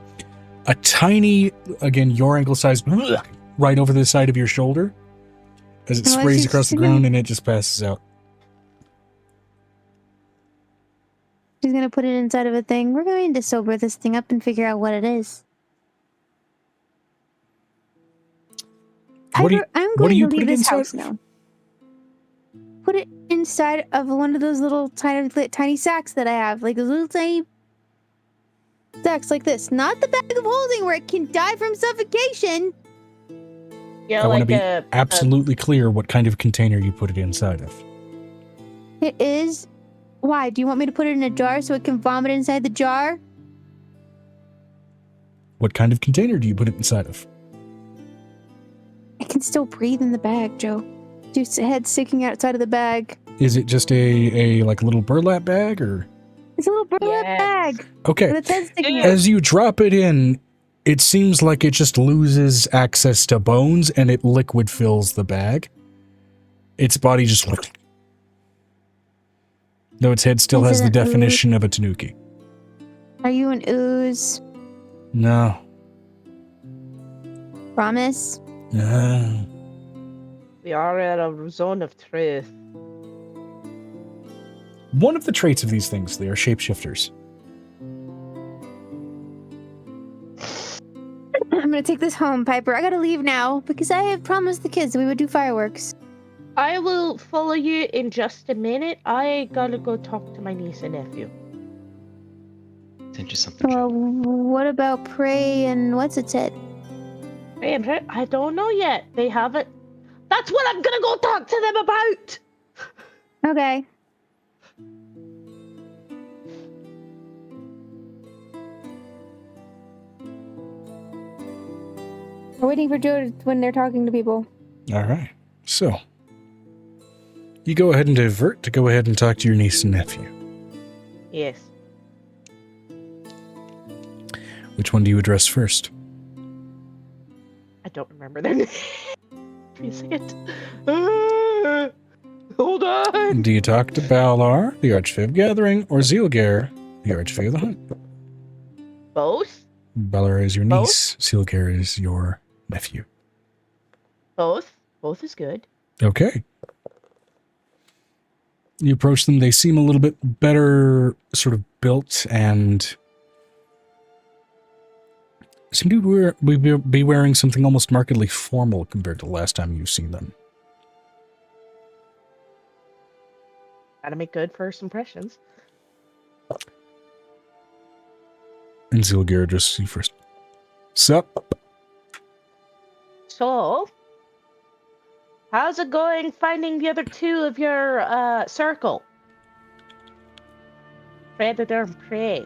a tiny, again, your ankle size, right over the side of your shoulder, as it Oh, I sprays see. across the ground and it just passes out. She's gonna put it inside of a thing. We're going to sober this thing up and figure out what it is. What do you- Piper, I'm what do going you to put leave it this inside house of? now. Put it inside of one of those little tiny sacks that I have, like those little tiny sacks like this. Not the bag of holding where it can die from suffocation. Yeah, I want to like be a absolutely clear what kind of container you put it inside of. It is. Why? Do you want me to put it in a jar so it can vomit inside the jar? What kind of container do you put it inside of? It can still breathe in the bag, Joe. Just head sticking outside of the bag. Is it just a like little burlap bag or? It's a little burlap Yes. bag Okay. with its head sticking out. As you drop it in, it seems like it just loses access to bones and it liquid fills the bag. Its body just... Though its head still Is has it the an ooze? definition of a tanuki. Are you an ooze? No. Promise? No. we are at a zone of truth. One of the traits of these things, they are shapeshifters. I'm gonna take this home, Piper. I gotta leave now because I have promised the kids that we would do fireworks. I will follow you in just a minute. I gotta go talk to my niece and nephew. into something. Well, what about Prey and what's its head? I don't know yet. They haven't. That's what I'm gonna go talk to them about. Okay. We're waiting for Joe when they're talking to people. All right. So, you go ahead and divert to go ahead and talk to your niece and nephew. Yes. Which one do you address first? I don't remember their name. Give me a second. Hold on. Do you talk to Balar, the Archfey of Gathering, or Zealgare, the Archfey of the Hunt? Both? Balar is your Both? niece. Zealgare is your nephew. Both. Both is good. Okay. You approach them. They seem a little bit better sort of built and seem to be wearing something almost markedly formal compared to the last time you've seen them. Gotta make good first impressions. And Zealgare just see first. Sup? So, how's it going finding the other two of your circle? Predator and prey.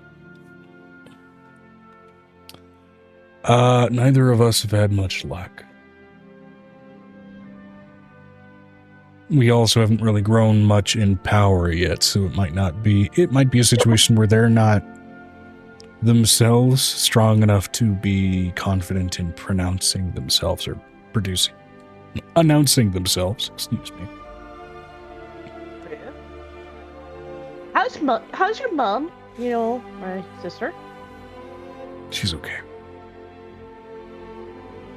Neither of us have had much luck. We also haven't really grown much in power yet, so it might be a situation where they're not themselves strong enough to be confident in pronouncing themselves or announcing themselves, excuse me. How's your mom? You know, my sister. She's okay.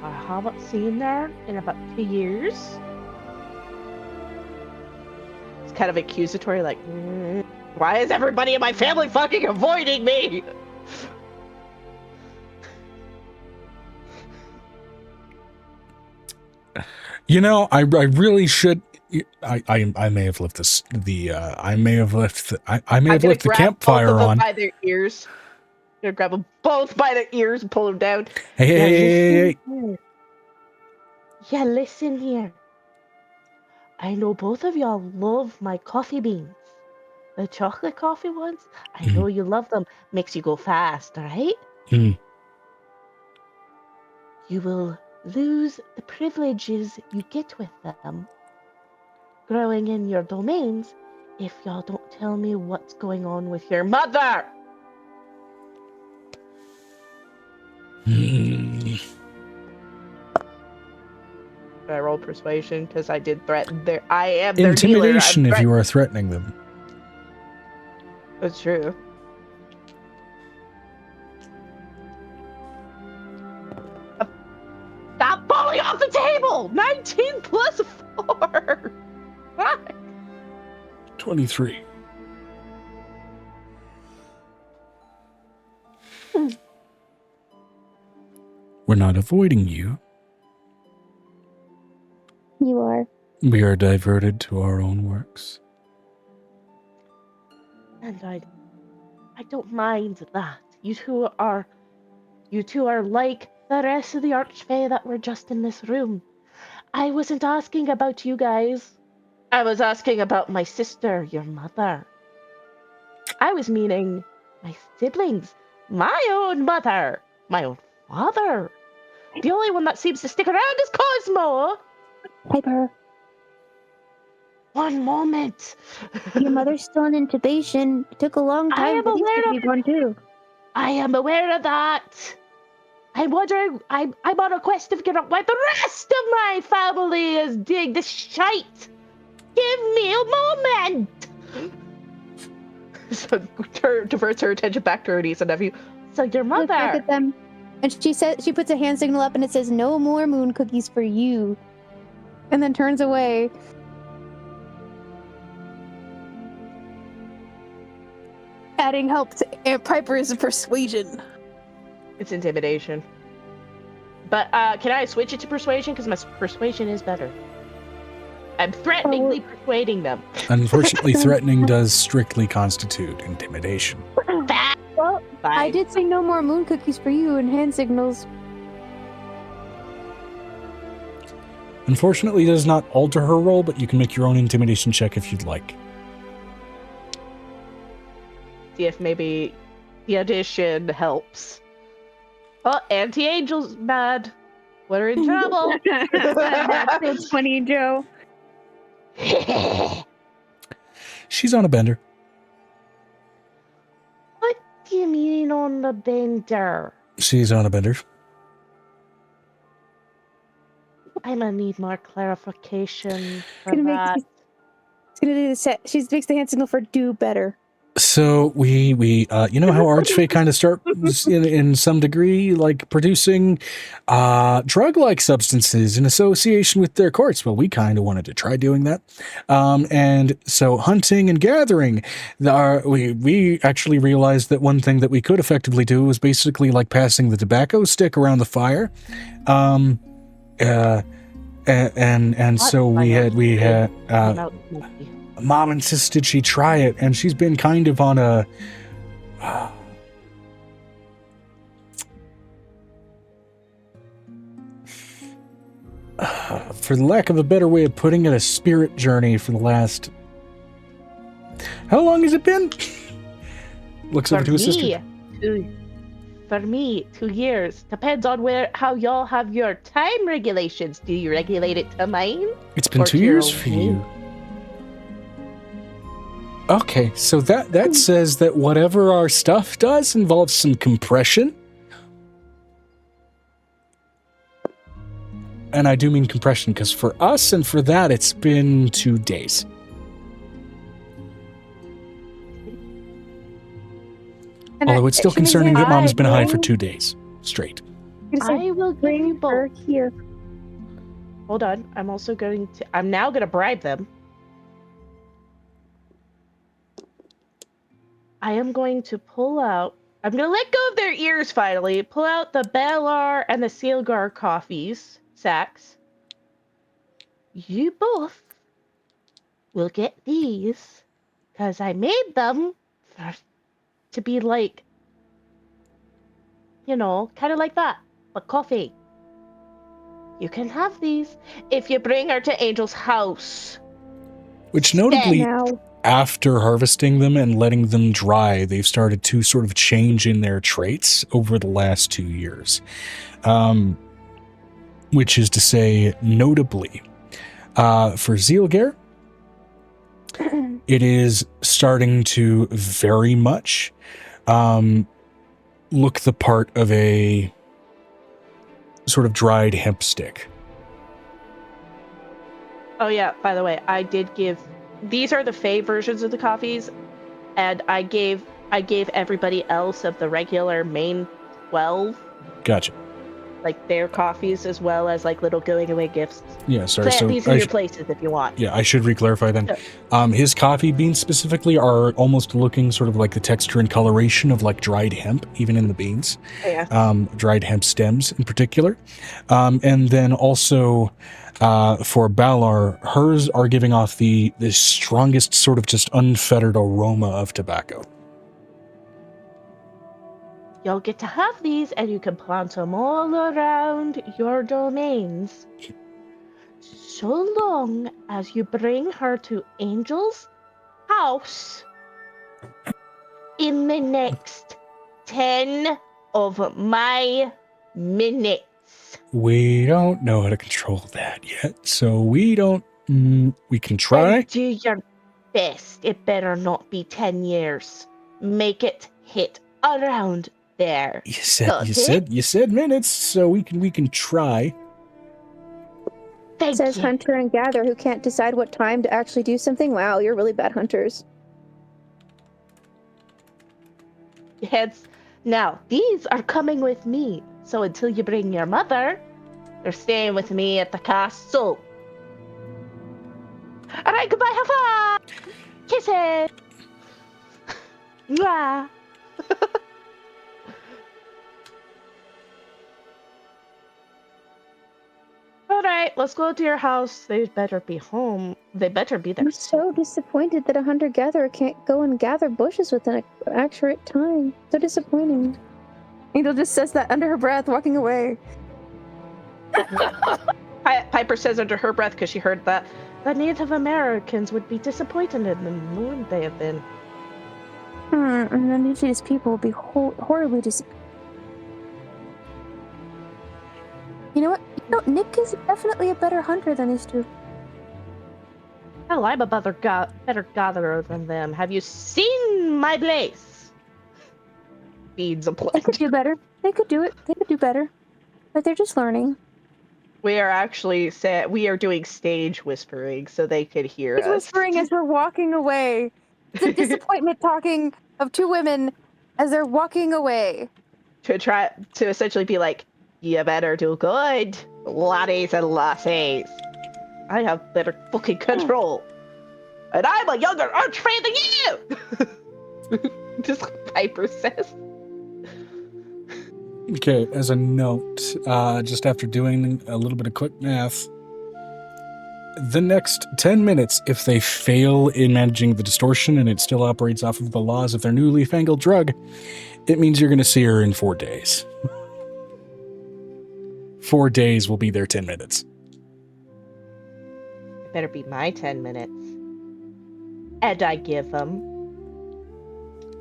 I haven't seen her in about 2 years. It's kind of accusatory, like, why is everybody in my family fucking avoiding me? You know, I really should. I may have left this. I may have left the campfire both of them on. by their ears. You're gonna grab them both by their ears and pull them down. Hey. Yeah, listen here. I know both of y'all love my coffee beans. The chocolate coffee ones. I know you love them. Makes you go fast, right? Mm. You will lose the privileges you get with them growing in your domains if y'all don't tell me what's going on with your mother. Mm. Should I roll persuasion? Because I did threaten their. I am their Intimidation dealer. if you are threatening them. That's true. Stop falling off the table! 19 plus 4! 23. We're not avoiding you. You are. We are diverted to our own works. And I don't mind that. You two are like the rest of the Archfey that were just in this room. I wasn't asking about you guys. I was asking about my sister, your mother. I was meaning my siblings, my own mother, my own father. The only one that seems to stick around is Cosmo. Piper, One moment. your mother's still in intubation. It took a long I time am for these aware to of be born too. I am aware of that. I'm wondering, I'm on a quest to figure out why the rest of my family is doing this shite. Give me a moment. So diverts her attention back to her niece and nephew. So your Look back mother. at them, and she puts a hand signal up, and it says, "No more moon cookies for you," and then turns away. Adding help to Aunt Piper's persuasion. It's intimidation. But can I switch it to persuasion? Because my persuasion is better. I'm threateningly persuading them. Unfortunately, threatening does strictly constitute intimidation. Well, I Fine. did say no more moon cookies for you and hand signals. Unfortunately, it does not alter her role, but you can make your own intimidation check if you'd like. See if maybe the addition helps. Oh, anti-angel's mad. We're in trouble. That's funny, Joe. She's on a bender. What do you mean on the bender? She's on a bender. I'm gonna need more clarification for Gonna make that. She's gonna do the set. She makes the hand signal for do better. So we you know how Archfey kind of start in some degree like producing drug-like substances in association with their courts. Well, we kind of wanted to try doing that, and so hunting and gathering. We actually realized that one thing that we could effectively do was basically like passing the tobacco stick around the fire, and so we had. Mom insisted she try it, and she's been kind of on a for the lack of a better way of putting it, a spirit journey for the last... How long has it been? Looks over to his sister. For me, 2 years. Depends on how y'all have your time regulations. Do you regulate it to mine? It's been Or 2 to your years own for name? you. Okay, so that says that whatever our stuff does involves some compression. And I do mean compression, because for us and for that, it's been 2 days. And Although it's still she means concerning that Mom's been high for bring- 2 days straight. I will give bring you both. her here. Hold on. I'm now gonna bribe them. I am going to I'm gonna let go of their ears finally, pull out the Belar and the Sealgar coffees, sacks. You both will get these, because I made them to be like, kind of like that, but coffee. You can have these if you bring her to Angel's house. Which notably, Now, after harvesting them and letting them dry, they've started to sort of change in their traits over the last 2 years. Which is to say, notably, for Zielger, it is starting to very much look the part of a sort of dried hemp stick. Oh yeah, by the way, I did give these are the Fae versions of the coffees, and I gave everybody else of the regular main 12 Gotcha. like their coffees as well as like little going away gifts. Yeah, sorry. So these are your places if you want. Yeah, I should re-clarify then. His coffee beans specifically are almost looking sort of like the texture and coloration of like dried hemp, even in the beans. Yeah. Dried hemp stems in particular. And then also for Balar, hers are giving off the strongest sort of just unfettered aroma of tobacco. You'll get to have these and you can plant them all around your domains. So long as you bring her to Angel's house in the next 10 of my minutes. We don't know how to control that yet, so we don't... we can try. And do your best. It better not be 10 years. Make it hit around there. You said minutes, so we can try. Thank says you. hunter and gather who can't decide what time to actually do something. Wow, you're really bad hunters. Heads. Now, these are coming with me. So until you bring your mother, they're staying with me at the castle. All right, goodbye. Have fun. Kisses. Mwah. All right. right, let's go to your house. They better be home. They better be there. I'm so disappointed that a hunter-gatherer can't go and gather bushes within an accurate time. So disappointing. Angel just says that under her breath, walking away. Piper says under her breath because she heard that the Native Americans would be disappointed in them, wouldn't they have been? And the indigenous people will be horribly disappointed. You know what? Nick is definitely a better hunter than these two. Hell, I'm a better gatherer than them. Have you seen my place? Feeds a They plate. could do better. They could do it. They could do better. But they're just learning. We are actually we are doing stage whispering so they could hear He's us. whispering as we're walking away. It's a disappointment talking of two women as they're walking away. To try to essentially be like, you better do good, laddies and lassies. I have better fucking control. And I'm a younger archfey than you! Just like Piper says. Okay, as a note, just after doing a little bit of quick math, the next 10 minutes, if they fail in managing the distortion and it still operates off of the laws of their newly fangled drug, it means you're going to see her in 4 days. 4 days will be their 10 minutes. It better be my 10 minutes. And I give them.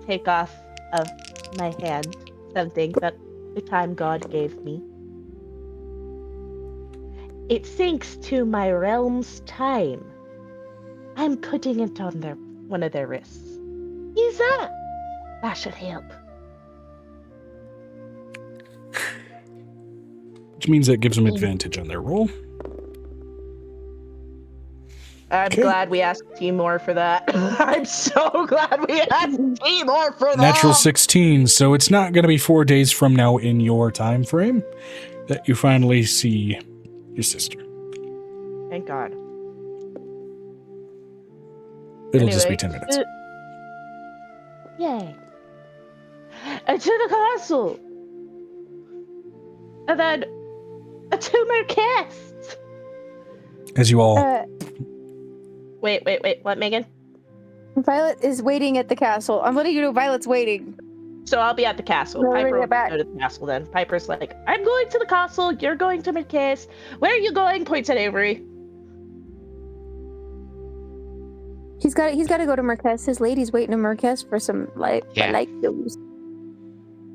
Take off of my hand something that the time God gave me. It syncs to my realm's time. I'm putting it on one of their wrists. Use that. That should help. Which means that gives them advantage on their roll. I'm glad we asked Timor for that. I'm so glad we asked Timor for that. Natural 16, so it's not going to be 4 days from now in your time frame that you finally see your sister. Thank God. It'll just be 10 minutes. Yay. And to the castle. And then to Marquess. As you all... Wait. What, Megan? Violet is waiting at the castle. I'm letting you know Violet's waiting. So I'll be at the castle. No, Piper will get back. go to the castle then. Piper's like, I'm going to the castle. You're going to Marquess. Where are you going? Points at Avery. He's got to go to Marquess. His lady's waiting to Marquess for some light news.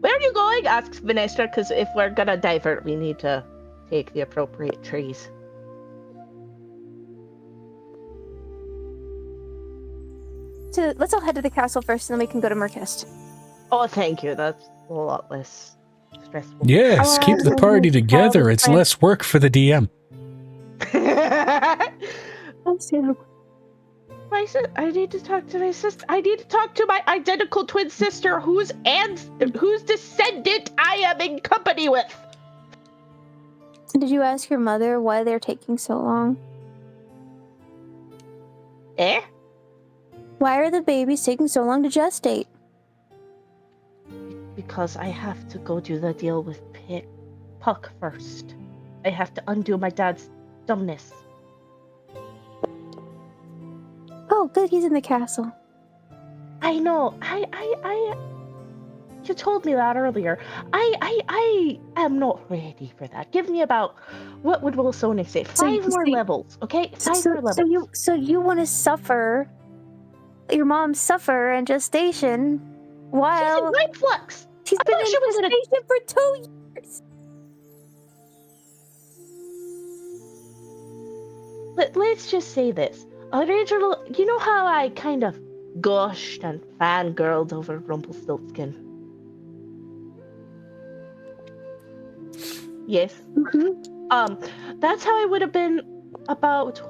Where are you going? Asks Vanessa, because if we're gonna divert, we need to take the appropriate trees. So let's all head to the castle first, and then we can go to Marquess. Oh, thank you. That's a lot less stressful. Yes, keep the party together. It's less work for the DM. I need to talk to my sister. I need to talk to my identical twin sister, whose descendant I am in company with. Did you ask your mother why they're taking so long? Eh? Why are the babies taking so long to gestate? Because I have to go do the deal with Puck first. I have to undo my dad's dumbness. Oh, good, he's in the castle. I know. You told me that earlier. I am not ready for that. Give me about, what would Wilsonic say? 5 more levels, okay? 5 more levels. So you want to suffer, your mom suffer in gestation while... She's in Night Flux. She's been in gestation for 2 years. Let's just say this. Original, you know how I kind of gushed and fangirled over Rumpelstiltskin? Yes. Mm-hmm. That's how I would have been about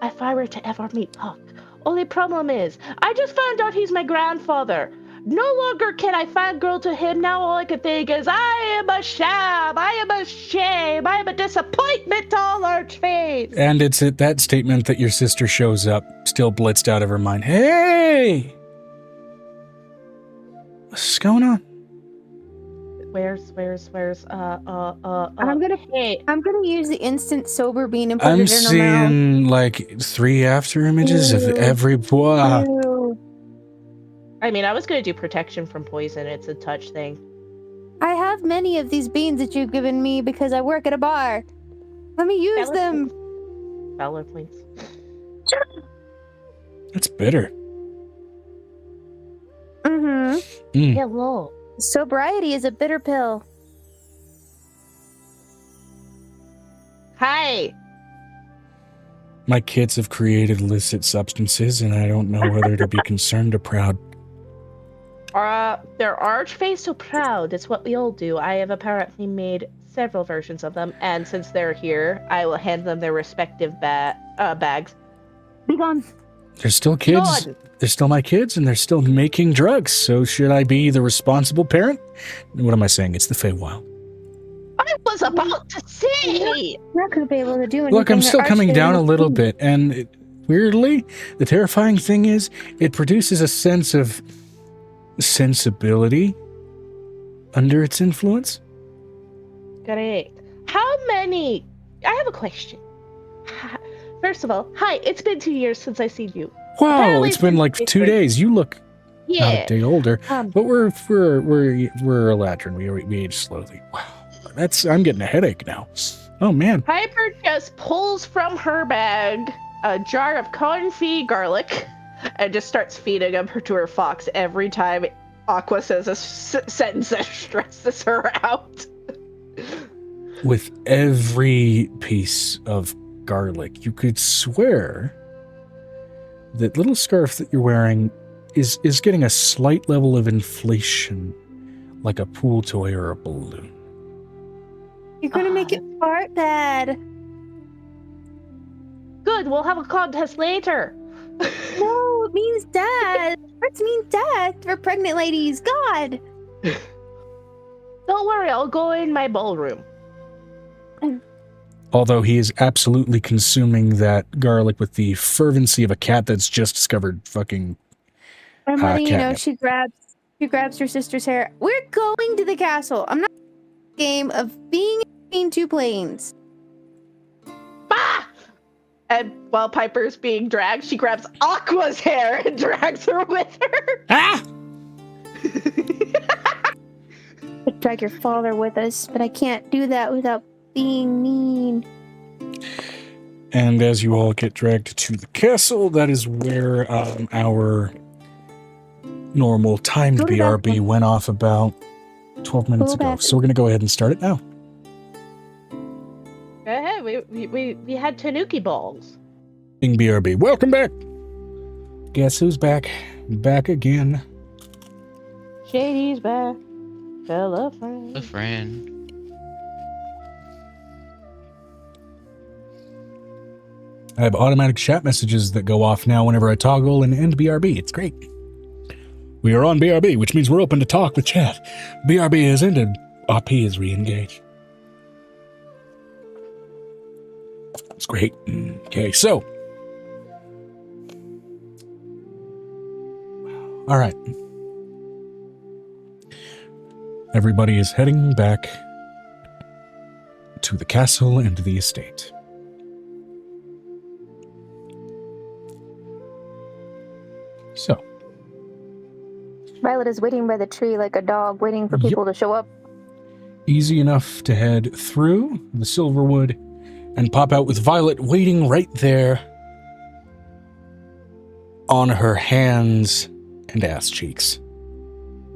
if I were to ever meet Puck. Only problem is, I just found out he's my grandfather. No longer can I fangirl to him. Now all I can think is, I am a sham, I am a shame, I am a disappointment to all archfays. And it's at that statement that your sister shows up, still blitzed out of her mind. Hey! What's going on? Where's I'm gonna hey. use the instant sober bean and put I'm it in her mouth. seeing like 3 after images of Ew. every boy. Ew. I mean, I was gonna do protection from poison. It's a touch thing. I have many of these beans that you've given me because I work at a bar. Let me use them. Valor points. That's bitter. Mm-hmm. Mm. Hello. Sobriety is a bitter pill. Hi. My kids have created illicit substances, and I don't know whether to be concerned or proud. They're arch-faced or proud. It's what we all do. I have apparently made several versions of them, and since they're here, I will hand them their respective bags. Be gone. They're still kids. Gone. They're still my kids, and they're still making drugs. So should I be the responsible parent? What am I saying? It's the Feywild. I was about to say. I'm not gonna be able to do anything. Look, I'm still They're coming down a arch-faced. little bit, and weirdly, the terrifying thing is, it produces a sense of sensibility under its influence. Correct. How many? I have a question. First of all, hi. It's been 2 years since I seen you. Wow, Apparently it's been like since 2 April. days. You look not Yeah. a day older, Um, but we're Eladrin. We age slowly. Wow, I'm getting a headache now. Oh man. Piper just pulls from her bag a jar of confit garlic and just starts feeding them to her fox every time Aqua says a sentence that stresses her out. With every piece of garlic, you could swear that little scarf that you're wearing is getting a slight level of inflation, like a pool toy or a balloon. You're gonna make it fart bad. Good, we'll have a contest later. No, it means dad. Farts mean dad for pregnant ladies. God. Don't worry, I'll go in my ballroom. Although he is absolutely consuming that garlic with the fervency of a cat that's just discovered fucking I'm letting you know catnip. she grabs her sister's hair. We're going to the castle. I'm not in the game of being between two planes. Bah! And while Piper's being dragged, she grabs Aqua's hair and drags her with her. Ah! I'd drag your father with us, but I can't do that without being mean. And as you all get dragged to the castle, that is where our normal timed Go to BRB bathroom. went off about 12 minutes Go ago. back. So we're going to go ahead and start it now. Go ahead, we had Tanuki balls. Bing BRB, welcome back. Guess who's back? Back again. Shady's back. Fella friend. A friend. I have automatic chat messages that go off now whenever I toggle and end BRB. It's great. We are on BRB, which means we're open to talk with chat. BRB has ended. RP is re-engaged. That's great. Okay, so. All right. Everybody is heading back to the castle and the estate. So, Violet is waiting by the tree like a dog waiting for people to show up. easy enough to head through the Silverwood and pop out with Violet waiting right there on her hands and ass cheeks.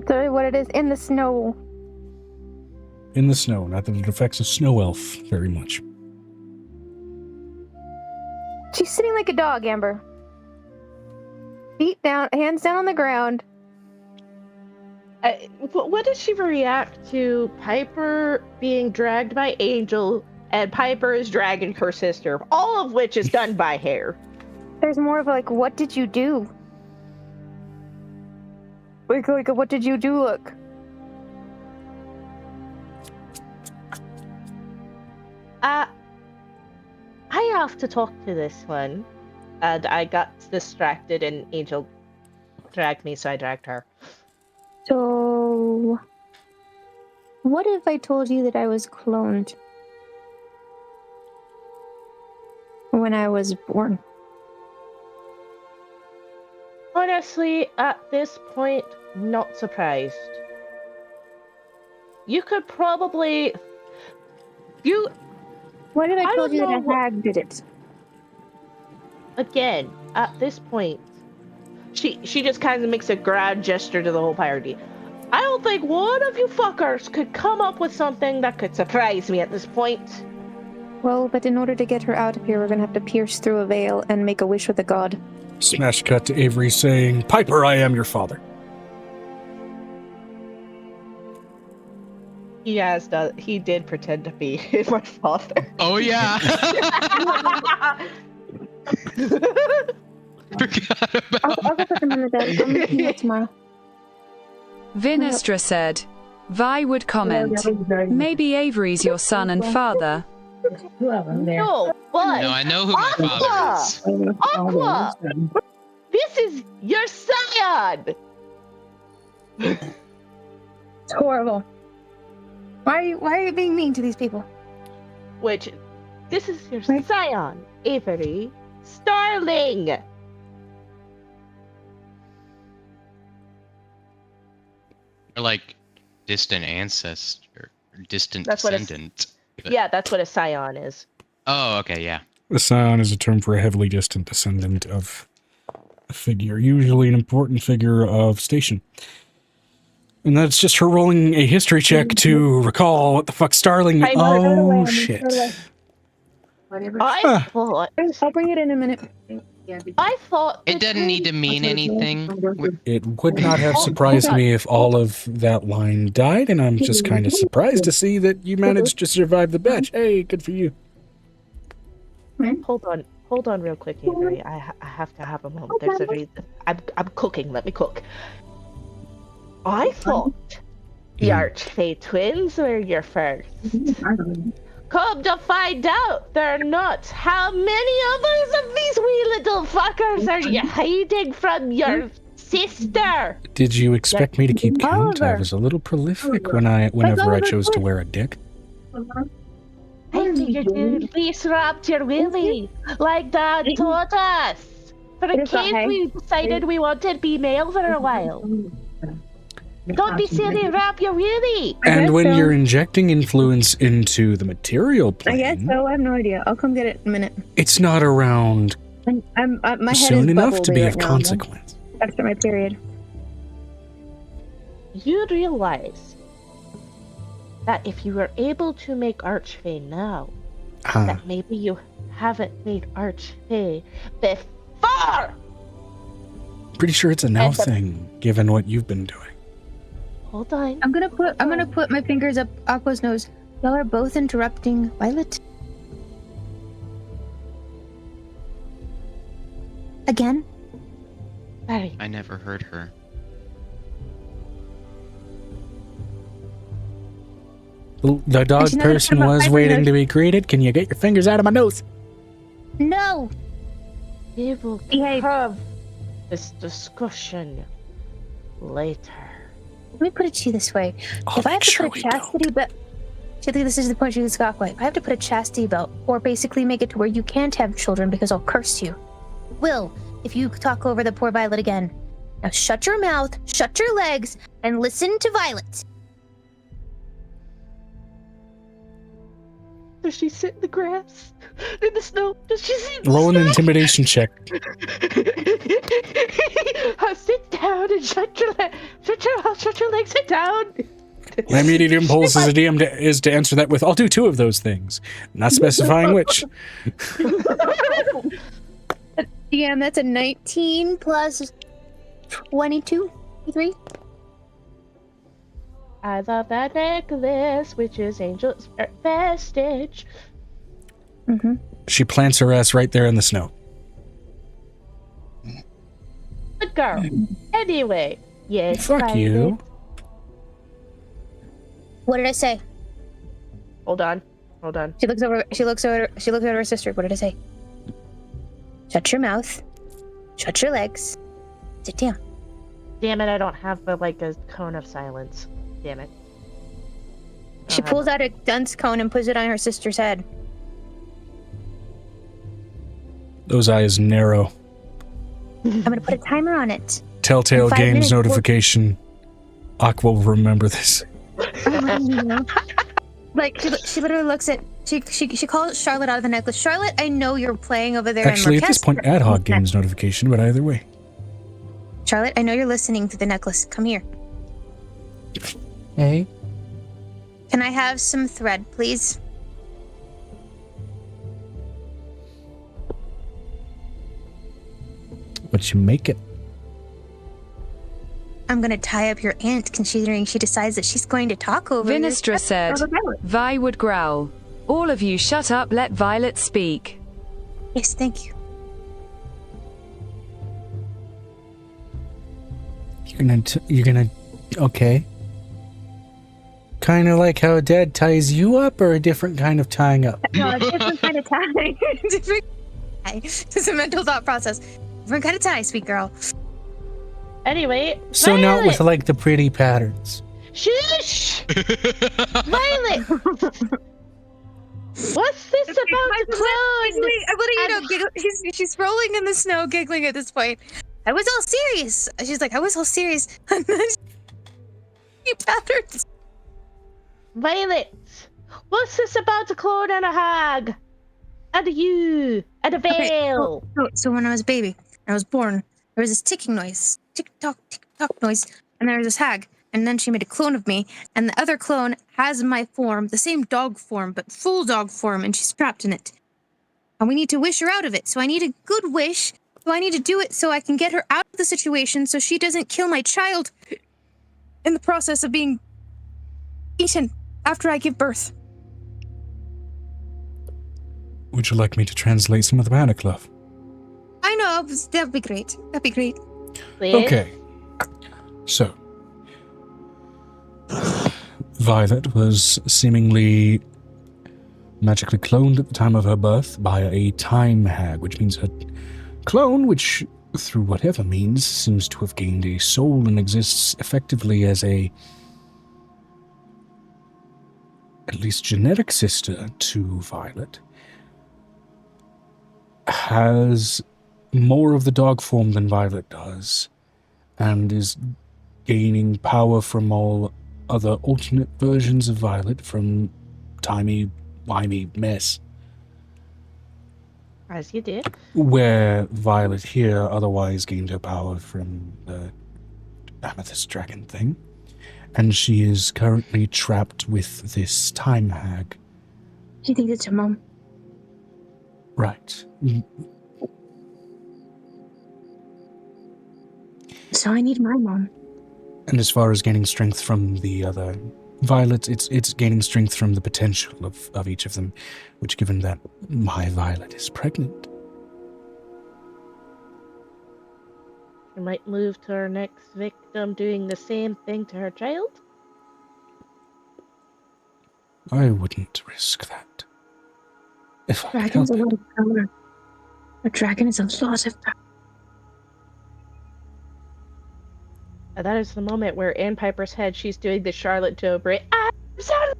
Sorry, what it is in the snow. In the snow, not that it affects a snow elf very much. She's sitting like a dog, Amber. Feet down, hands down on the ground. What does she react to Piper being dragged by Angel and Piper is dragging her sister, all of which is done by hair? There's more of like, what did you do? Like, what did you do? Look. I have to talk to this one. And I got distracted and Angel dragged me, so I dragged her. So, What if I told you that I was cloned when I was born? Honestly, at this point, not surprised. You could probably... What if I I told don't you that know a hag did it? Again, at this point, she just kind of makes a grand gesture to the whole party. I don't think one of you fuckers could come up with something that could surprise me at this point. Well, but in order to get her out of here, we're gonna have to pierce through a veil and make a wish with a god. Smash cut to Avery saying, Piper, I am your father. He did pretend to be my father. Oh yeah. Forgot about I'll go put them in the bed. I'm looking at tomorrow. Vinestra said. Vi would comment, maybe Avery's your son and father. No, but No, I know who my father is. Aqua! This is your scion! It's horrible. Why are you being mean to these people? Which, this is your scion, Avery Starling! Or like distant ancestor, or distant That's what descendant. Yeah, that's what a scion is. Oh, okay, yeah. A scion is a term for a heavily distant descendant of a figure, usually an important figure of station. And that's just her rolling a history check to recall what the fuck Starling... Oh, shit. I thought... I'll bring it in a minute. I thought... It doesn't need to mean anything. It would not have surprised me if all of that line died, and I'm just kind of surprised to see that you managed to survive the batch. Hey, good for you. Hold on real quick, Avery. I have to have a moment. There's a reason. I'm cooking. Let me cook. I thought the Archfey twins were your first. Come to find out, they're not. How many others of these wee little fuckers are you hiding from your sister? Did you expect me to keep count? I was a little prolific whenever I chose to wear a dick. I figured you'd at least wrapped your willy, like Dad taught us. For in case we decided we wanted to be male for a while. Don't be silly, wrap your willy! And when you're injecting influence into the material plane... I guess so, I have no idea. I'll come get it in a minute. It's not around my head soon is enough to be bubbly of right now, consequence. After my period. You realize that if you were able to make Archfey now, that maybe you haven't made Archfey before! Pretty sure it's a now thing, given what you've been doing. Hold on. I'm gonna put my fingers up Aqua's nose. Y'all are both interrupting Violet. Again? Sorry. I never heard her. The dog person was waiting to be greeted. Can you get your fingers out of my nose? No! We will have this discussion later. Let me put it to you this way. If I have to put a chastity belt... This is the point you got away. If I have to put a chastity belt, or basically make it to where you can't have children because I'll curse you. Will, if you talk over the poor Violet again. Now shut your mouth, shut your legs, and listen to Violet. Does she sit in the grass? In the snow? Does she sit in the Roll an snow? intimidation check. Sit down and shut your legs, sit down. My immediate impulse as a DM is to answer that with, I'll do 2 of those things, not specifying which. DM, that's a 19 plus 22, 3. I love that necklace, which is Angel's vestige. Mm-hmm. She plants her ass right there in the snow. Good girl. Anyway, yes. Fuck you. What did I say? Hold on. She looks over at her sister. What did I say? Shut your mouth. Shut your legs. Sit down. Damn it, I don't have a cone of silence. Damn it. She pulls out a dunce cone and puts it on her sister's head. Those eyes narrow. I'm gonna put a timer on it. Telltale In 5 Games minutes, notification. Aqua will remember this. Like she literally looks at she calls Charlotte out of the necklace. Charlotte, I know you're playing over there. Actually, in at this point, Ad Hoc Games notification, but either way. Charlotte, I know you're listening to the necklace. Come here. Hey. Can I have some thread, please? What you make it? I'm gonna tie up your aunt, considering she decides that she's going to talk over you. Vinestra said, Vi would growl. All of you shut up, let Violet speak. Yes, thank you. You're gonna, okay. Kind of like how Dad ties you up, or a different kind of tying up? No, a different kind of tie. Different tie. It's a mental thought process. Different kind of tie, sweet girl. Anyway, So Violet! not with like the pretty patterns. Shush! Violet! What's this about the clothes? I'm letting you know, she's rolling in the snow, giggling at this point. I was all serious. She's like, I was all serious. And then she patterns. Violet, what's this about a clone and a hag? And a you, and a veil. Okay, so when I was a baby, I was born, there was this ticking noise, tick-tock noise, and there was this hag. And then she made a clone of me, and the other clone has my form, the same dog form, but full dog form, and she's trapped in it. And we need to wish her out of it, so I need a good wish, so I need to do it so I can get her out of the situation so she doesn't kill my child in the process of being eaten after I give birth. Would you like me to translate some of the Manic Love? I know, that'd be great. That'd be great. Please? Okay. So, Violet was seemingly magically cloned at the time of her birth by a time hag, which means her clone, which through whatever means seems to have gained a soul and exists effectively as a at least genetic sister to Violet, has more of the dog form than Violet does, and is gaining power from all other alternate versions of Violet from timey-wimey mess. As you did. Where Violet here otherwise gained her power from the Amethyst Dragon thing. And she is currently trapped with this time hag. She thinks it's her mom. Right. So I need my mom. And as far as gaining strength from the other Violet, it's gaining strength from the potential of each of them, which given that my Violet is pregnant. She might move to her next victim doing the same thing to her child. I wouldn't risk that. If I could help Dragon's a it. lot of power. A dragon is a lot of power. And that is the moment where in Piper's head she's doing the Charlotte Dobre. I'm sorry.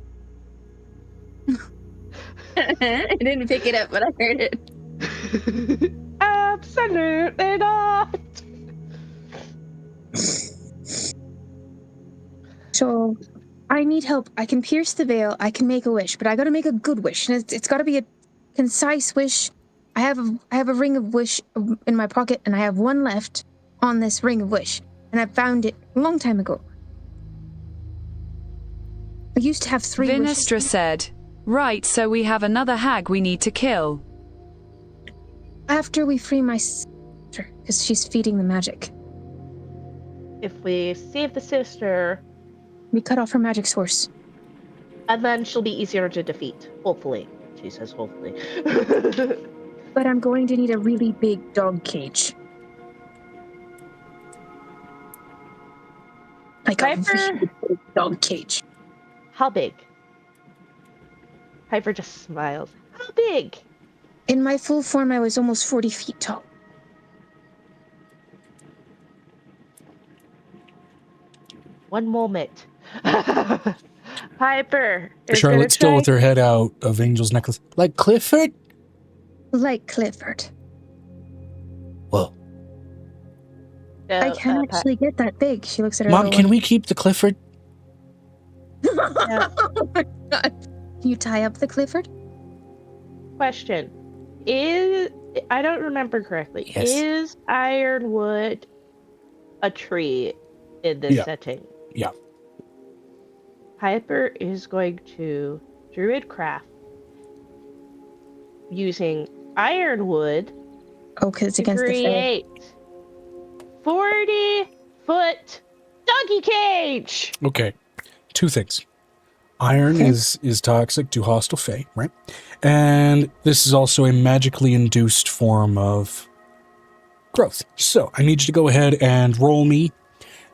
I didn't pick it up, but I heard it. Absolutely not. So, I need help. I can pierce the veil. I can make a wish, but I gotta make a good wish, and it's gotta be a concise wish. I have a ring of wish in my pocket, and I have one left on this ring of wish, and I found it a long time ago. I used to have 3 wishes. Vinestra said, right, so we have another hag we need to kill. After we free my sister, because she's feeding the magic. If we save the sister, We cut off her magic source. and then she'll be easier to defeat. Hopefully. She says hopefully. But I'm going to need a really big dog cage. Like a Piper? really big dog cage. How big? Piper just smiles. How big? In my full form, I was almost 40 feet tall. One moment. Piper is Charlotte's still gonna with try. her head out of Angel's necklace. Like Clifford? Like Clifford. Whoa. So, I can't actually get that big. She looks at her. Mom, can we keep the Clifford? Oh my God. Can you tie up the Clifford? question is, I don't remember correctly. Yes. Is ironwood a tree in this Yeah. setting? Yeah. Piper is going to druidcraft using ironwood Oh, because it's to against the fae. create 40-foot donkey cage. Okay. Two things. Iron Okay. is toxic to hostile fae, right? And this is also a magically induced form of growth. So I need you to go ahead and roll me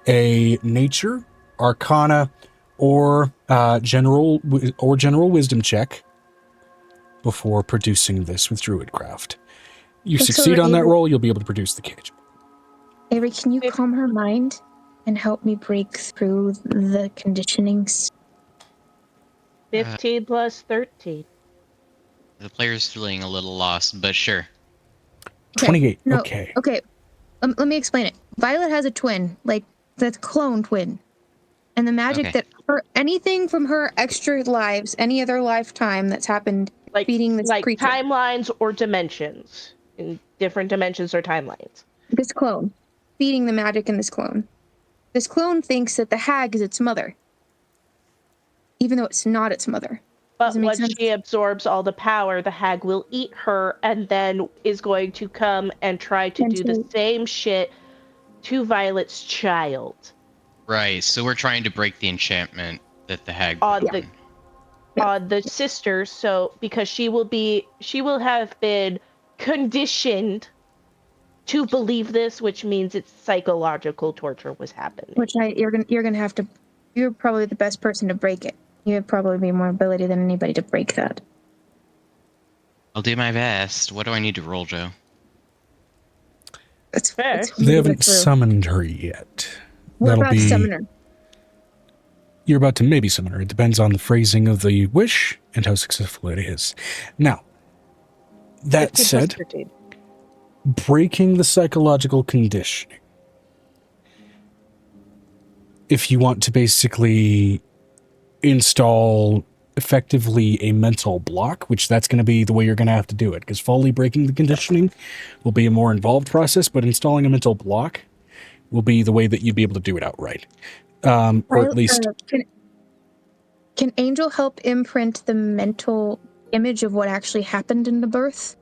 a nature, arcana, or general wisdom check before producing this with druidcraft. You So, succeed on that Avery- roll, you'll be able to produce the cage. Avery, can you calm her mind and help me break through the conditionings? 15 plus 13. The player's feeling a little lost, but sure. 28. No, Okay. Okay. Let me explain it. Violet has a twin, like the clone twin. And the magic Okay. that anything from her extra lives, any other lifetime that's happened Like, feeding this like creature. timelines or dimensions. In different dimensions or timelines. This clone. Feeding the magic in this clone. This clone thinks that the hag is its mother. Even though it's not its mother. But Does it make once sense? she absorbs all the power, the hag will eat her and then is going to come and try to do the same shit to Violet's child. Right, so we're trying to break the enchantment that the hag On put the on. on the sister, so because she will have been conditioned to believe this, which means it's psychological torture was happening. Which you're gonna have to. You're probably the best person to break it. You have probably more ability than anybody to break that. I'll do my best. What do I need to roll, Joe? It's Fair. it's They haven't summoned her yet. We're That'll about to be- summon her. You're about to maybe summon her. It depends on the phrasing of the wish and how successful it is. Now, that 15 plus said, 13. breaking the psychological conditioning. If you want to basically install effectively a mental block, which that's going to be the way you're going to have to do it, because fully breaking the conditioning will be a more involved process, but installing a mental block will be the way that you'd be able to do it outright. Or at least... Can Angel help imprint the mental image of what actually happened in the birth?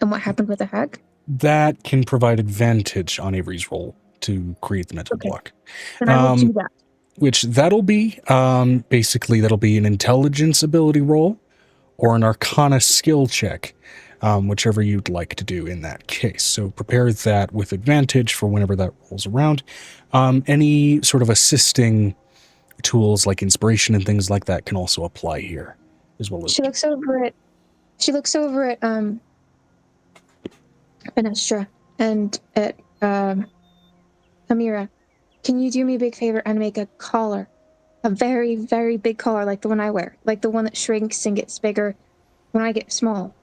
And what happened with the hag? that can provide advantage on Avery's roll to create the mental block. Then I will do that. Which that'll be, basically that'll be an intelligence ability roll or an arcana skill check, whichever you'd like to do in that case. So prepare that with advantage for whenever that rolls around. Any sort of assisting tools like inspiration and things like that can also apply here as well as... She looks over at Venestra and at Amira. Can you do me a big favor and make a collar? A very, very big collar like the one I wear. Like the one that shrinks and gets bigger when I get small.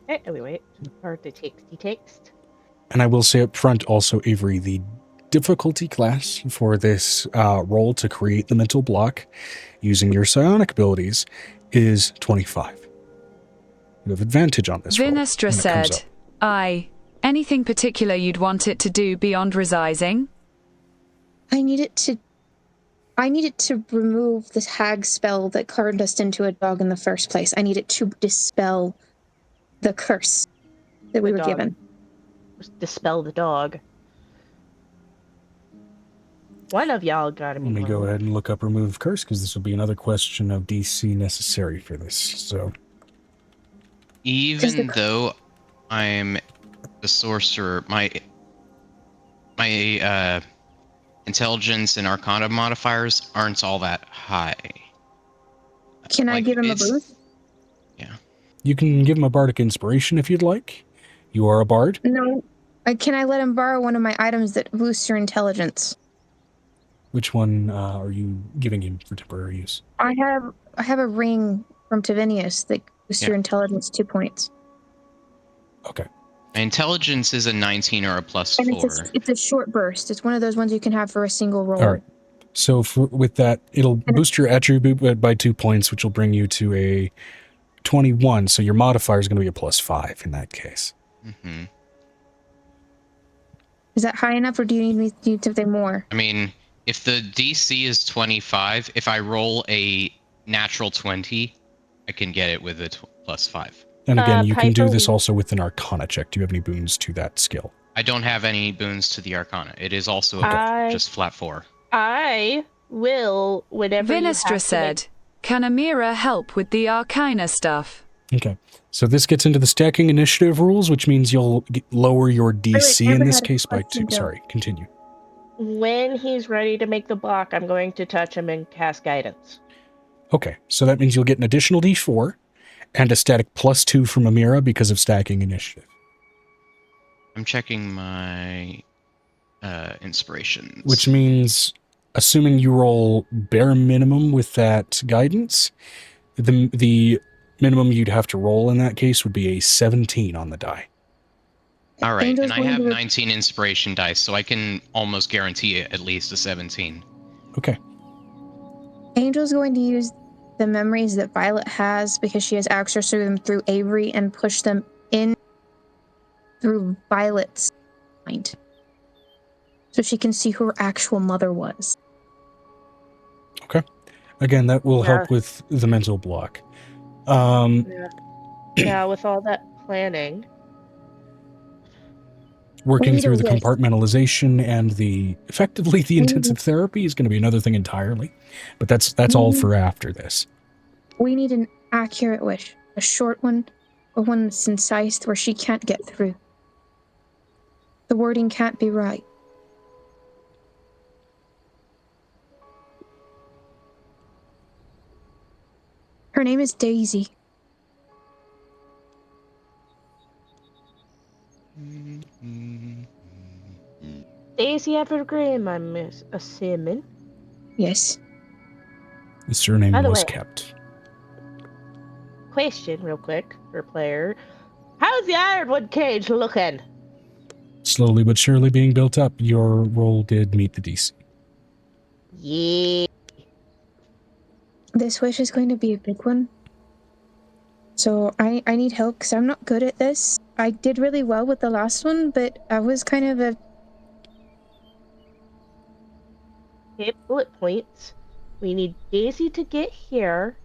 Okay, wait. Or the text. And I will say up front also, Avery, the difficulty class for this roll to create the mental block using your psionic abilities is 25. You have advantage on this roll Vinestra when it comes said, up. Anything particular you'd want it to do beyond resizing? I need it to remove this hag spell that turned us into a dog in the first place. I need it to dispel the curse that we were given. Dispel the dog. One of y'all gotta be Let me wrong. go ahead and look up remove curse, because this will be another question of DC necessary for this. So Even though I'm the sorcerer, my intelligence and arcana modifiers aren't all that high. Can I give him a boost? Yeah. you can give him a bardic inspiration if you'd like. You are a bard. No. Can I let him borrow one of my items that boosts your intelligence? Which one are you giving him for temporary use? I have a ring from Tavinius that boosts your intelligence 2 points. Okay. Intelligence is a 19 or a plus And 4. it's a short burst. It's one of those ones you can have for a single roll. All right. So with that, it'll boost your attribute by 2 points, which will bring you to a 21. So your modifier is going to be a +5 in that case. Mm-hmm. Is that high enough, or do you need something more? I mean, if the DC is 25, if I roll a natural 20, I can get it with a +5. And again, you can do Piper- this also with an Arcana check. Do you have any boons to that skill? I don't have any boons to the Arcana. It is also just flat 4. I will, whenever you Vinistra have to said, "Can Amira help with the Arcana stuff?" Okay. So this gets into the stacking initiative rules, which means you'll lower your DC in this case by 2. Sorry, continue. when he's ready to make the block, I'm going to touch him and cast guidance. Okay, so that means you'll get an additional D4 and a static +2 from Amira because of stacking initiative. I'm checking my inspirations. Which means, assuming you roll bare minimum with that guidance, the minimum you'd have to roll in that case would be a 17 on the die. All right, Angel's and I going have to- 19 inspiration dice, so I can almost guarantee at least a 17. Okay. Angel's going to use the memories that Violet has because she has access to them through Avery and push them in through Violet's mind. So she can see who her actual mother was. Okay. Again, that will help with the mental block. Yeah, with all that planning. Working need through a the list. compartmentalization and effectively the intensive therapy is going to be another thing entirely. But that's all for after this. We need an accurate wish. A short one, or one that's concise where she can't get through. The wording can't be right. Her name is Daisy. Daisy Evergreen, I'm assuming. Yes. The surname By the was way- kept. Question, real quick, for player. How's the Ironwood cage looking? Slowly but surely being built up. Your roll did meet the DC. Yeah. This wish is going to be a big one. So I need help because I'm not good at this. I did really well with the last one, but I was kind of a... Hit bullet points. We need Daisy to get here.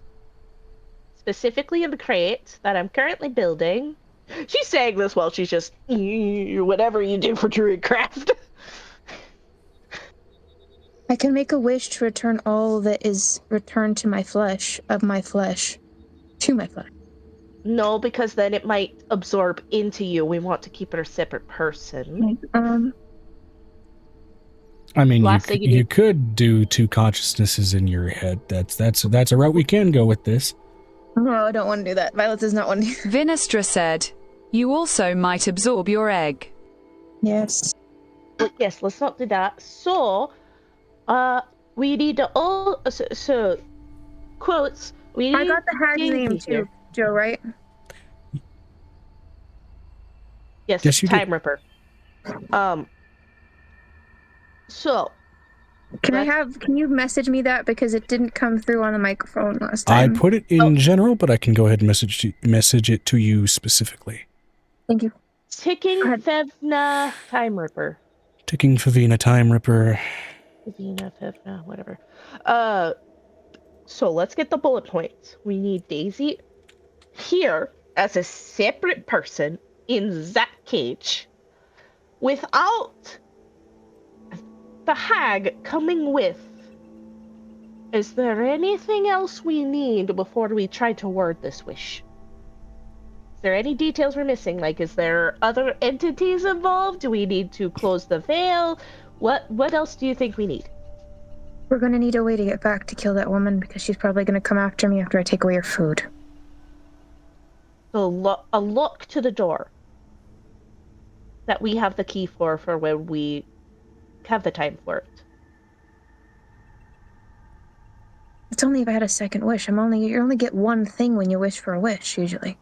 Specifically in the crate that I'm currently building. She's saying this while she's just whatever you do for Druidcraft. I can make a wish to return all that is returned to my flesh, to my flesh. No, because then it might absorb into you. We want to keep it a separate person. I mean, Last thing you you need- could do 2 consciousnesses in your head. That's a route we can go with this. No, I don't want to do that. Violet does not want to do that. Vinistra said, "You also might absorb your egg." Yes. But yes, let's not do that. So, we need to all so quotes. We need I got the hag Daisy name here. too, Joe, right? Yes, Yes, you did. Time Ripper. So Can you message me that because it didn't come through on the microphone last I time? put it in general, but I can go ahead and message it to you specifically. Thank you. Ticking Go ahead. Fevna Time Ripper. Ticking Favina Time Ripper. Fevna, Fevna, whatever. So let's get the bullet points. We need Daisy here as a separate person in that cage without the hag coming with. Is there anything else we need before we try to word this wish? Is there any details we're missing? Like, is there other entities involved? Do we need to close the veil? What else do you think we need? We're gonna need a way to get back to kill that woman because she's probably gonna come after me after I take away her food. So a lock to the door that we have the key for when we have the time for it. It's only if I had a second wish. You only get one thing when you wish for a wish, usually.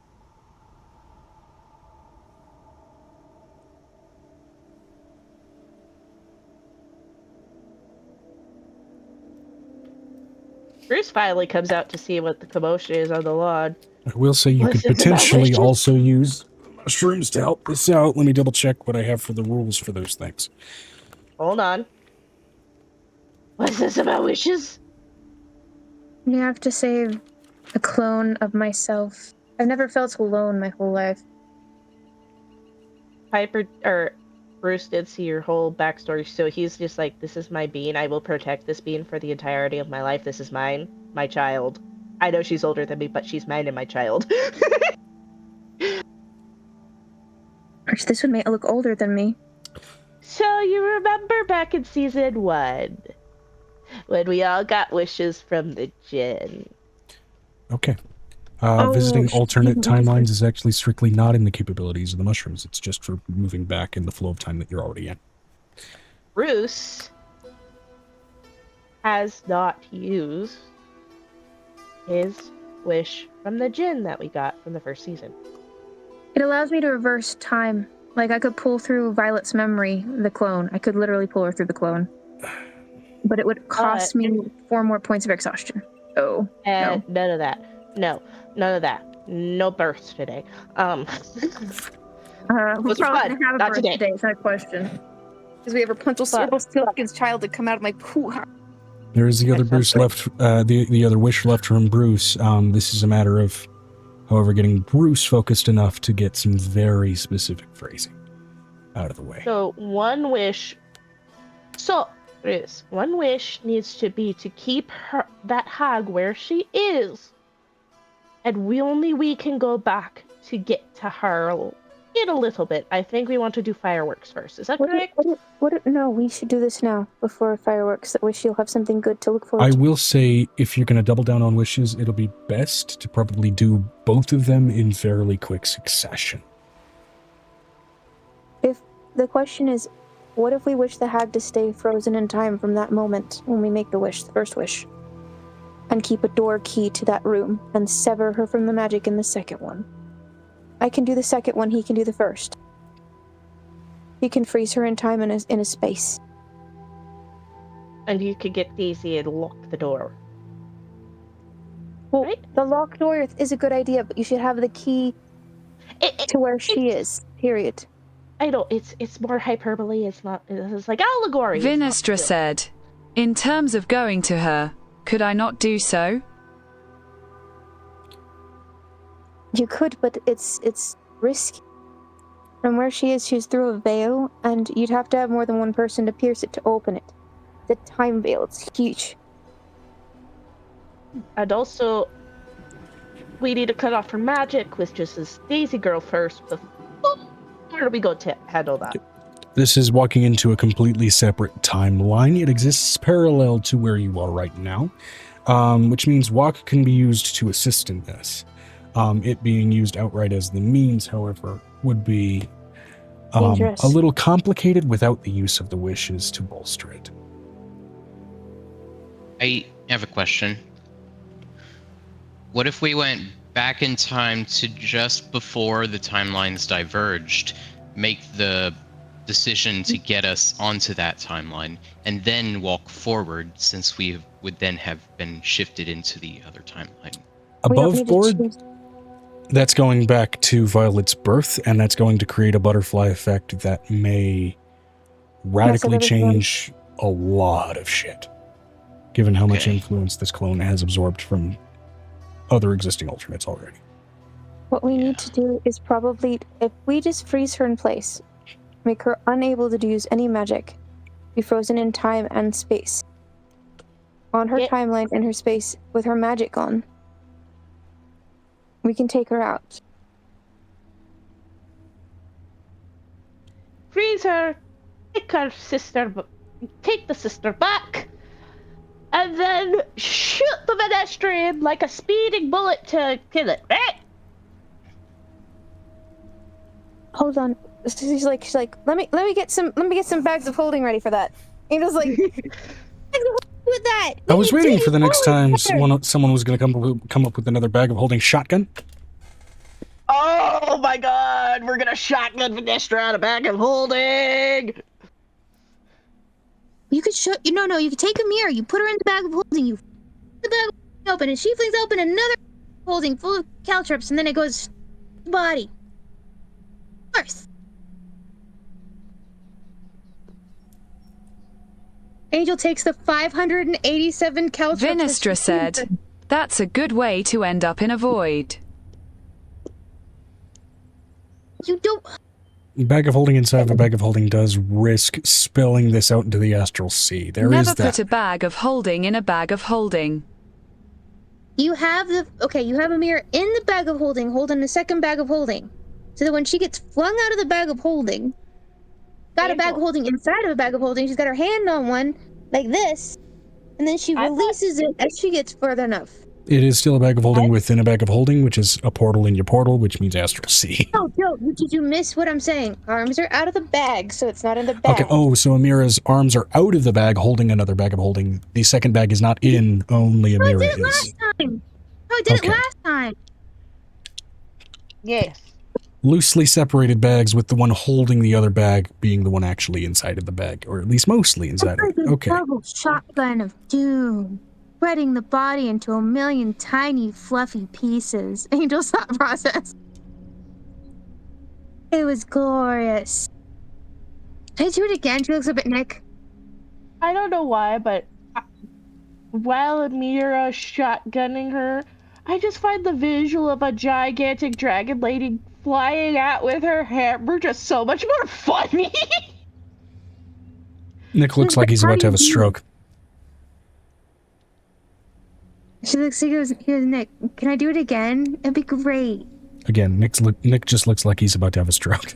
Bruce finally comes out to see what the commotion is on the lawn. I will say you could What's this about potentially wishes? also use mushrooms to help this out. Let me double check what I have for the rules for those things. Hold on. What's this about wishes? You have to save a clone of myself. I've never felt alone my whole life. Bruce did see your whole backstory, so he's just like, this is my bean. I will protect this bean for the entirety of my life. This is mine. My child. I know she's older than me, but she's mine and my child. This would make it look older than me. So you remember back in season 1 when we all got wishes from the djinn? Okay. Visiting alternate timelines is actually strictly not in the capabilities of the mushrooms. It's just for moving back in the flow of time that you're already in. Bruce has not used his wish from the djinn that we got from the first season. It allows me to reverse time. Like, I could pull through Violet's memory, the clone. I could literally pull her through the clone. But it would cost me 4 more points of exhaustion. Oh, no. None of that. No, none of that. No births today. We're probably going to have a birth today, it's not a question. Because we have Rapunzel Silken's child to come out of my poo. There is the other Bruce left, the other wish left from Bruce. This is a matter of, however, getting Bruce focused enough to get some very specific phrasing out of the way. So one wish needs to be to keep that hag where she is. And we can go back to get to her in a little bit. I think we want to do fireworks first. Is that correct? No, we should do this now before fireworks. That way she'll have something good to look forward to. I will say, if you're going to double down on wishes, it'll be best to probably do both of them in fairly quick succession. If the question is, what if we wish the hag to stay frozen in time from that moment when we make the wish, the first wish, and keep a door key to that room and sever her from the magic in the second one? I can do the second one, he can do the first. He can freeze her in time in a space. And you could get Daisy and lock the door. Well, right? The locked door is a good idea, but you should have the key to where she is, period. I know, it's more hyperbole, it's like allegory. Vinestra said, in terms of going to her, could I not do so? You could, but it's risky. From where she is, she's through a veil, and you'd have to have more than one person to pierce it to open it. The time veil, it's huge. And also, we need to cut off her magic with just this Daisy girl first. Where do we go to handle that? This is walking into a completely separate timeline. It exists parallel to where you are right now, which means walk can be used to assist in this. It being used outright as the means, however, would be a little complicated without the use of the wishes to bolster it. I have a question. What if we went back in time to just before the timelines diverged, make the decision to get us onto that timeline, and then walk forward, since we would then have been shifted into the other timeline? Above board, that's going back to Violet's birth, and that's going to create a butterfly effect that may radically change a lot of shit, given how much influence this clone has absorbed from other existing alternates already. What we need to do is probably, if we just freeze her in place, make her unable to use any magic, be frozen in time and space, on her timeline and her space with her magic gone, we can take her out. Freeze her, take the sister back, and then shoot the pedestrian like a speeding bullet to kill it, right? Hold on. She's like, let me get some bags of holding ready for that. And just like with that. I was waiting for the next time Totally someone was going to come up with another bag of holding shotgun. Oh my god, we're gonna shotgun Venestra out of bag of holding! You could shut. No. You could take a mirror. You put her in the bag of holding. You the bag of holding open, and she flings open another holding full of caltrops, and then it goes body. Of course. Angel takes the 587 caltrops. Vinestra said, "That's a good way to end up in a void." You don't. Bag of holding inside of a bag of holding does risk spilling this out into the astral sea. There Never is that. put a bag of holding in a bag of holding. You have you have a mirror in the bag of holding, holding the second bag of holding. So that when she gets flung out of the bag of holding, got a bag of holding inside of a bag of holding, she's got her hand on one, like this, and then she releases it as she gets further enough. It is still a bag of holding within a bag of holding, which is a portal in your portal, which means astral sea. Oh, Joe, did you miss what I'm saying? Arms are out of the bag, so it's not in the bag. Okay, oh, so Amira's arms are out of the bag holding another bag of holding. The second bag is not in, only Amira I did it is. last time. I did it last time. Yes. Loosely separated bags with the one holding the other bag being the one actually inside of the bag, or at least mostly inside of it. Okay. Double shotgun of doom, spreading the body into a million tiny fluffy pieces. Angel's thought process. It was glorious. Can I do it again? She looks up at Nick. I don't know why, but while Amira shotgunning her, I just find the visual of a gigantic dragon lady flying out with her hammer just so much more funny. Nick looks like he's about to have a stroke. She looks. He goes, Nick, can I do it again? It'd be great. Again, Nick just looks like he's about to have a stroke.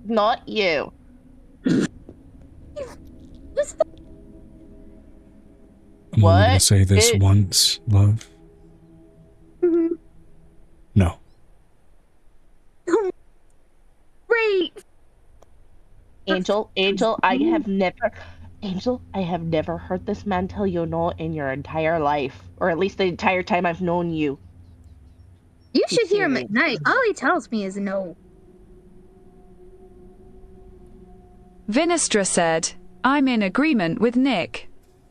Not you. I'm only going to say this once, love. Mm-hmm. No. Great. Angel, I have never heard this man tell you no in your entire life, or at least the entire time I've known you. You should hear him at night. All he tells me is no. Vinestra said, "I'm in agreement with Nick."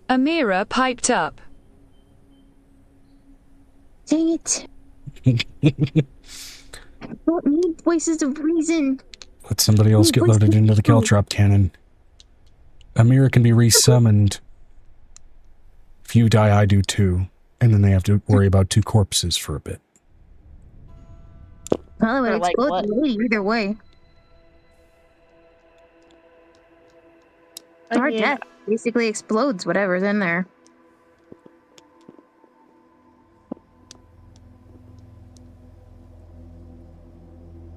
Amira piped up. Dang it. I don't need voices of reason. Let somebody else get loaded into the caltrop cannon. Amira can be resummoned. If you die, I do too. And then they have to worry about two corpses for a bit. Well, it would explode the lady either way. Our death basically explodes whatever's in there.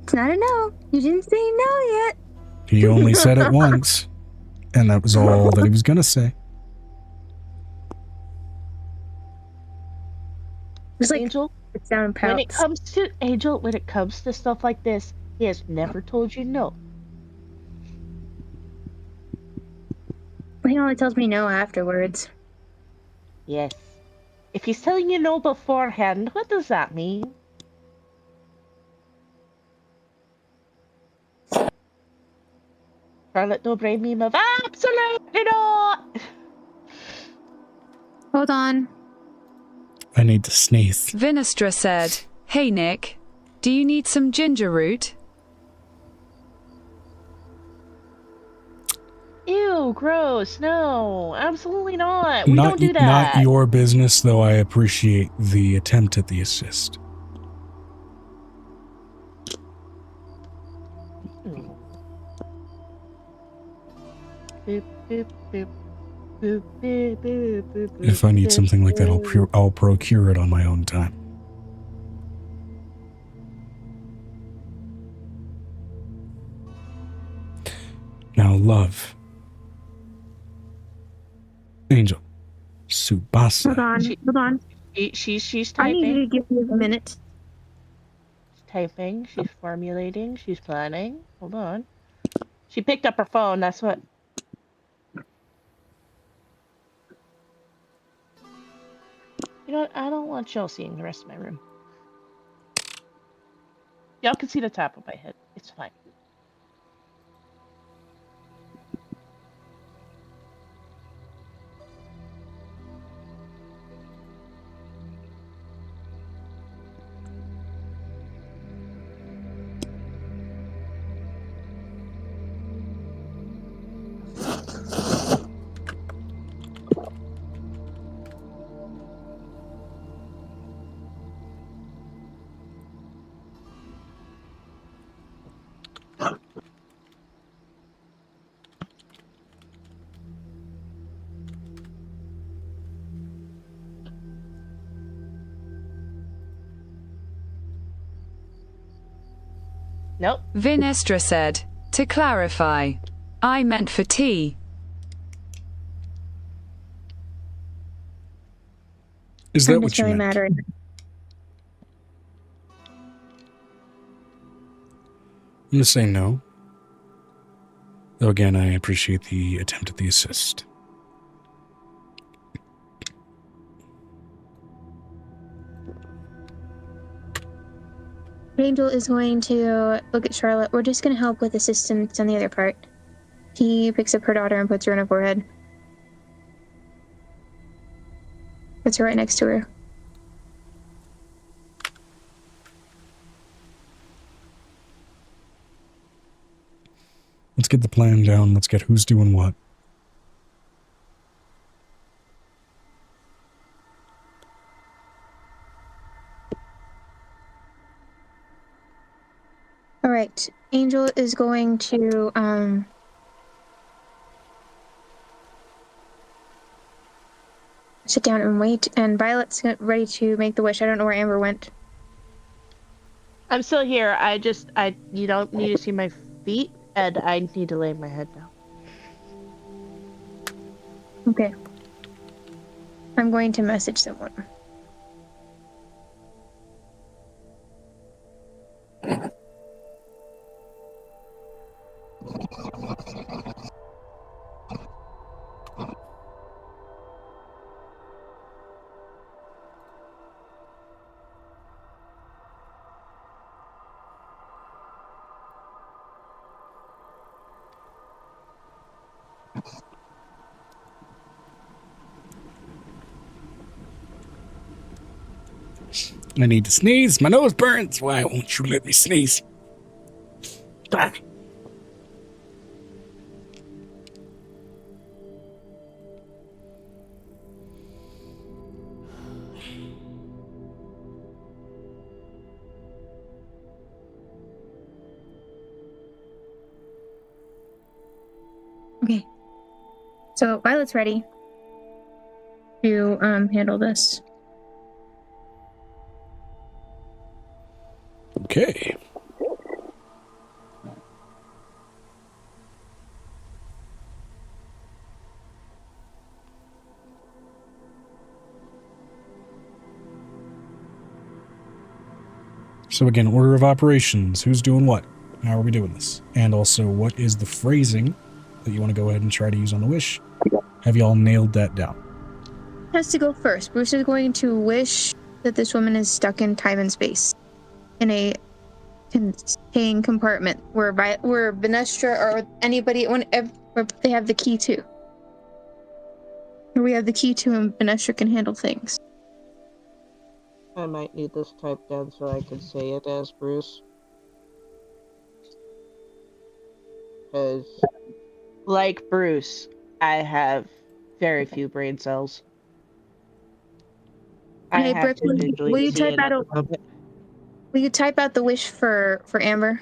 It's not a no. You didn't say no yet. He only said it once. And that was all that he was going to say. Just like Angel, it's down pouts. when it comes to stuff like this, he has never told you no. He only tells me no afterwards. Yes. If he's telling you no beforehand, what does that mean? Charlotte Dobre meme of absolutely not! Hold on. I need to sneeze. Vinestra said, "Hey Nick, do you need some ginger root?" Ew, gross. No, absolutely not. We don't do that. Not your business, though I appreciate the attempt at the assist. If I need something like that, I'll procure it on my own time. Now, love. Angel. Subasa. Hold on. She's typing. I need to give you a minute. She's typing. She's formulating. She's planning. Hold on. She picked up her phone. That's what. You know what? I don't want y'all seeing the rest of my room. Y'all can see the top of my head. It's fine. Nope. Vinestra said, to clarify, I meant for tea. Is that what you Really meant? matter. I'm going to say no. Though again, I appreciate the attempt at the assist. Angel is going to look at Charlotte. We're just going to help with assistance on the other part. He picks up her daughter and puts her on her forehead. Puts her right next to her. Let's get the plan down. Let's get who's doing what. All right. Angel is going to sit down and wait, and Violet's ready to make the wish. I don't know where Amber went. I'm still here. You don't need to see my feet, and I need to lay my head down. Okay. I'm going to message someone. I need to sneeze. My nose burns. Why won't you let me sneeze? Ah. Okay. So Violet's ready to handle this. Okay. So again, order of operations. Who's doing what? How are we doing this? And also, what is the phrasing that you want to go ahead and try to use on the wish? Have you all nailed that down? Has to go first. Bruce is going to wish that this woman is stuck in time and space, in a contained compartment where Vinestra or anybody, where they have the key to. Where we have the key to, and Vinestra can handle things. I might need this typed down so I can say it as Bruce. Because, like Bruce, I have very few brain cells. I Hey, have Brick, to visually will you see type it out at the moment. will you type out the wish for Amber?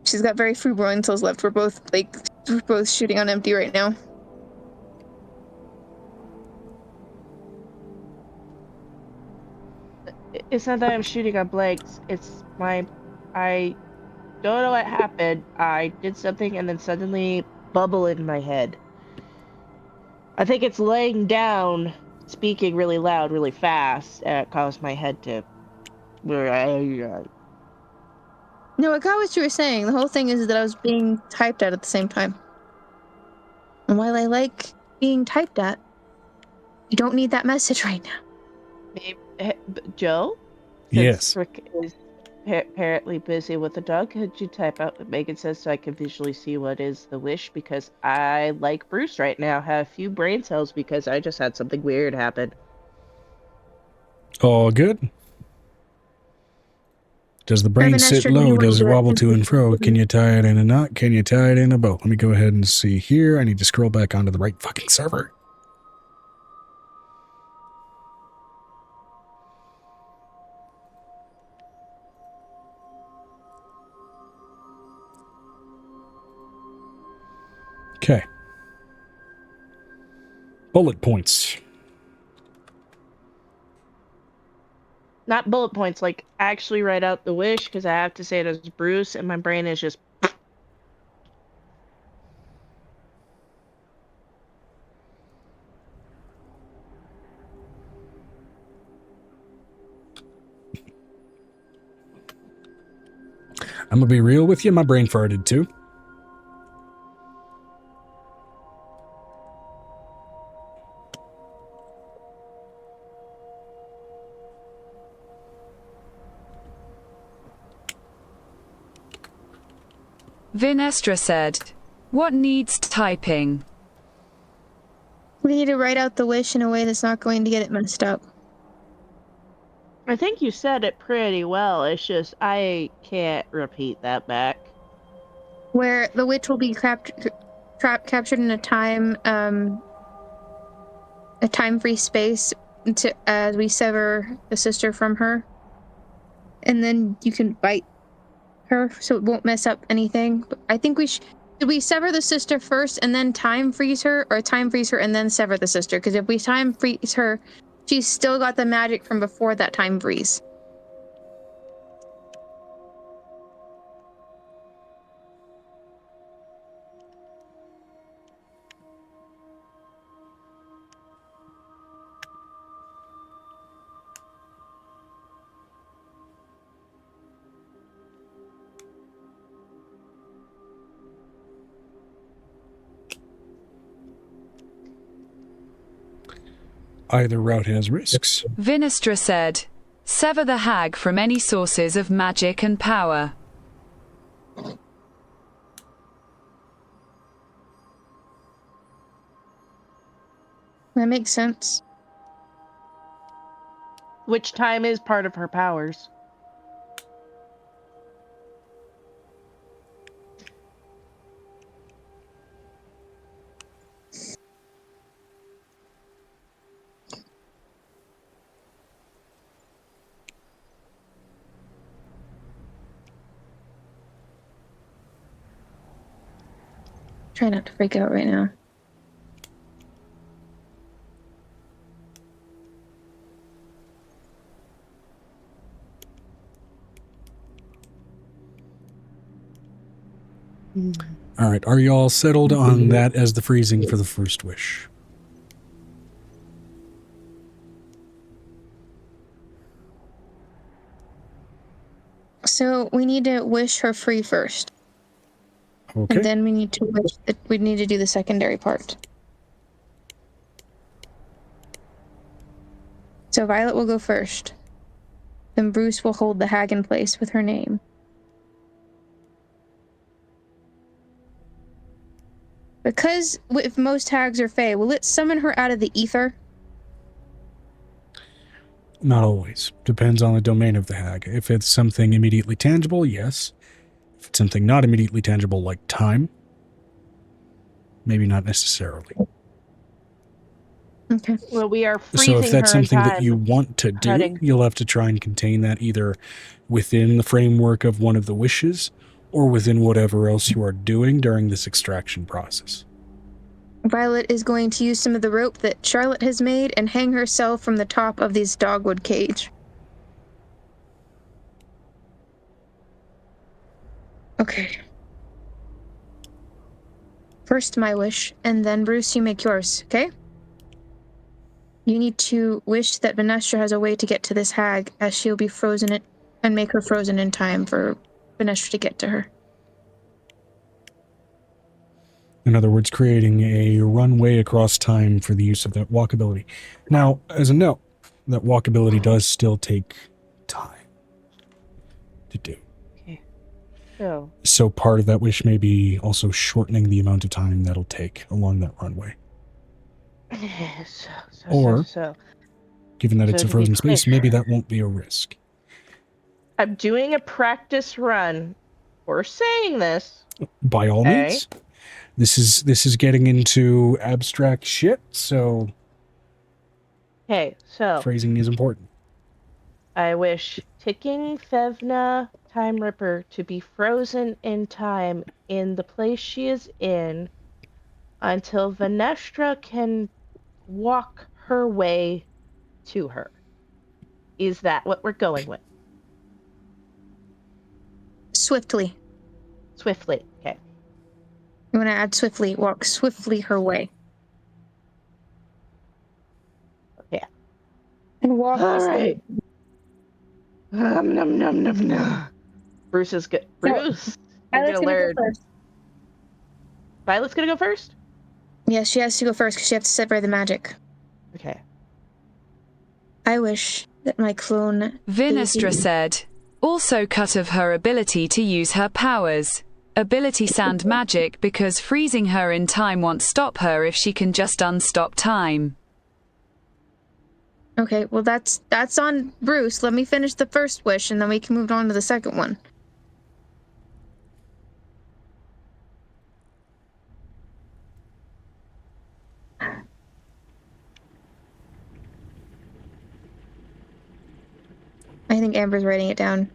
She's got very few brain cells left. We're both shooting on empty right now. It's not that I'm shooting on blanks. It's I don't know what happened. I did something and then suddenly bubble in my head. I think it's laying down, speaking really loud, really fast, and it caused my head to. No, I got what you were saying. The whole thing is that I was being typed at the same time. And while I like being typed at, You don't need that message right now. Maybe, Joe? Yes. Rick is apparently busy with the dog. Could you type out what Megan says so I can visually see what is the wish? Because I, like Bruce right now, have a few brain cells because I just had something weird happen. All good. Does the brain sit Vanessa, do you low? wanna Does it do it? wobble to and fro? Can you tie it in a knot? Can you tie it in a bow? Let me go ahead and see here. I need to scroll back onto the right fucking server. Okay. Bullet points. Not bullet points, like actually write out the wish because I have to say it as Bruce and my brain is just. I'm gonna be real with you. My brain farted too. Vinestra said, "What needs typing?" We need to write out the wish in a way that's not going to get it messed up. I think you said it pretty well. It's just I can't repeat that back. Where the witch will be captured in a time-free space as we sever the sister from her, and then you can bite her so it won't mess up anything. But I think should we sever the sister first and then time freeze her, or time freeze her and then sever the sister? Because if we time freeze her, she's still got the magic from before that time freeze. Either route has risks. Vinestra said, "Sever the hag from any sources of magic and power." That makes sense. Which time is part of her powers. Try not to freak out right now. All right. Are y'all settled on that as the freezing for the first wish? So we need to wish her free first. Okay. And then we need to do the secondary part. So Violet will go first. Then Bruce will hold the hag in place with her name. Because if most hags are fey, will it summon her out of the ether? Not always. Depends on the domain of the hag. If it's something immediately tangible, yes. If it's something not immediately tangible like time, maybe not necessarily. Okay. Well, we are freezing So if that's her in something that time. you want to do, Heading. you'll have to try and contain that either within the framework of one of the wishes or within whatever else you are doing during this extraction process. Violet is going to use some of the rope that Charlotte has made and hang herself from the top of this dogwood cage. Okay. First my wish, and then Bruce, you make yours, okay? You need to wish that Vinestra has a way to get to this hag, as she'll be frozen it and make her frozen in time for Vinestra to get to her. In other words, creating a runway across time for the use of that walkability. Now, as a note, that walkability does still take time to do. Okay. So, So part of that wish may be also shortening the amount of time that'll take along that runway. Or, given that it's So a to be frozen space, clear- maybe that won't be a risk. I'm doing a practice run. We're saying this. By all Okay. means. This is getting into abstract shit, so Okay, so phrasing is important. I wish Ticking Fevna Time Ripper to be frozen in time in the place she is in until Venestra can walk her way to her. Is that what we're going with? Swiftly. Swiftly. Okay. You want to add swiftly, walk swiftly her way. Okay. And walk. All right. Nom, nom, nom, nom, nom. Bruce is good. Bruce, you're Violet's gonna gonna learn. go first. Violet's gonna go first? Yes, she has to go first because she has to separate the magic. Okay. I wish that my clone... Vinestra said, also cut of her ability to use her powers. Ability sound magic because freezing her in time won't stop her if she can just unstop time. Okay, well that's on Bruce. Let me finish the first wish and then we can move on to the second one. I think Amber's writing it down.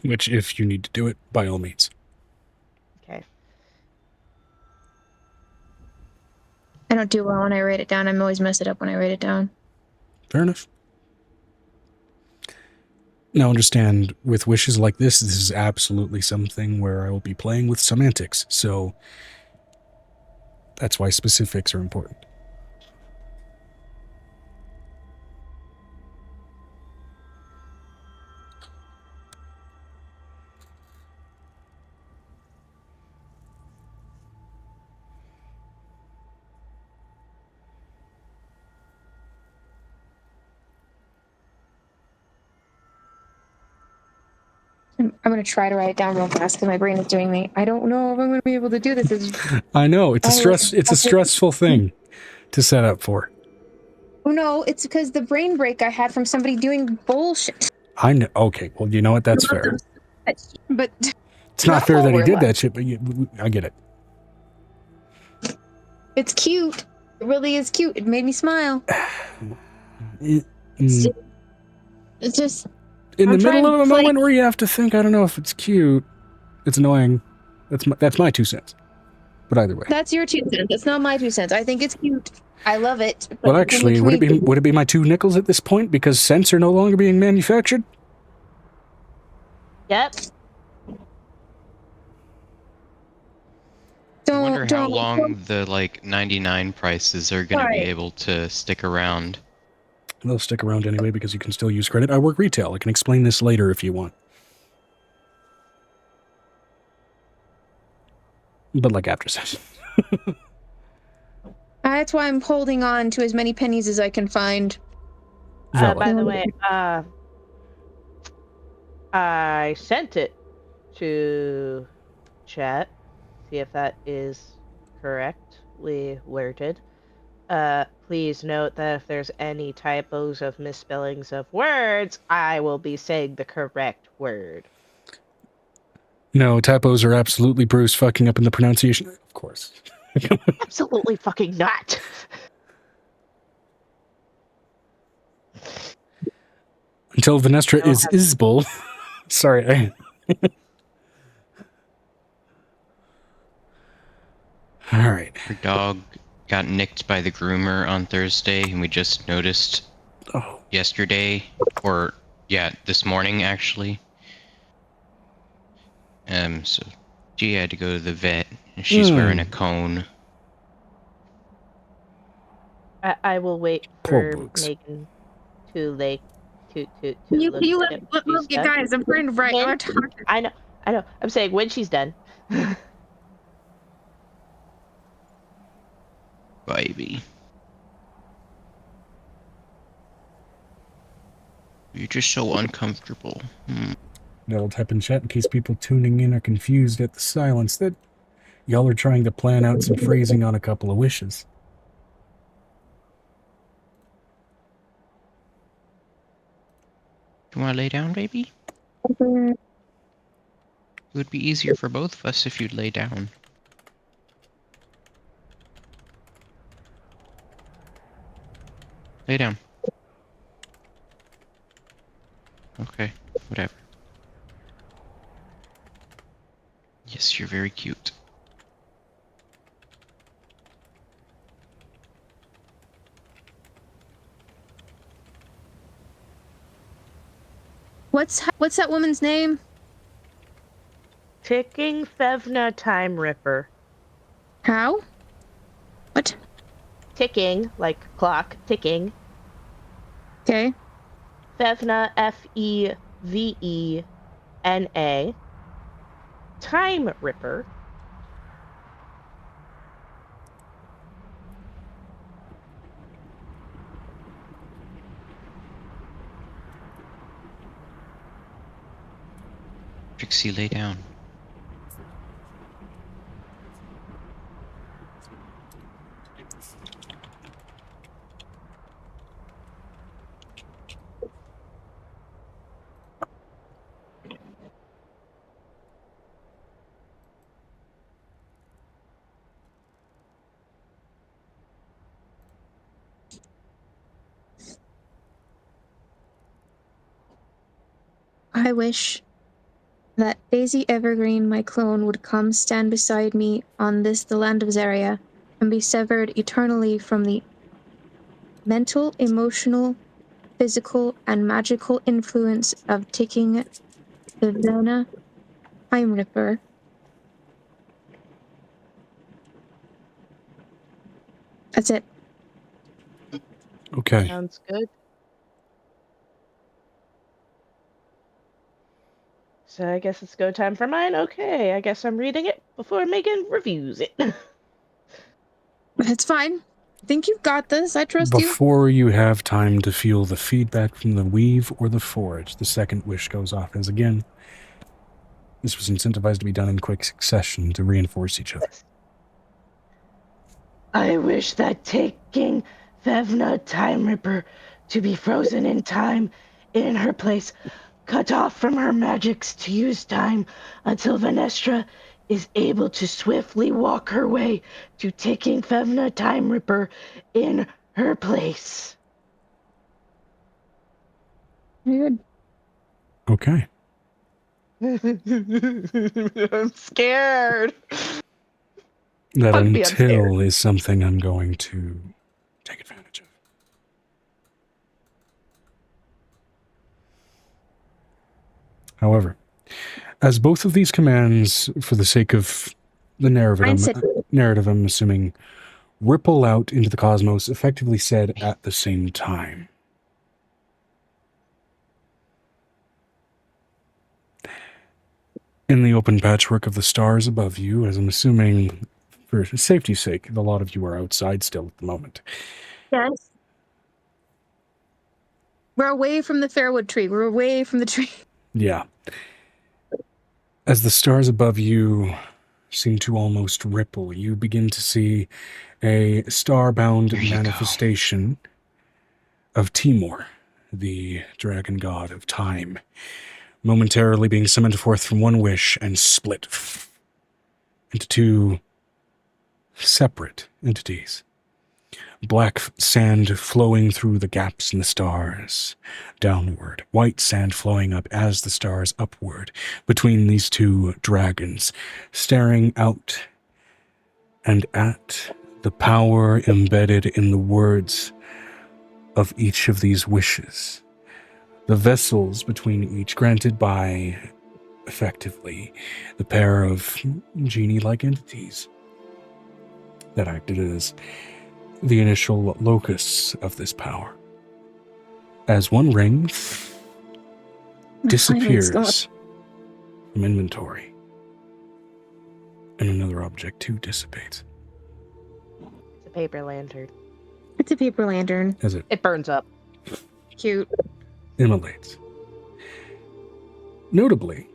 Which, if you need to do it, by all means. Okay. I don't do well when I write it down. I'm always mess it up when I write it down. Fair enough. Now understand, with wishes like this is absolutely something where I will be playing with semantics, so that's why specifics are important. I'm going to try to write it down real fast because my brain is doing me. I don't know if I'm going to be able to do this. I know, it's a stressful thing to set up for. Oh no, it's because the brain break I had from somebody doing bullshit. I know. Okay, well, you know what? That's fair. But It's not fair that he did that shit, but I get it. It's cute. It really is cute. It made me smile. It's just in I'm the middle trying of a to play- moment where you have to think, I don't know if it's cute. It's annoying. That's my 2 cents. But either way. That's your 2 cents. That's not my 2 cents. I think it's cute. I love it. Well, actually, would it be my 2 nickels at this point because cents are no longer being manufactured? Yep. I wonder how long the 99 prices are going to be able to stick around. They'll stick around anyway because you can still use credit. I work retail. I can explain this later if you want. But after session. That's why I'm holding on to as many pennies as I can find. By the way, I sent it to chat. See if that is correctly worded. Please note that if there's any typos of misspellings of words, I will be saying the correct word. No, typos are absolutely Bruce fucking up in the pronunciation. Of course. Absolutely fucking not. Until Venestra is Isbel. Sorry. All right. Her dog got nicked by the groomer on Thursday, and we just noticed yesterday, or this morning actually. So she had to go to the vet, and she's wearing a cone. I will wait for Megan to You let you guys. I'm trying to write. I know. I know. I'm saying when she's done. Baby. You're just so uncomfortable. I'll type in chat in case people tuning in are confused at the silence that y'all are trying to plan out some phrasing on a couple of wishes. You want to lay down, baby? It would be easier for both of us if you'd lay down. Lay down. Okay, whatever. Yes, you're very cute. What's that woman's name? Ticking Fevna Time Ripper. How? What? Ticking, like clock, ticking. Okay. Fevna, Fevena. Time Ripper. Trixie, lay down. I wish that Daisy Evergreen, my clone, would come stand beside me on this, the land of Zaria, and be severed eternally from the mental, emotional, physical, and magical influence of ticking the Vena Time Ripper. That's it. Okay. Sounds good. So I guess it's go time for mine. Okay, I guess I'm reading it before Megan reviews it. It's fine. I think you've got this. I trust you. Before you have time to feel the feedback from the weave or the forge, the second wish goes off. As again, this was incentivized to be done in quick succession to reinforce each other. I wish that taking Fevna Time Ripper to be frozen in time in her place, cut off from her magics to use time until Venestra is able to swiftly walk her way to taking Fevna Time Ripper in her place. Very good. Okay. I'm scared. That Fuck me, I'm scared. until is something I'm going to take advantage of. However, as both of these commands, for the sake of the narrative, I'm assuming, ripple out into the cosmos, effectively said at the same time. In the open patchwork of the stars above you, as I'm assuming, for safety's sake, a lot of you are outside still at the moment. Yes. We're away from the Fairwood tree. We're away from the tree. Yeah. As the stars above you seem to almost ripple, you begin to see a star-bound manifestation of Timor, the dragon god of time, momentarily being summoned forth from one wish and split into two separate entities. Black sand flowing through the gaps in the stars, downward. White sand flowing up as the stars upward, between these two dragons, staring out and at the power embedded in the words of each of these wishes. The vessels between each, granted by, effectively, the pair of genie-like entities that acted as the initial locus of this power. As one ring disappears from inventory. And another object too dissipates. It's a paper lantern. It's a paper lantern. As it It burns up. Cute. immolates. Notably,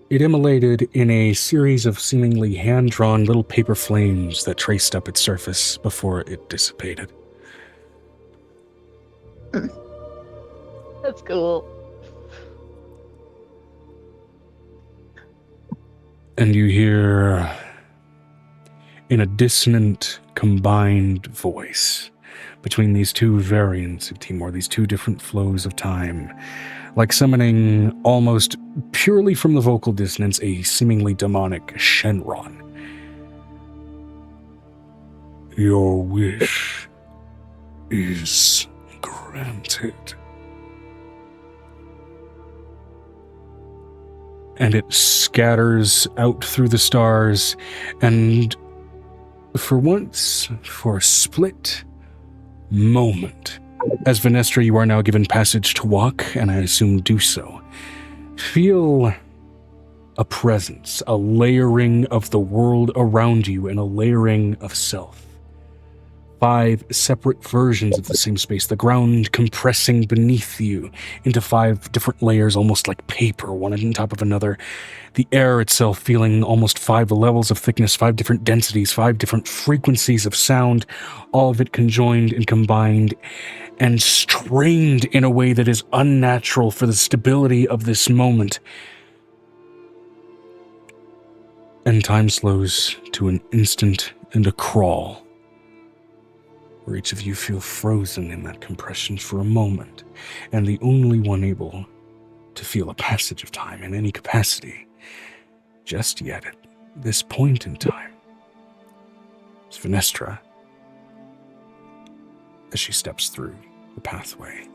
it immolated in a series of seemingly hand-drawn little paper flames that traced up its surface before it dissipated. That's cool. And you hear, in a dissonant, combined voice, between these two variants of Timor, these two different flows of time, like summoning almost purely from the vocal dissonance a seemingly demonic Shenron. Your wish is granted. And it scatters out through the stars, and for once, for a split moment, as Venestra, you are now given passage to walk, and I assume do so. Feel a presence, a layering of the world around you, and a layering of self. 5 separate versions of the same space, the ground compressing beneath you into 5 different layers, almost like paper, one on top of another. The air itself feeling almost 5 levels of thickness, 5 different densities, 5 different frequencies of sound, all of it conjoined and combined and strained in a way that is unnatural for the stability of this moment. And time slows to an instant and a crawl, where each of you feel frozen in that compression for a moment, and the only one able to feel a passage of time in any capacity, just yet at this point in time, is Venestra, as she steps through the pathway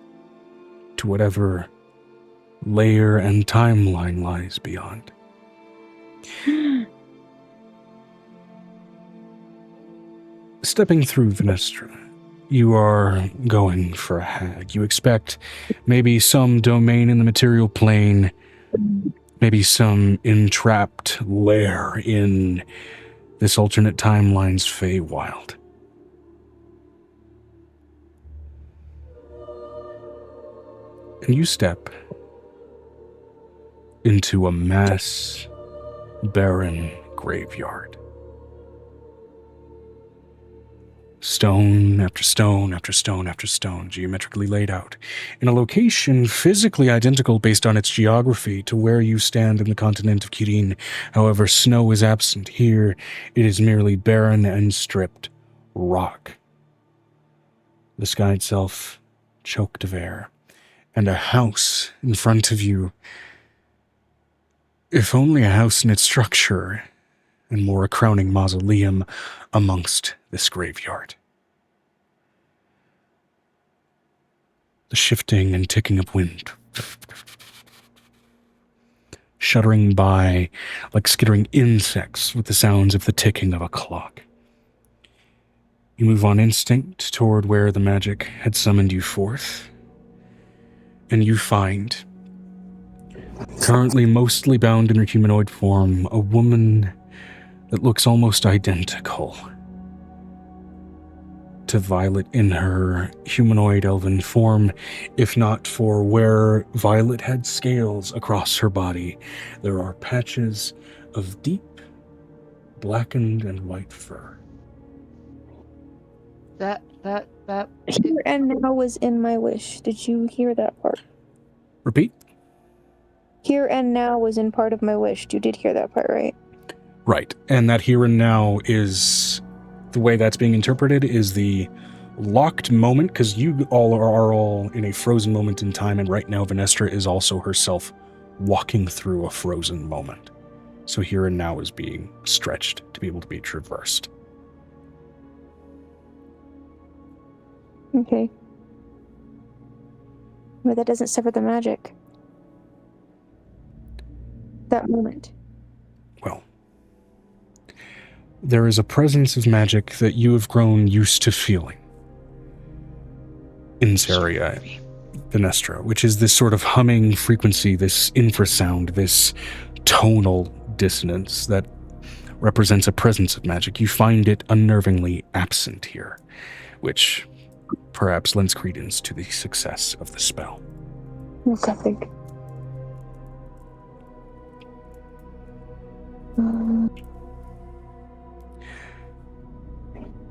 to whatever layer and timeline lies beyond. Stepping through Venestra, you are going for a hag. You expect maybe some domain in the material plane, maybe some entrapped lair in this alternate timeline's Feywild. And you step into a mass, barren graveyard. Stone after stone after stone after stone, geometrically laid out, in a location physically identical based on its geography to where you stand in the continent of Kirin. However, snow is absent here. It is merely barren and stripped rock. The sky itself choked of air, and a house in front of you, if only a house in its structure, and more a crowning mausoleum amongst this graveyard. The shifting and ticking of wind, shuddering by like skittering insects with the sounds of the ticking of a clock. You move on instinct toward where the magic had summoned you forth, and you find, currently mostly bound in her humanoid form, a woman that looks almost identical to Violet in her humanoid elven form, if not for where Violet had scales across her body. There are patches of deep, blackened and white fur. That. Here and now was in my wish. Did you hear that part? Repeat? Here and now was in part of my wish. You did hear that part, right? Right, and that here and now is, the way that's being interpreted is the locked moment, because you all are all in a frozen moment in time, and right now Venestra is also herself walking through a frozen moment. So here and now is being stretched to be able to be traversed. Okay. But that doesn't sever the magic. That moment. Well, there is a presence of magic that you have grown used to feeling in Saria, Venestra, which is this sort of humming frequency, this infrasound, this tonal dissonance that represents a presence of magic. You find it unnervingly absent here, which perhaps lends credence to the success of the spell. That's epic.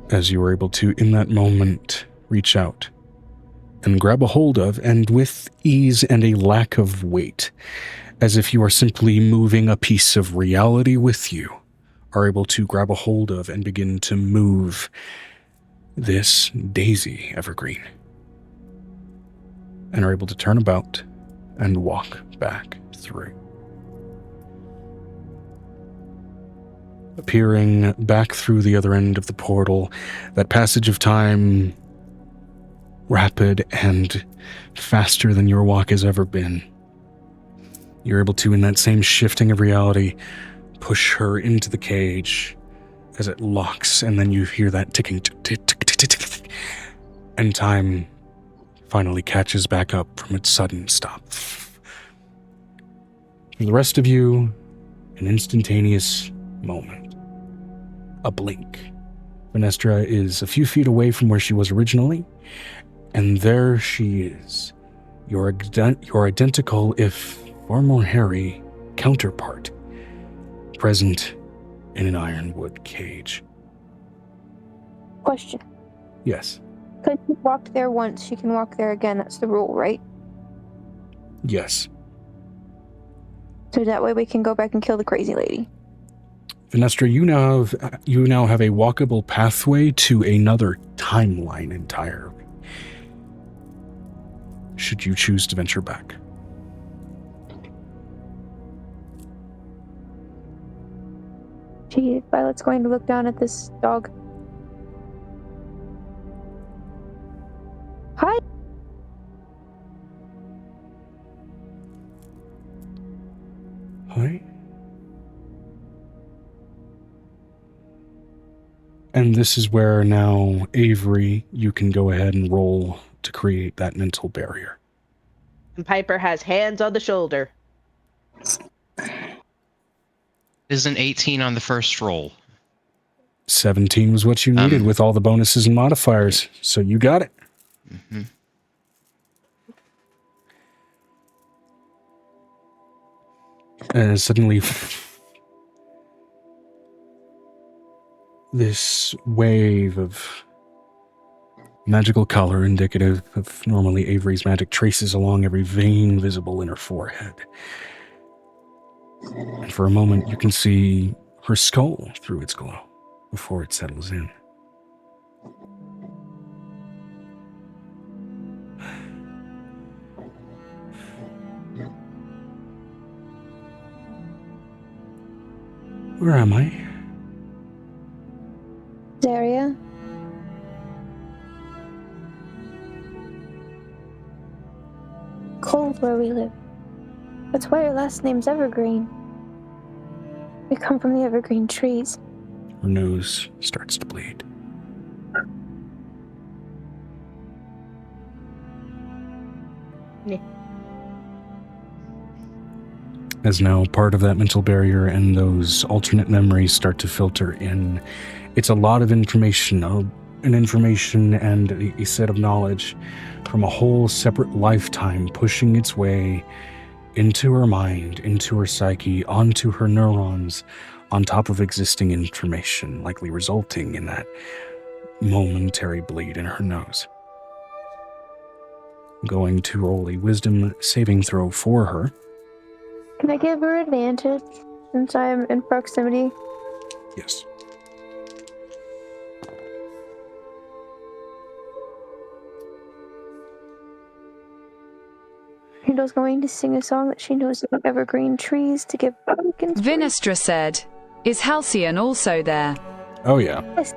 As you were able to, in that moment, reach out and grab a hold of, and with ease and a lack of weight, as if you are simply moving a piece of reality with you, are able to grab a hold of and begin to move this daisy evergreen, and are able to turn about and walk back through. Appearing back through the other end of the portal, that passage of time rapid and faster than your walk has ever been. You're able to, in that same shifting of reality, push her into the cage as it locks, and then you hear that ticking, tick, tick, tick, tick, tick, and time finally catches back up from its sudden stop. For the rest of you, an instantaneous moment. A blink. Venestra is a few feet away from where she was originally, and there she is. Your identical, if far more hairy, counterpart, present in an ironwood cage. Question. Yes. Because she walked there once, she can walk there again. That's the rule, right? Yes. So that way we can go back and kill the crazy lady. Venestra, you now have a walkable pathway to another timeline entirely, should you choose to venture back. Gee, Violet's going to look down at this dog. Hi! Hi. And this is where now, Avery, you can go ahead and roll to create that mental barrier. And Piper has hands on the shoulder. Is an 18 on the first roll. 17 was what you needed with all the bonuses and modifiers, so you got it. Mm-hmm. And suddenly, this wave of magical color indicative of normally Avery's magic traces along every vein visible in her forehead. And for a moment, you can see her skull through its glow before it settles in. Where am I? Zaria? Cold where we live. That's why our last name's Evergreen. We come from the evergreen trees. Her nose starts to bleed. Yeah. As now part of that mental barrier and those alternate memories start to filter in, it's a lot of information, and a set of knowledge from a whole separate lifetime pushing its way into her mind, into her psyche, onto her neurons, on top of existing information, likely resulting in that momentary bleed in her nose. I'm going to roll a wisdom saving throw for her. Can I give her advantage since I'm in proximity? Yes. Randall's going to sing a song that she knows about evergreen trees to give pumpkins. Vinestra said, "Is Halcyon also there?" Oh, yeah. Yes,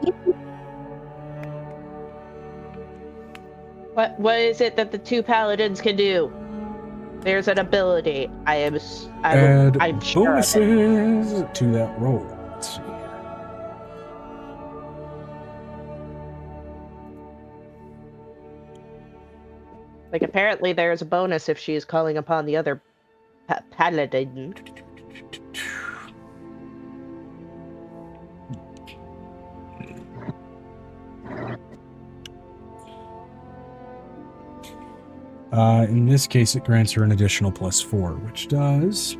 What is it that the two paladins can do? There's an ability. I'm sure of it. Bonuses to that roll. Let's see here. Like, apparently there's a bonus if she's calling upon the other paladin. In this case, it grants her an additional +4, which does...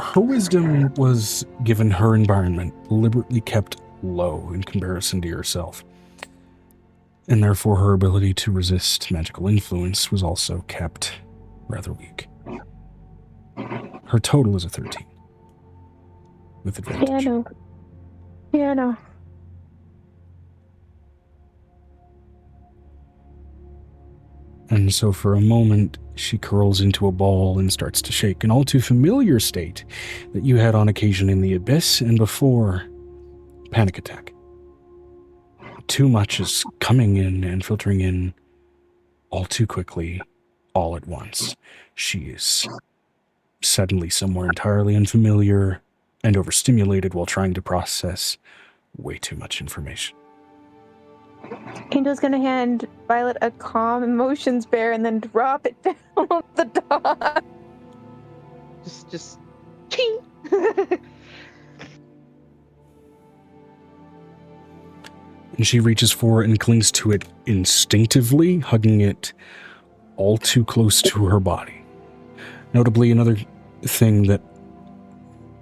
Her wisdom was, given her environment, deliberately kept low in comparison to yourself. And therefore her ability to resist magical influence was also kept rather weak. Her total is a 13. With advantage. Yeah, no. Yeah, no. And so for a moment, she curls into a ball and starts to shake, an all too familiar state that you had on occasion in the Abyss and before panic attack. Too much is coming in and filtering in all too quickly, all at once. She is suddenly somewhere entirely unfamiliar and overstimulated while trying to process way too much information. Angel's gonna hand Violet a calm emotions bear and then drop it down on the dog. Just ching. And she reaches for it and clings to it instinctively, hugging it all too close to her body. Notably, another thing that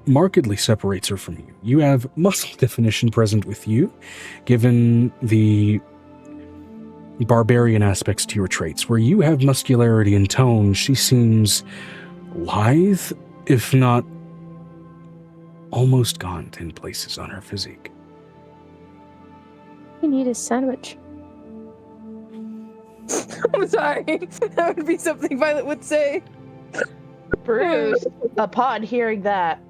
markedly separates her from you. You have muscle definition present with you, given the barbarian aspects to your traits. Where you have muscularity and tone, she seems lithe, if not almost gaunt in places on her physique. You need a sandwich. I'm sorry. That would be something Violet would say. Bruce, upon hearing that,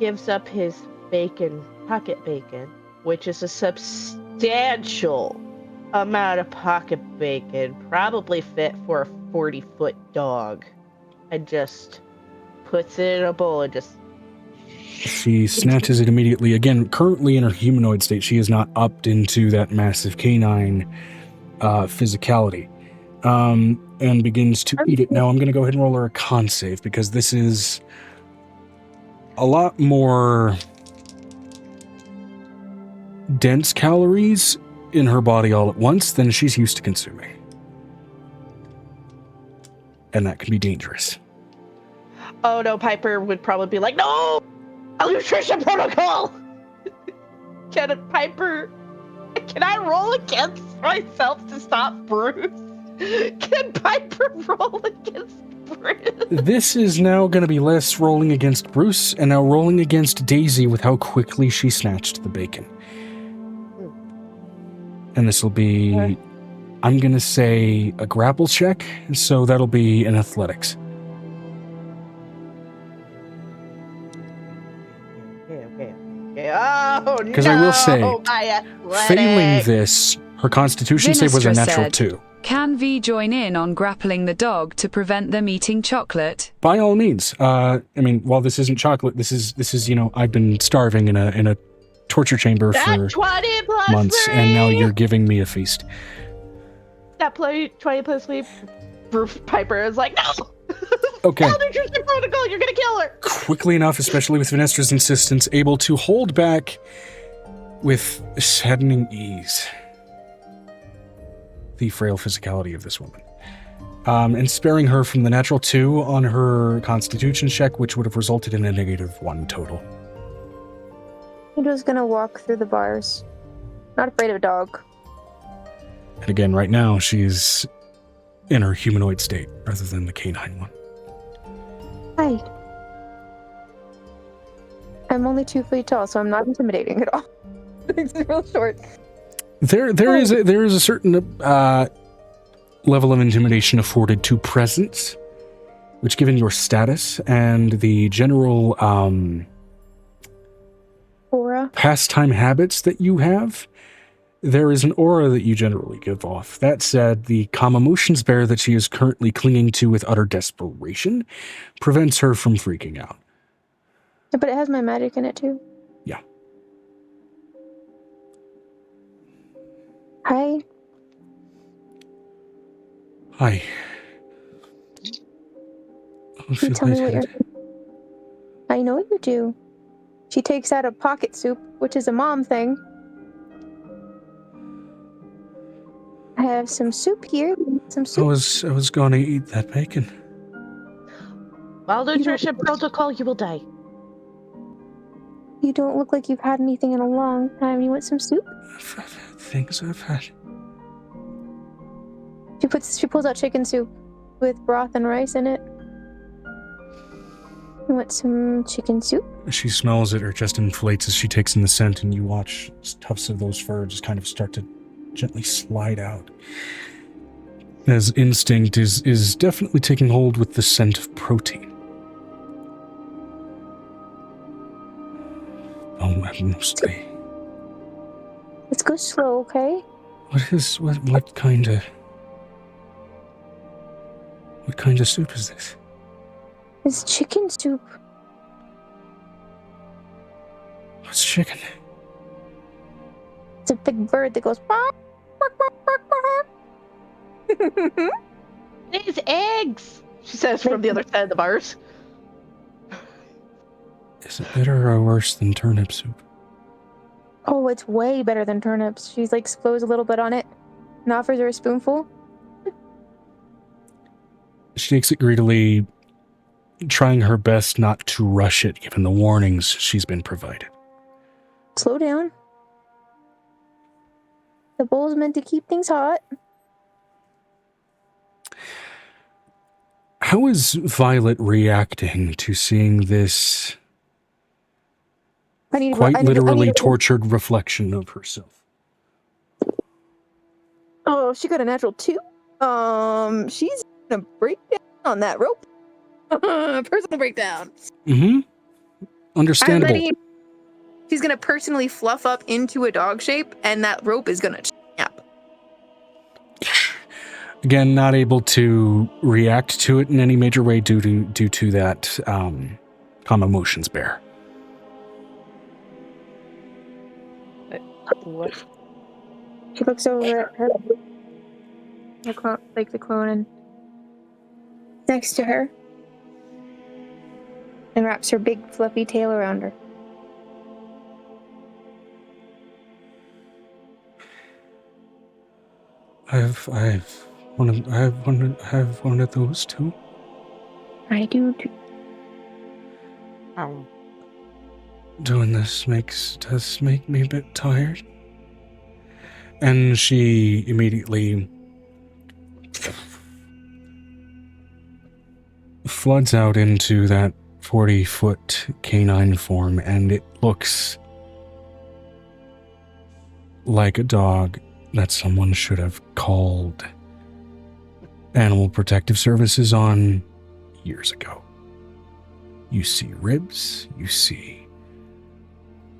gives up his bacon, pocket bacon, which is a substantial amount of pocket bacon, probably fit for a 40-foot dog, and just puts it in a bowl and just... She snatches it immediately. Again, currently in her humanoid state, she is not upped into that massive canine physicality, and begins to eat it. Now, I'm going to go ahead and roll her a con save, because this is a lot more dense calories in her body all at once than she's used to consuming. And that can be dangerous. Oh no, Piper would probably be like, no! A nutrition protocol! Can I roll against myself to stop Bruce? Can Piper roll against Bruce? This is now going to be less rolling against Bruce and now rolling against Daisy with how quickly she snatched the bacon. And this will be, I'm going to say, a grapple check, so that'll be an athletics. Okay. Oh, Because I will say, failing this, her constitution save was a natural said, 2. Can V join in on grappling the dog to prevent them eating chocolate? By all means. I mean, while this isn't chocolate, this is I've been starving in a torture chamber for 20 plus months, 3. and now you're giving me a feast. That play 20 plus 3. Piper is like, no! Okay. No nutrition protocol, you're gonna kill her! Quickly enough, especially with Venestra's insistence, able to hold back with saddening ease the frail physicality of this woman. And sparing her from the natural 2 on her constitution check, which would have resulted in a -1 total. Angel's gonna walk through the bars. Not afraid of a dog. And again, right now, she's in her humanoid state rather than the canine one. Hi. I'm only 2 feet tall, so I'm not intimidating at all. It's real short. There is a certain level of intimidation afforded to presence, which, given your status and the general Aura. pastime habits that you have, there is an aura that you generally give off. That said, the calm emotions bear that she is currently clinging to with utter desperation prevents her from freaking out. Yeah, but it has my magic in it too. Yeah. Hi. Hi. Can you tell me what you're... I know you do. She takes out a pocket soup, which is a mom thing. I have some soup here. Some I soup. was going to eat that bacon. Malnutrition protocol, you will die. You don't look like you've had anything in a long time. You want some soup? I've had things I've had. She pulls out chicken soup with broth and rice in it. You want some chicken soup? She smells it, her chest inflates as she takes in the scent, and you watch tufts of those fur just kind of start to gently slide out. As instinct is definitely taking hold with the scent of protein. Oh, mostly. Let's go slow, okay? What kind of soup is this? It's chicken soup. What's chicken? It's a big bird that goes. It's eggs, she says from the other side of the bars. Is it better or worse than turnip soup? Oh, it's way better than turnips. She's like slows a little bit on it and offers her a spoonful. She takes it greedily, trying her best not to rush it given the warnings she's been provided. Slow down. The bowl's meant to keep things hot. How is Violet reacting to seeing this quite literally tortured reflection of herself? Oh, she got a natural 2. She's gonna break down on that rope. Personal breakdown. Mm-hmm. Understandable. I'm ready. She's gonna personally fluff up into a dog shape, and that rope is gonna snap. Again, not able to react to it in any major way due to that calm emotions bear. What? She looks over at her, like the clone, and next to her, and wraps her big fluffy tail around her. I have one of those too. I do too. Oh. Doing this does make me a bit tired. And she immediately floods out into that 40-foot canine form, and it looks like a dog that someone should have called Animal Protective Services on years ago. You see ribs, you see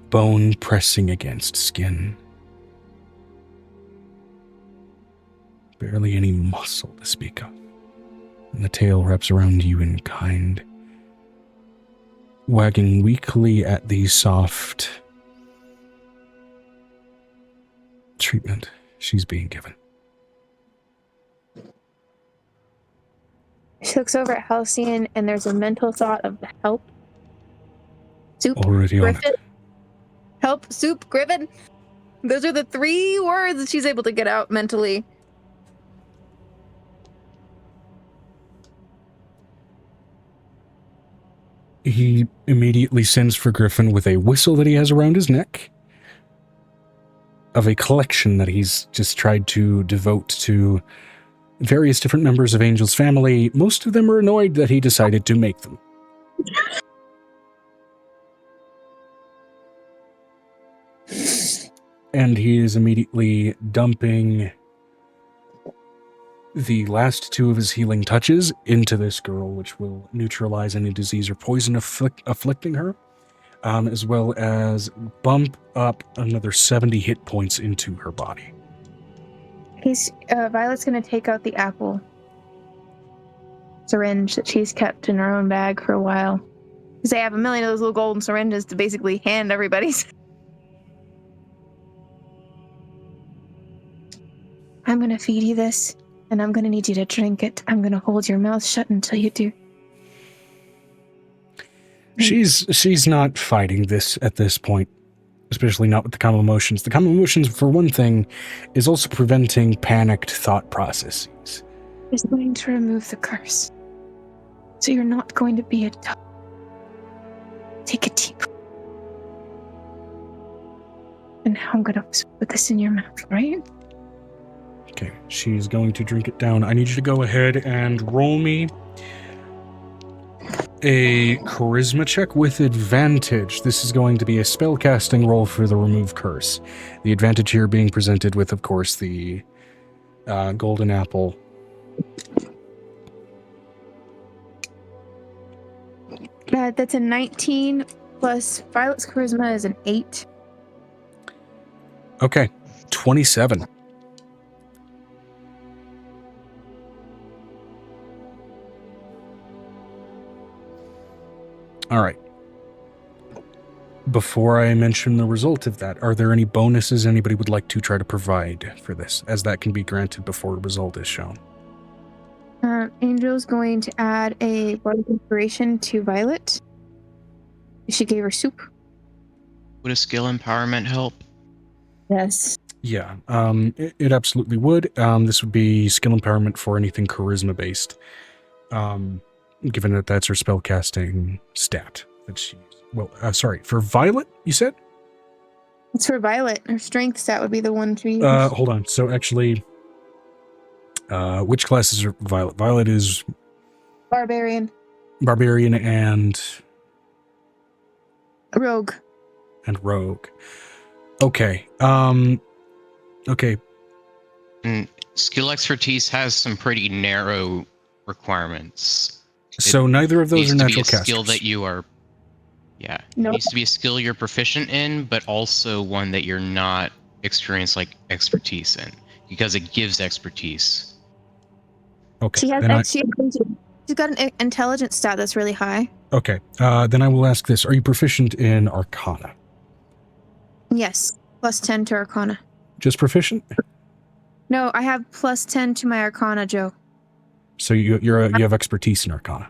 bone pressing against skin. Barely any muscle to speak of. And the tail wraps around you in kind, wagging weakly at the soft treatment she's being given. She looks over at Halcyon, and there's a mental thought of help. Soup. Already on Griffin. it. Help, soup, Griffin. Those are the 3 words that she's able to get out mentally. He immediately sends for Griffin with a whistle that he has around his neck of a collection that he's just tried to devote to various different members of Angel's family. Most of them are annoyed that he decided to make them. And he is immediately dumping the last 2 of his healing touches into this girl, which will neutralize any disease or poison afflicting her, as well as bump up another 70 hit points into her body. Violet's gonna take out the apple syringe that she's kept in her own bag for a while. Because they have a million of those little golden syringes to basically hand everybody's. I'm gonna feed you this, and I'm gonna need you to drink it. I'm gonna hold your mouth shut until you do. She's not fighting this at this point. especially not with the calm emotions. The calm emotions, for one thing, is also preventing panicked thought processes. It's going to remove the curse. So you're not going to be a dog. Take a deep breath. And now I'm going to put this in your mouth, right? Okay, she's going to drink it down. I need you to go ahead and roll me a charisma check with advantage. This is going to be a spellcasting roll for the remove curse. The advantage here being presented with, of course, the golden apple. That's a 19 plus Violet's charisma is an 8. Okay, 27. All right. Before I mention the result of that, are there any bonuses anybody would like to try to provide for this, as that can be granted before a result is shown? Angel's going to add a bardic inspiration to Violet. She gave her soup. Would a skill empowerment help? Yes. Yeah, it absolutely would. This would be skill empowerment for anything charisma based, given that that's her spellcasting stat that she. Well, sorry, for Violet, you said? It's for Violet. Her strength stat would be the one to use. Hold on. So actually, which classes are Violet? Violet is Barbarian. Barbarian and Rogue. and Rogue. Okay. Okay. Skill expertise has some pretty narrow requirements. So neither of those are natural casters. Skill casters. that you are. Yeah. Nope. It needs to be a skill you're proficient in, but also one that you're not experienced like expertise in, because it gives expertise. Okay. She has then she's got an intelligence stat that's really high. okay. Then I will ask this: are you proficient in Arcana? Yes. Plus 10 to Arcana. Just proficient? No, I have plus 10 to my Arcana, Joe. So you have expertise in Arcana.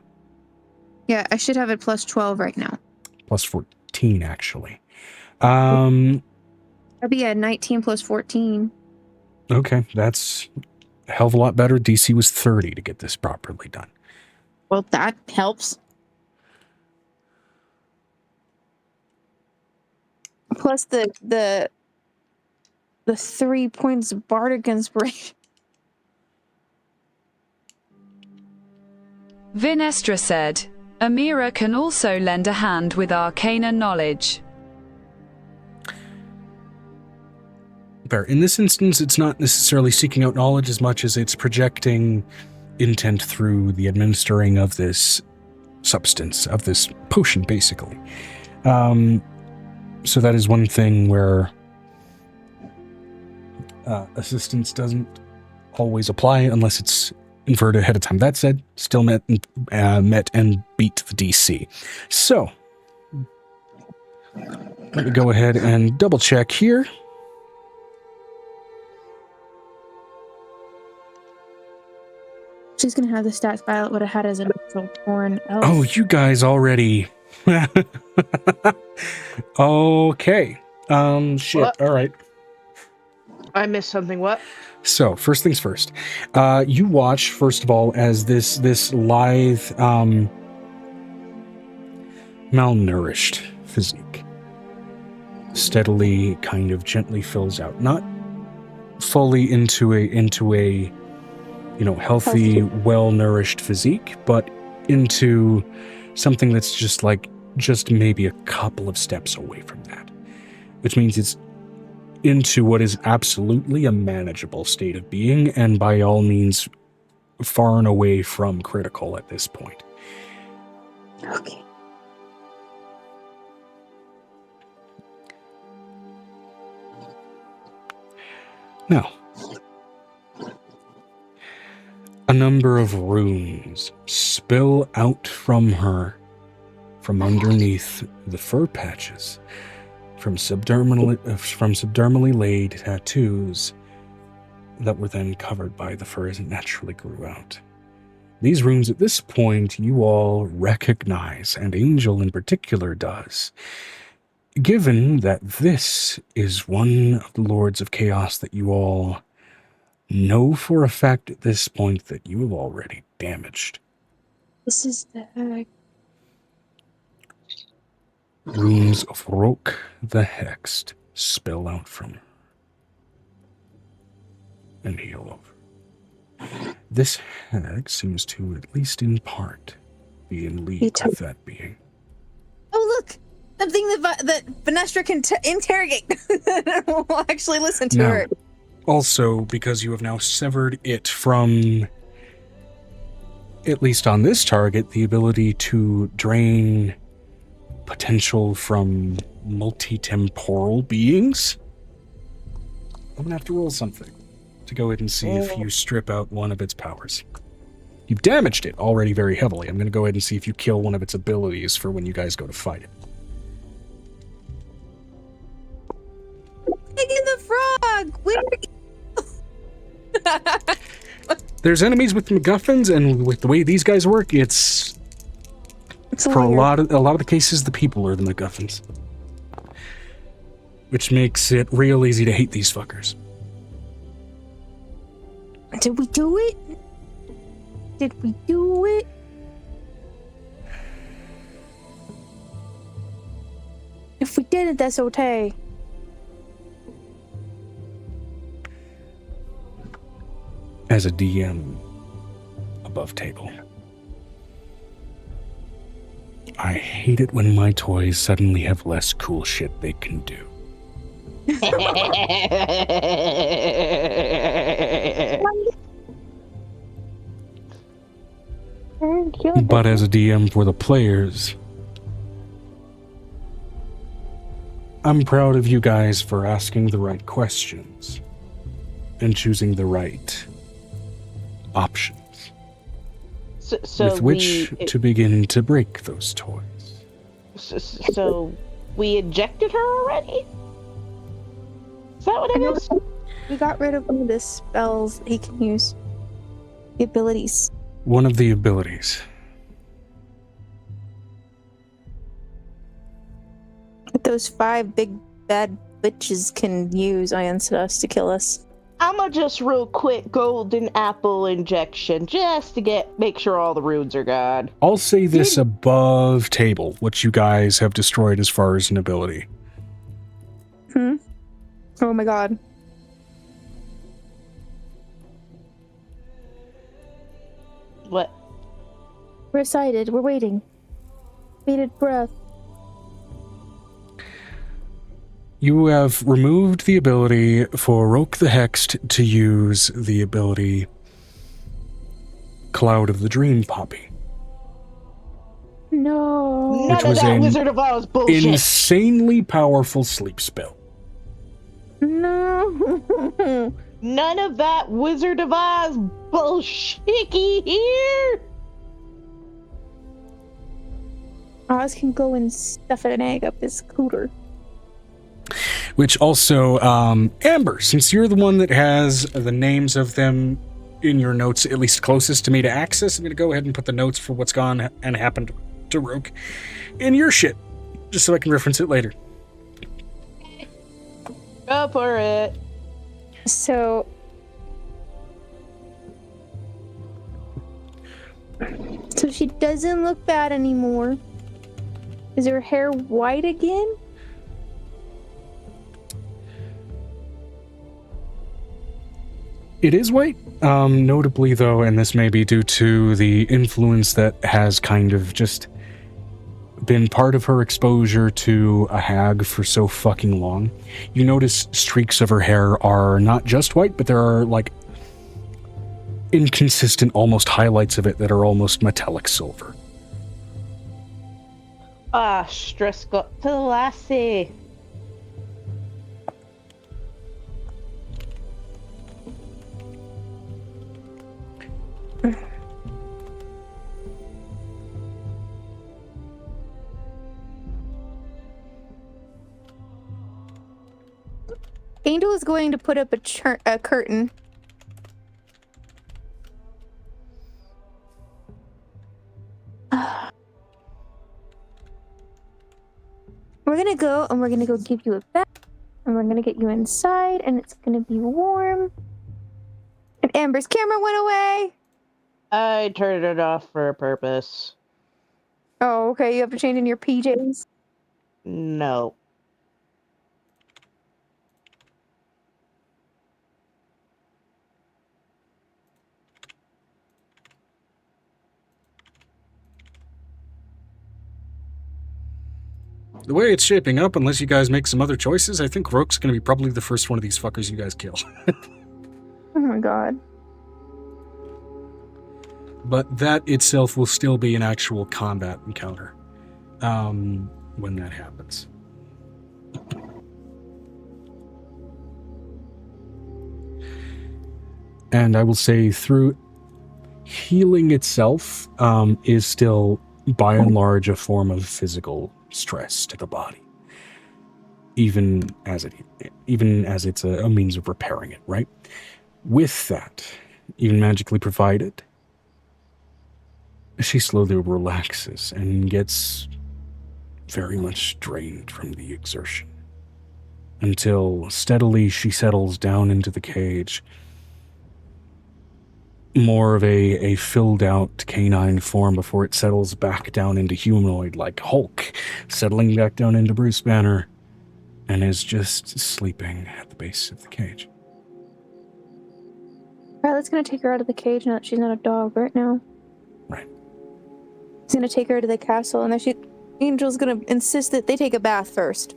Yeah, I should have it plus 12 right now. Plus 14, actually. That'd be a 19 plus 14. Okay, that's a hell of a lot better. DC was 30 to get this properly done. Well, that helps. Plus the 3 points of bardic inspiration. Vinestra said, Amira can also lend a hand with arcana knowledge. Fair. In this instance, it's not necessarily seeking out knowledge as much as it's projecting intent through the administering of this substance, of this potion, basically. So that is one thing where assistance doesn't always apply unless it's inferred ahead of time. That said, still met and beat the DC. So, let me go ahead and double check here. She's gonna have the stats Violet would have had as a natural born elf. Oh, you guys already. Okay. Shit. What? All right. I missed something. What? So, first things first. You watch, first of all, as this lithe, malnourished physique steadily, kind of gently fills out. Not fully into a healthy, well-nourished physique, but into something that's just maybe a couple of steps away from that. Which means it's into what is absolutely a manageable state of being, and by all means far and away from critical at this point. Okay. Now, a number of runes spill out from her, from underneath the fur patches, from subdermally laid tattoos that were then covered by the fur as it naturally grew out. These runes at this point you all recognize, and Angel in particular does, given that this is one of the Lords of Chaos that you all know for a fact at this point that you have already damaged. This is the Runes of Roke the Hexed spill out from her and heal over. This hag seems to, at least in part, be in league with that being. Oh, look! Something that Venestra can interrogate. We'll actually listen to her. Also, because you have now severed it from, at least on this target, the ability to drain potential from multi-temporal beings, I'm gonna have to roll something to go ahead and see if you strip out one of its powers. You've damaged it already very heavily. I'm gonna go ahead and see if you kill one of its abilities for when you guys go to fight it. Taking the frog! Where There's enemies with MacGuffins, and with the way these guys work, it's for a lot of the cases, the people are the MacGuffins, which makes it real easy to hate these fuckers. Did we do it? Did we do it? If we did it, that's okay. As a DM above table, I hate it when my toys suddenly have less cool shit they can do. But as a DM for the players, I'm proud of you guys for asking the right questions and choosing the right options with which to begin to break those toys. So we ejected her already? Is that what it is? We got rid of one of the spells he can use. The abilities. One of the abilities. Those 5 big bad bitches can use Ionsus to kill us. I'ma just real quick golden apple injection just to make sure all the runes are gone. I'll say this above table, what you guys have destroyed as far as an ability. Oh my god. What? We're excited. We're waiting. Bated breath. You have removed the ability for Roke the Hexed to use the ability Cloud of the Dream Poppy. No. None of that Wizard of Oz bullshit. Insanely powerful sleep spell. No. None of that Wizard of Oz bullshit here. Oz can go and stuff an egg up his cooter. Which also, Amber, since you're the one that has the names of them in your notes, at least closest to me to access, I'm going to go ahead and put the notes for what's gone and happened to Roke in your shit, just so I can reference it later. Go for it. So she doesn't look bad anymore. Is her hair white again? It is white, notably though, and this may be due to the influence that has kind of just been part of her exposure to a hag for so fucking long. You notice streaks of her hair are not just white, but there are like inconsistent almost highlights of it that are almost metallic silver. Ah, stress got to the lassie. Angel is going to put up a curtain. We're gonna go and we're gonna go give you a bath, and we're gonna get you inside, and it's gonna be warm. And Amber's camera went away. I turned it off for a purpose. Oh, okay. You have to change in your PJs. No. The way it's shaping up, unless you guys make some other choices, I think Roke's going to be probably the first one of these fuckers you guys kill. Oh my god. But that itself will still be an actual combat encounter when that happens. And I will say through healing itself is still by and large a form of physical stress to the body, even as it's a means of repairing it, right? With that, even magically provided, she slowly relaxes and gets very much drained from the exertion until steadily she settles down into the cage, more of a filled out canine form before it settles back down into humanoid like Hulk, settling back down into Bruce Banner, and is just sleeping at the base of the cage. Violet's gonna take her out of the cage now that she's not a dog right now. Right. He's gonna take her to the castle, and then Angel's gonna insist that they take a bath first.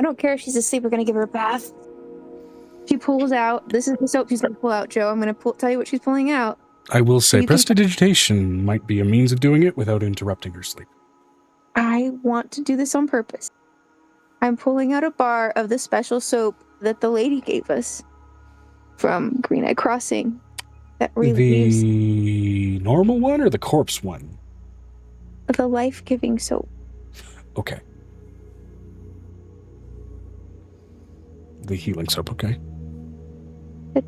I don't care if she's asleep, we're gonna give her a bath. She pulls out, this is the soap she's gonna pull out, Joe. I'm gonna tell you what she's pulling out. I will say prestidigitation might be a means of doing it without interrupting her sleep. I want to do this on purpose. I'm pulling out a bar of the special soap that the lady gave us from Green Eye Crossing. That relieves The normal one or the corpse one? the life-giving soap. Okay. The healing soap, okay.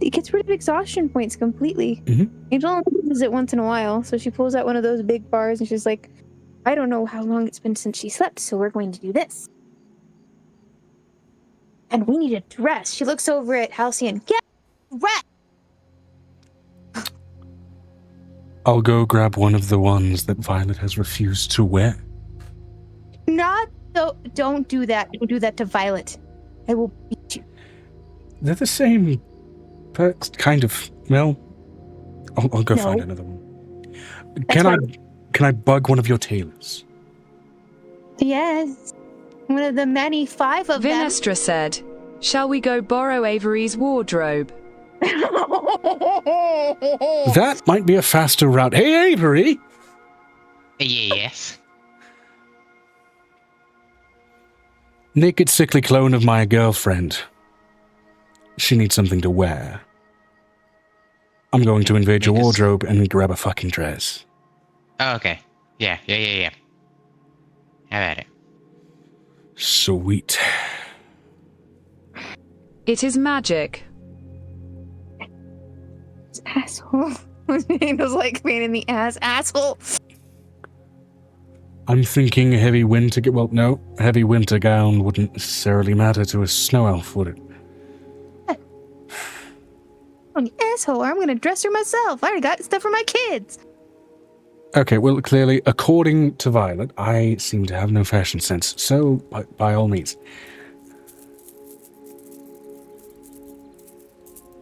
It gets rid of exhaustion points completely. Mhm. Angel only uses it once in a while, so she pulls out one of those big bars and she's like, I don't know how long it's been since she slept, so we're going to do this. And we need to dress. She looks over at Halcyon. Get dressed! I'll go grab one of the ones that Violet has refused to wear. Don't do that. Don't do that to Violet. I will beat you. They're the same, but kind of. Well, I'll go find another one. Can I bug one of your tailors? Yes. One of the many 5 of them. Vinestra said, "Shall we go borrow Avery's wardrobe?" That might be a faster route. Hey, Avery! Yes. Naked, sickly clone of my girlfriend. She needs something to wear. I'm going to invade your wardrobe and grab a fucking dress. Oh, okay. Yeah. How about it? Sweet. It is magic. Asshole. Angel's like pain in the ass. Asshole. I'm thinking a heavy winter... Well, no. A heavy winter gown wouldn't necessarily matter to a snow elf, would it? Oh, you asshole. I'm going to dress her myself. I already got stuff for my kids. Okay, well, clearly, according to Violet, I seem to have no fashion sense. So, by all means.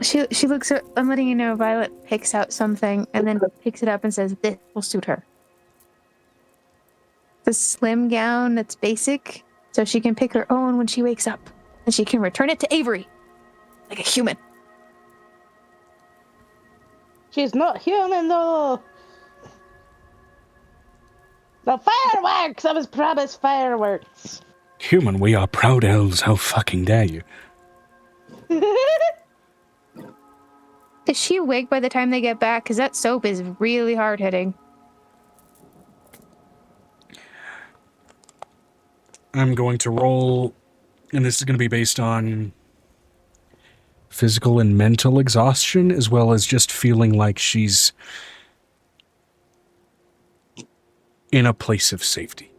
She looks at... I'm letting you know Violet picks out something and then picks it up and says, this will suit her. The slim gown that's basic, so she can pick her own when she wakes up. And she can return it to Avery. Like a human. She's not human, though. The fireworks! I was promised fireworks. Human, we are proud elves. How fucking dare you? Is she awake by the time they get back? Because that soap is really hard-hitting. I'm going to roll, and this is going to be based on physical and mental exhaustion, as well as just feeling like she's in a place of safety.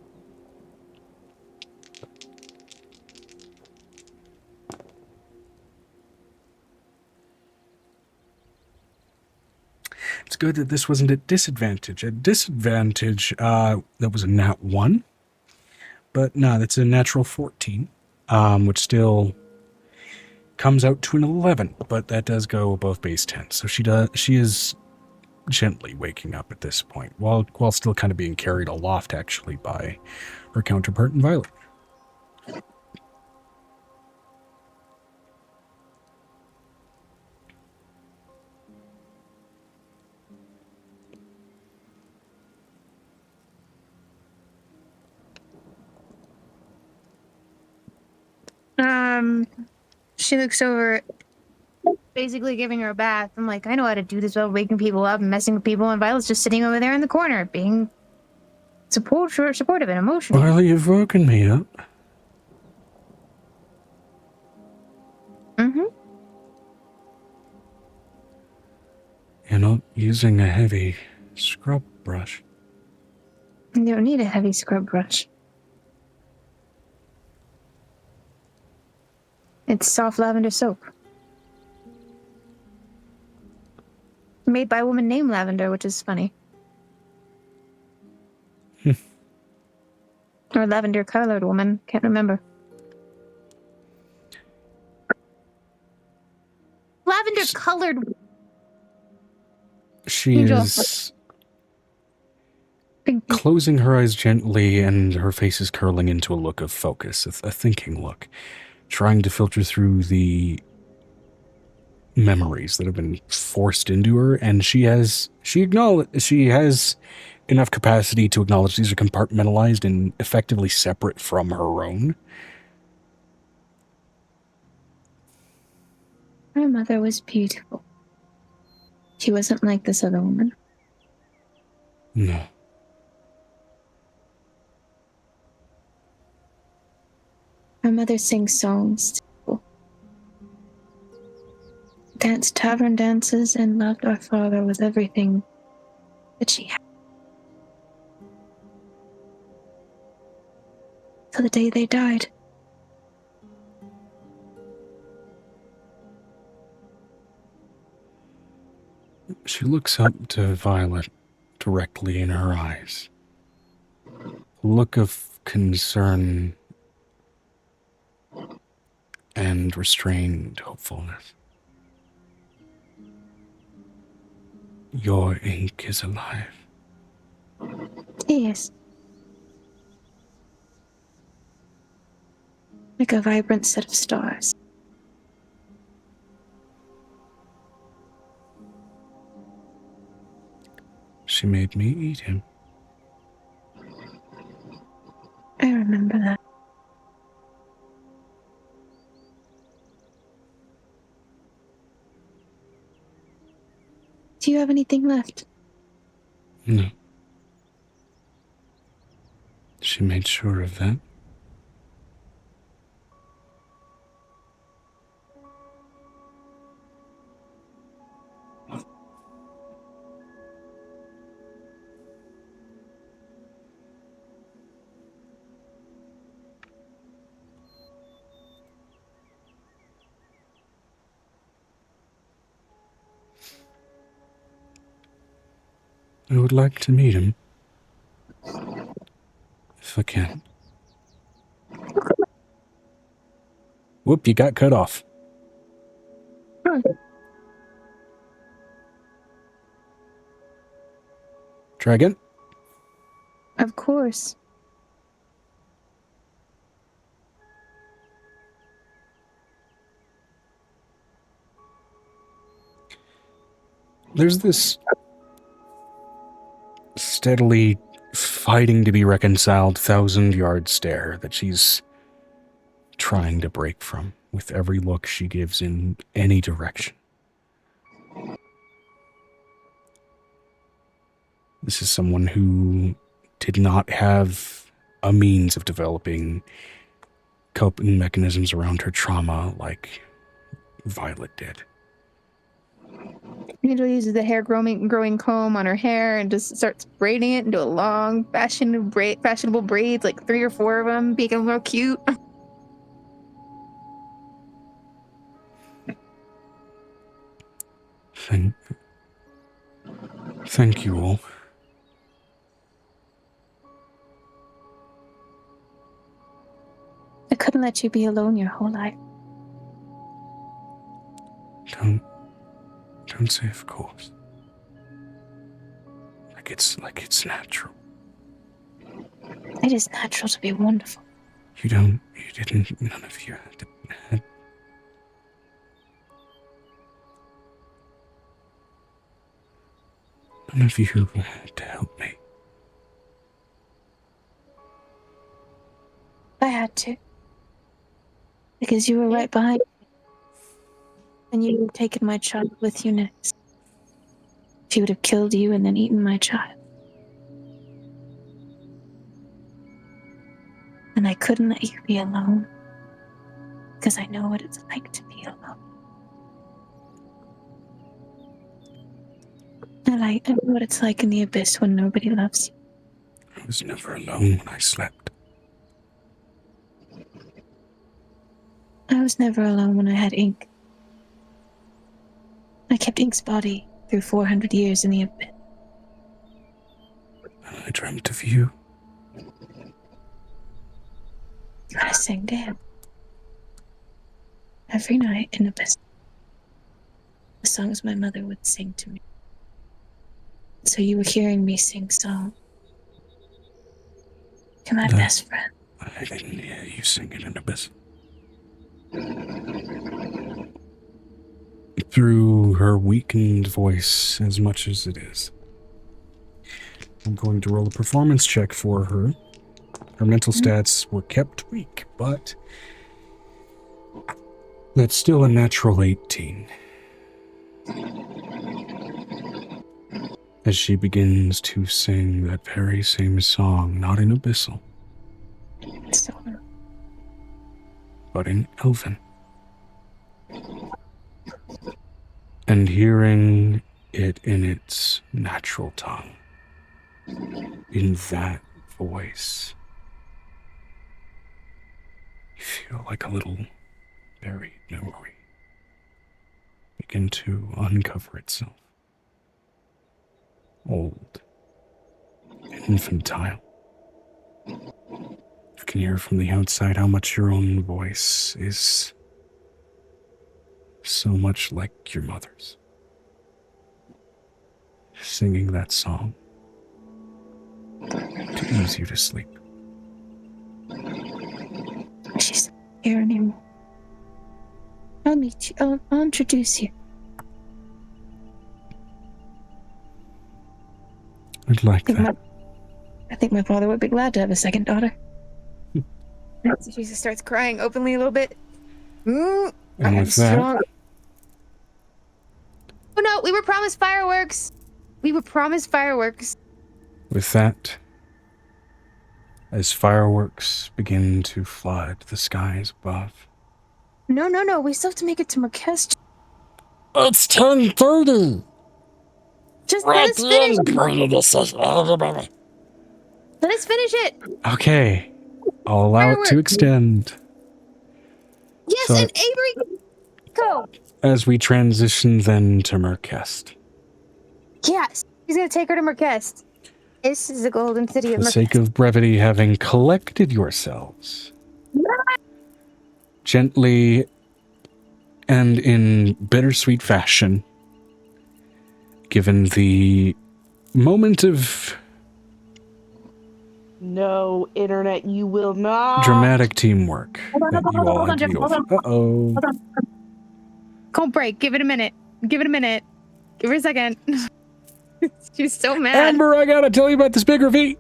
It's good that this wasn't at disadvantage. At disadvantage, that was a nat 1. But no, that's a natural 14, which still comes out to an 11, but that does go above base 10. So she is gently waking up at this point, while still kind of being carried aloft, actually, by her counterpart in Violet. She looks over, basically giving her a bath. I'm like, I know how to do this without waking people up and messing with people, and Violet's just sitting over there in the corner, being supportive and emotional. Well, you've woken me up. Mm-hmm. You're not using a heavy scrub brush. You don't need a heavy scrub brush. It's soft lavender soap. Made by a woman named Lavender, which is funny. Or lavender-colored woman. Can't remember. Lavender-colored. She is closing her eyes gently, and her face is curling into a look of focus, a thinking look, trying to filter through the memories that have been forced into her, and she has enough capacity to acknowledge these are compartmentalized and effectively separate from her own. Her mother was beautiful. She wasn't like this other woman. No. Her mother sang songs to people, danced tavern dances, and loved our father with everything that she had. Till the day they died. She looks up to Violet directly in her eyes. A look of concern and restrained hopefulness. Your ink is alive. Yes. Like a vibrant set of stars. She made me eat him. I remember that. Do you have anything left? No. She made sure of that. I would like to meet him. If I can. Whoop, you got cut off. Try again. Of course. There's this steadily fighting to be reconciled 1,000-yard stare that she's trying to break from with every look she gives in any direction. This is someone who did not have a means of developing coping mechanisms around her trauma like Violet did. Angel uses the hair growing comb on her hair and just starts braiding it into a long, fashionable braids, like 3 or 4 of them, making them real cute. Thank you all. I couldn't let you be alone your whole life. Don't say of course. Like it's natural. It is natural to be wonderful. None of you had none of you had to help me. I had to. Because you were right behind me. And you would have taken my child with you next. She would have killed you and then eaten my child. And I couldn't let you be alone. Because I know what it's like to be alone. I know what it's like in the abyss when nobody loves you. I was never alone when I slept. I was never alone when I had ink. I kept Ink's body through 400 years in the abyss. I dreamt of you. I sang to him. Every night in the abyss. The songs my mother would sing to me. So you were hearing me sing songs. You're my best friend. I didn't hear you sing it in abyss. Through her weakened voice, as much as it is, I'm going to roll a performance check for her. Her mental stats were kept weak, but that's still a natural 18. As she begins to sing that very same song, not in Abyssal, but in Elven. And hearing it in its natural tongue, in that voice, you feel like a little buried memory begin to uncover itself. Old, infantile. You can hear from the outside how much your own voice is so much like your mother's. Singing that song to ease you to sleep. She's not here anymore. I'll meet you. I'll introduce you. I'd like that. I think my father would be glad to have a second daughter. She just starts crying openly a little bit. And with that, Oh no, we were promised fireworks. with that, as fireworks begin to flood the skies above. No. We still have to make it to Marquez. It's 10:30. Just let us finish. Let us finish it. Okay, I'll allow it to extend. Yes, So- and Avery, go. As we transition then to Merkest. Yes, he's gonna take her to Marquez. This is the golden city For of the Marquez. sake of brevity, having collected yourselves, gently and in bittersweet fashion, given the moment of No, internet, you will not. dramatic teamwork that you all had to go through. Uh-oh. Hold on. Cold break. Give it a minute. Give her a second. She's so mad. Amber, I gotta tell you about this bigger V.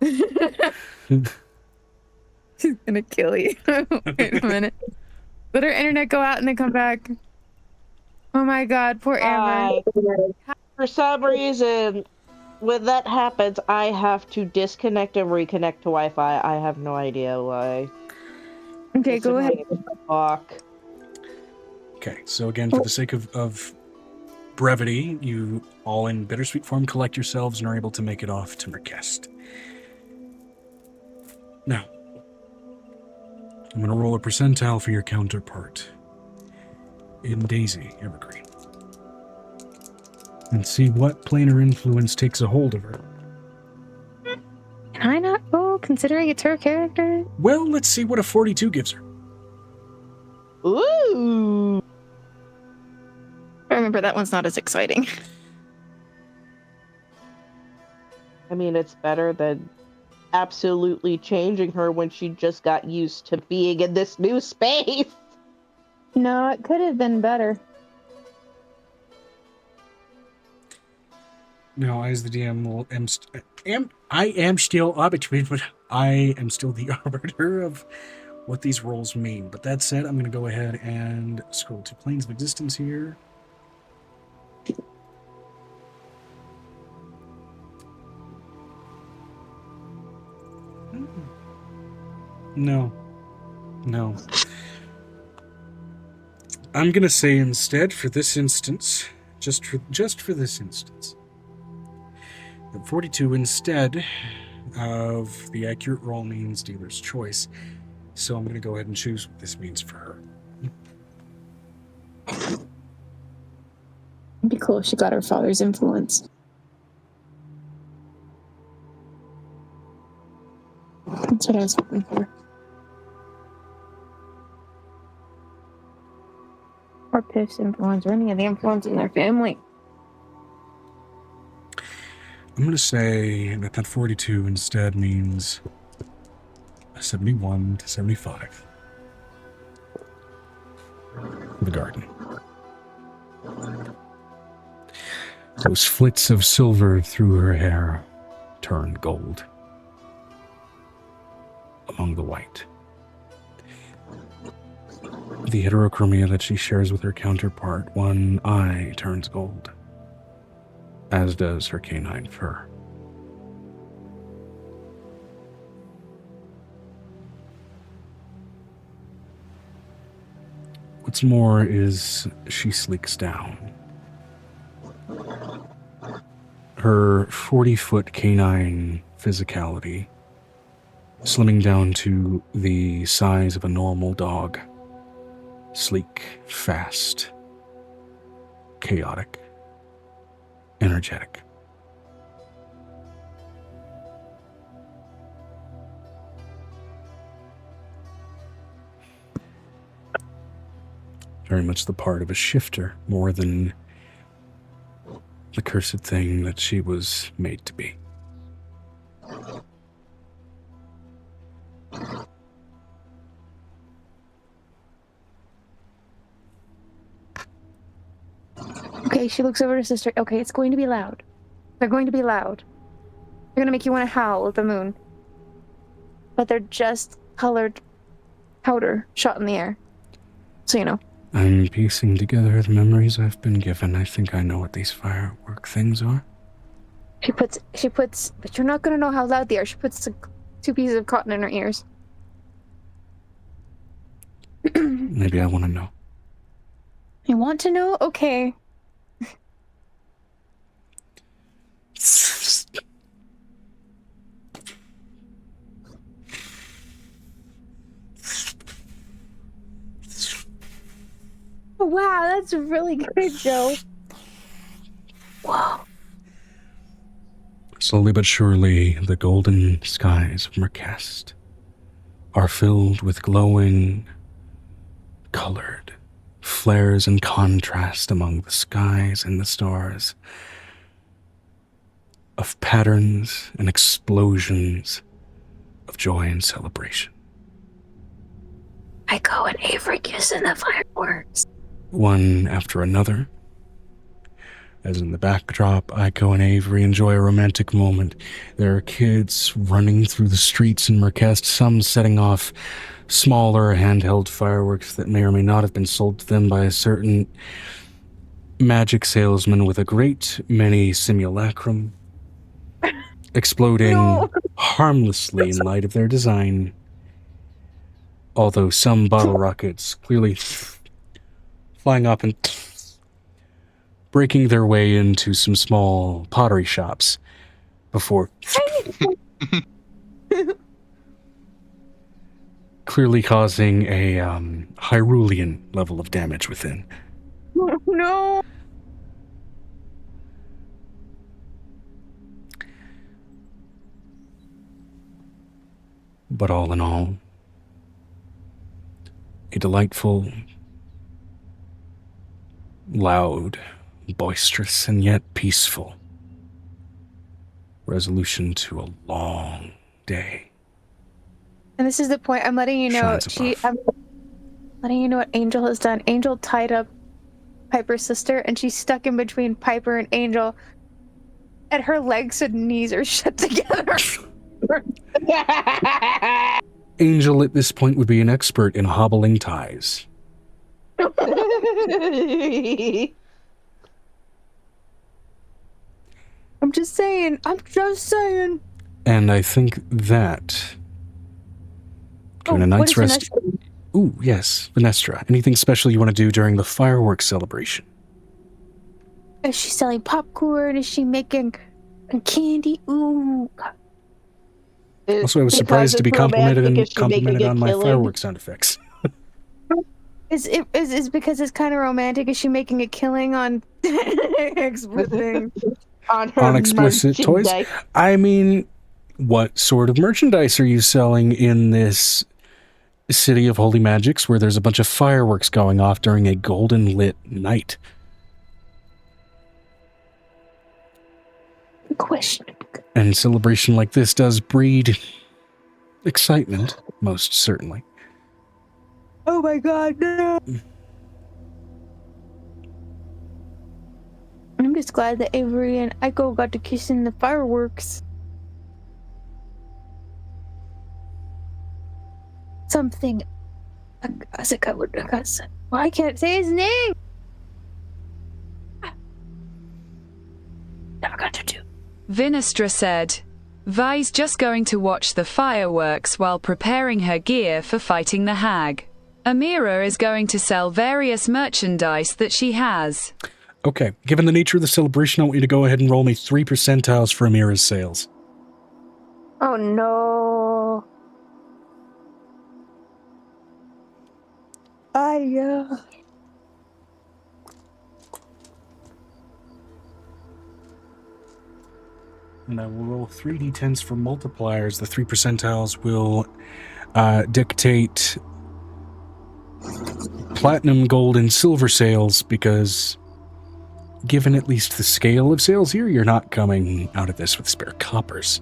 She's gonna kill you. Wait a minute. Let her internet go out and then come back. Oh my god, poor Amber. For some reason, when that happens, I have to disconnect and reconnect to Wi-Fi. I have no idea why. Okay, go ahead. Talk. Okay, so again, for the sake of brevity, you all in bittersweet form collect yourselves and are able to make it off to Merkest. Now, I'm going to roll a percentile for your counterpart in Daisy Evergreen. and see what planar influence takes a hold of her. Can I not roll, considering it's her character? Well, let's see what a 42 gives her. Ooh. Remember, that one's not as exciting. I mean, it's better than absolutely changing her when she just got used to being in this new space. No, it could have been better. Now, as the DM, I am still arbitrary, but I am still the arbiter of what these rolls mean. But that said, I'm going to go ahead and scroll to Planes of Existence here. No. I'm going to say instead, for this instance, just for this instance, that 42 instead of the accurate roll means dealer's choice. So I'm going to go ahead and choose what this means for her. It'd be cool if she got her father's influence. That's what I was hoping for. Or Piff's influence, or any of the influence in their family. I'm going to say that 42 instead means a 71 to 75 for the garden. Those flits of silver through her hair turned gold among the white. The heterochromia that she shares with her counterpart, one eye turns gold, as does her canine fur. What's more is she sleeks down. Her 40-foot canine physicality slimming down to the size of a normal dog. Sleek, fast, chaotic, energetic. Very much the part of a shifter, more than the cursed thing that she was made to be. Okay, she looks over to her sister. Okay, it's going to be loud. They're going to be loud. They're going to make you want to howl at the moon. But they're just colored powder shot in the air. So you know. I'm piecing together the memories I've been given. I think I know what these firework things are. She puts, but you're not going to know how loud they are. She puts 2 pieces of cotton in her ears. Maybe I want to know. You want to know? Okay. Wow, that's really good, Joe. Wow. Slowly but surely, the golden skies of Mercast are filled with glowing, colored flares and contrast among the skies and the stars of patterns and explosions of joy and celebration. I go and Avery kissing the fireworks. One after another. As in the backdrop, Aiko and Avery enjoy a romantic moment. There are kids running through the streets in Mercast, some setting off smaller handheld fireworks that may or may not have been sold to them by a certain magic salesman with a great many simulacrum, exploding harmlessly in light of their design. Although some bottle rockets clearly flying up and breaking their way into some small pottery shops before clearly causing a Hyrulean level of damage within. No. But all in all, a delightful, loud, boisterous, and yet peaceful resolution to a long day. And this is the point. I'm letting you know. I'm letting you know what Angel has done. Angel tied up Piper's sister, and she's stuck in between Piper and Angel, and her legs and knees are shut together. Angel at this point would be an expert in hobbling ties. I'm just saying. And I think that, given a night's rest. Ooh, yes, Venestra. Anything special you want to do during the fireworks celebration? Is she selling popcorn? Is she making candy? Ooh. Also, I was surprised to be complimented on my fireworks sound effects. Is because it's kind of romantic? Is she making a killing on explicit on explicit toys? I mean, what sort of merchandise are you selling in this city of holy magics where there's a bunch of fireworks going off during a golden lit night? Question. And celebration like this does breed excitement, most certainly. Oh my god, no! I'm just glad that Avery and Eiko got to kiss in the fireworks. Something Asuka would have got. Well, I can't say his name! Never got to do. Vinestra said, Vi's just going to watch the fireworks while preparing her gear for fighting the hag. Amira is going to sell various merchandise that she has. Okay, given the nature of the celebration, I want you to go ahead and roll me 3 percentiles for Amira's sales. Oh no. And I will roll 3d10s for multipliers. The 3 percentiles will dictate platinum, gold, and silver sales, because given at least the scale of sales here, you're not coming out of this with spare coppers.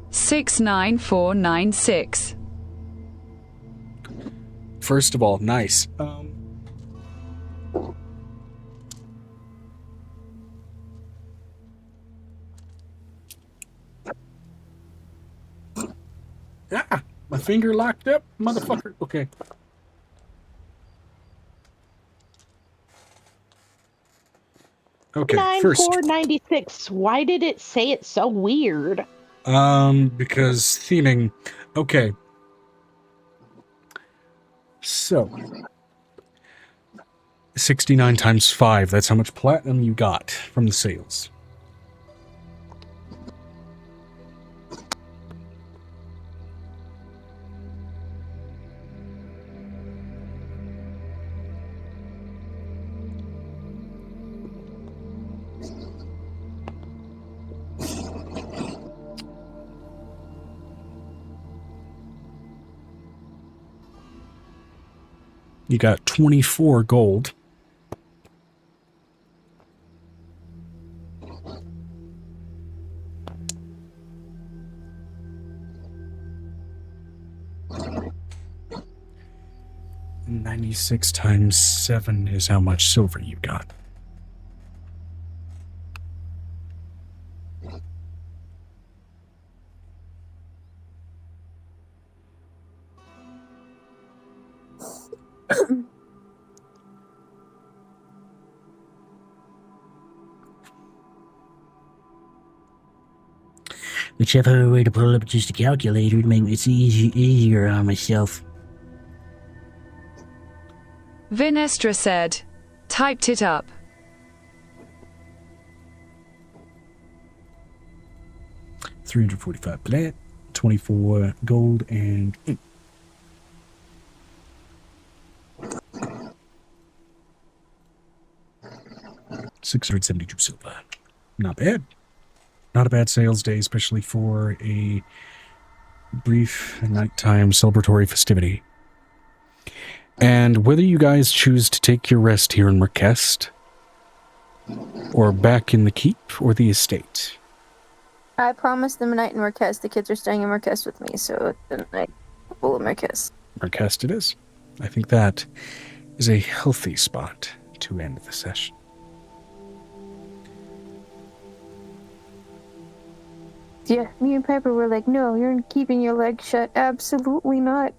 69496. First of all, nice. My finger locked up, motherfucker. Okay. Okay, first. 9496. Why did it say it so weird? Because theming. Okay. So 69 times 5, that's how much platinum you got from the sales. You got 24 gold. And 96 times 7 is how much silver you got. Whichever way to pull up just a calculator to make it easier on myself. Vinestra said, typed it up. $345 plat, 24 gold, and $672 silver. Not bad. Not a bad sales day, especially for a brief nighttime celebratory festivity. And whether you guys choose to take your rest here in Merkest, or back in the keep, or the estate. I promised them a night in Merkest. The kids are staying in Merkest with me, so the night full of Merkest. Merkest it is. I think that is a healthy spot to end the session. Yeah, me and Piper were like, no, you're keeping your legs shut. Absolutely not.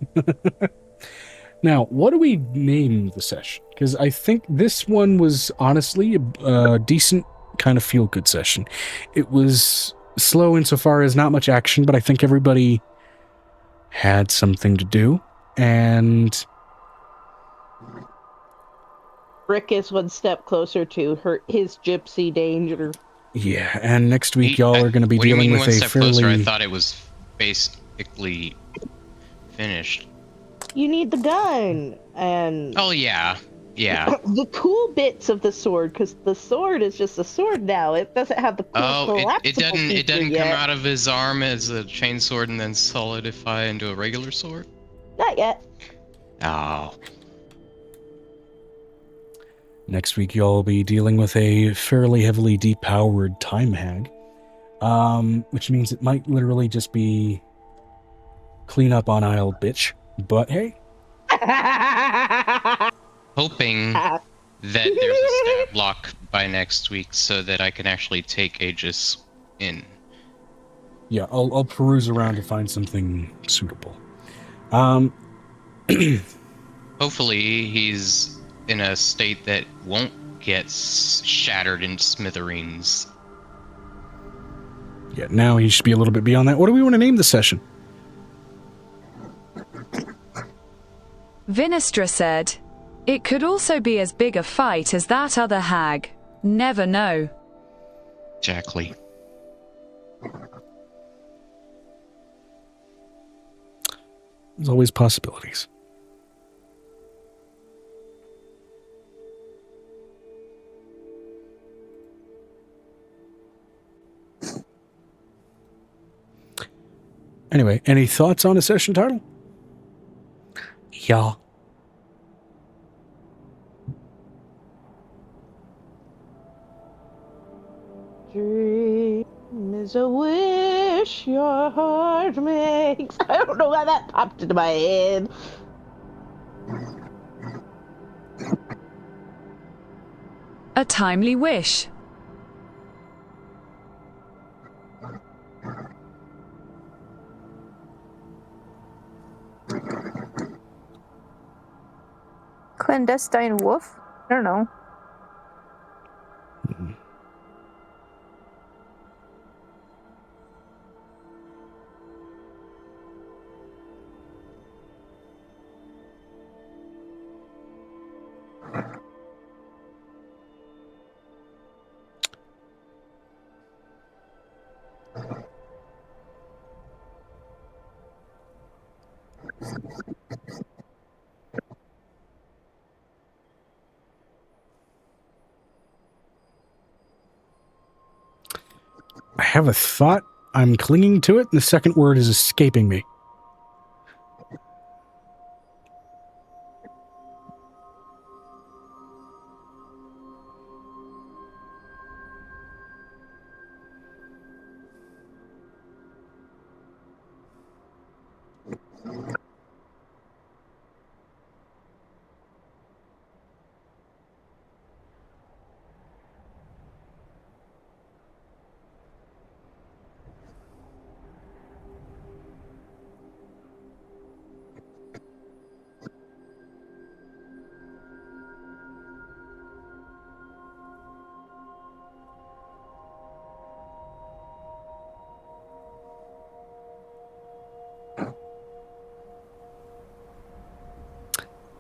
Now, what do we name the session? Because I think this one was honestly a decent kind of feel-good session. It was slow insofar as not much action, but I think everybody had something to do, and Rick is one step closer to his gypsy danger. yeah, and next week y'all are going to be dealing with a fairly... Closer? I thought it was basically finished. You need the gun, and... Oh, yeah. Yeah. The cool bits of the sword, because the sword is just a sword now. It doesn't have the cool collapsible it doesn't yet. come out of his arm as a chain sword and then solidify into a regular sword? Not yet. Oh. Next week, y'all will be dealing with a fairly heavily depowered time hag, which means it might literally just be clean up on aisle bitch. But hey. Hoping that there's a stat block by next week so that I can actually take Aegis in. Yeah, I'll peruse around to find something suitable. Hopefully he's in a state that won't get shattered in smithereens. Yeah, now he should be a little bit beyond that. What do we want to name the session? Vinestra said, "It could also be as big a fight as that other hag. Never know." Exactly. There's always possibilities. Anyway, any thoughts on a session title? Yeah. Dream is a wish your heart makes. I don't know how that popped into my head. A timely wish. Clandestine wolf? I don't know. I have a thought. I'm clinging to it, and the second word is escaping me.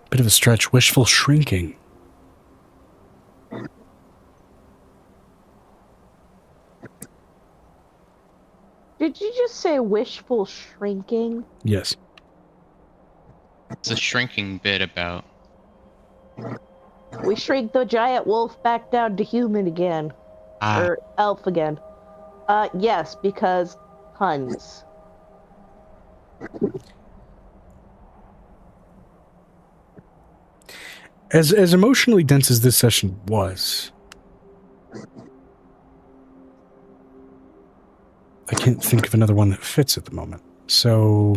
Bit of a stretch. Wishful shrinking. Did you just say wishful shrinking? Yes. It's a shrinking bit about. We shrink the giant wolf back down to human again. Or elf again. Yes, because puns. As emotionally dense as this session was, I can't think of another one that fits at the moment. So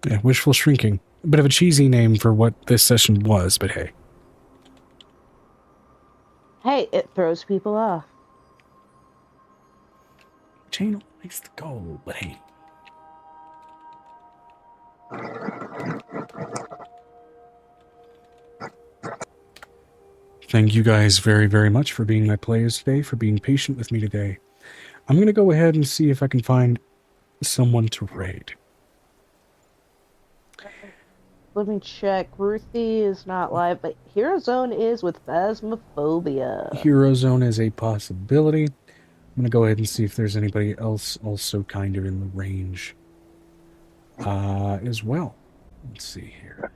yeah, wishful shrinking. A bit of a cheesy name for what this session was, but hey. Hey, it throws people off. Chain likes the goal, but hey. Thank you guys very, very much for being my players today, for being patient with me today. I'm going to go ahead and see if I can find someone to raid. Let me check. Ruthie is not live, but Hero Zone is with Phasmophobia. Hero Zone is a possibility. I'm going to go ahead and see if there's anybody else also kind of in the range as well. Let's see here.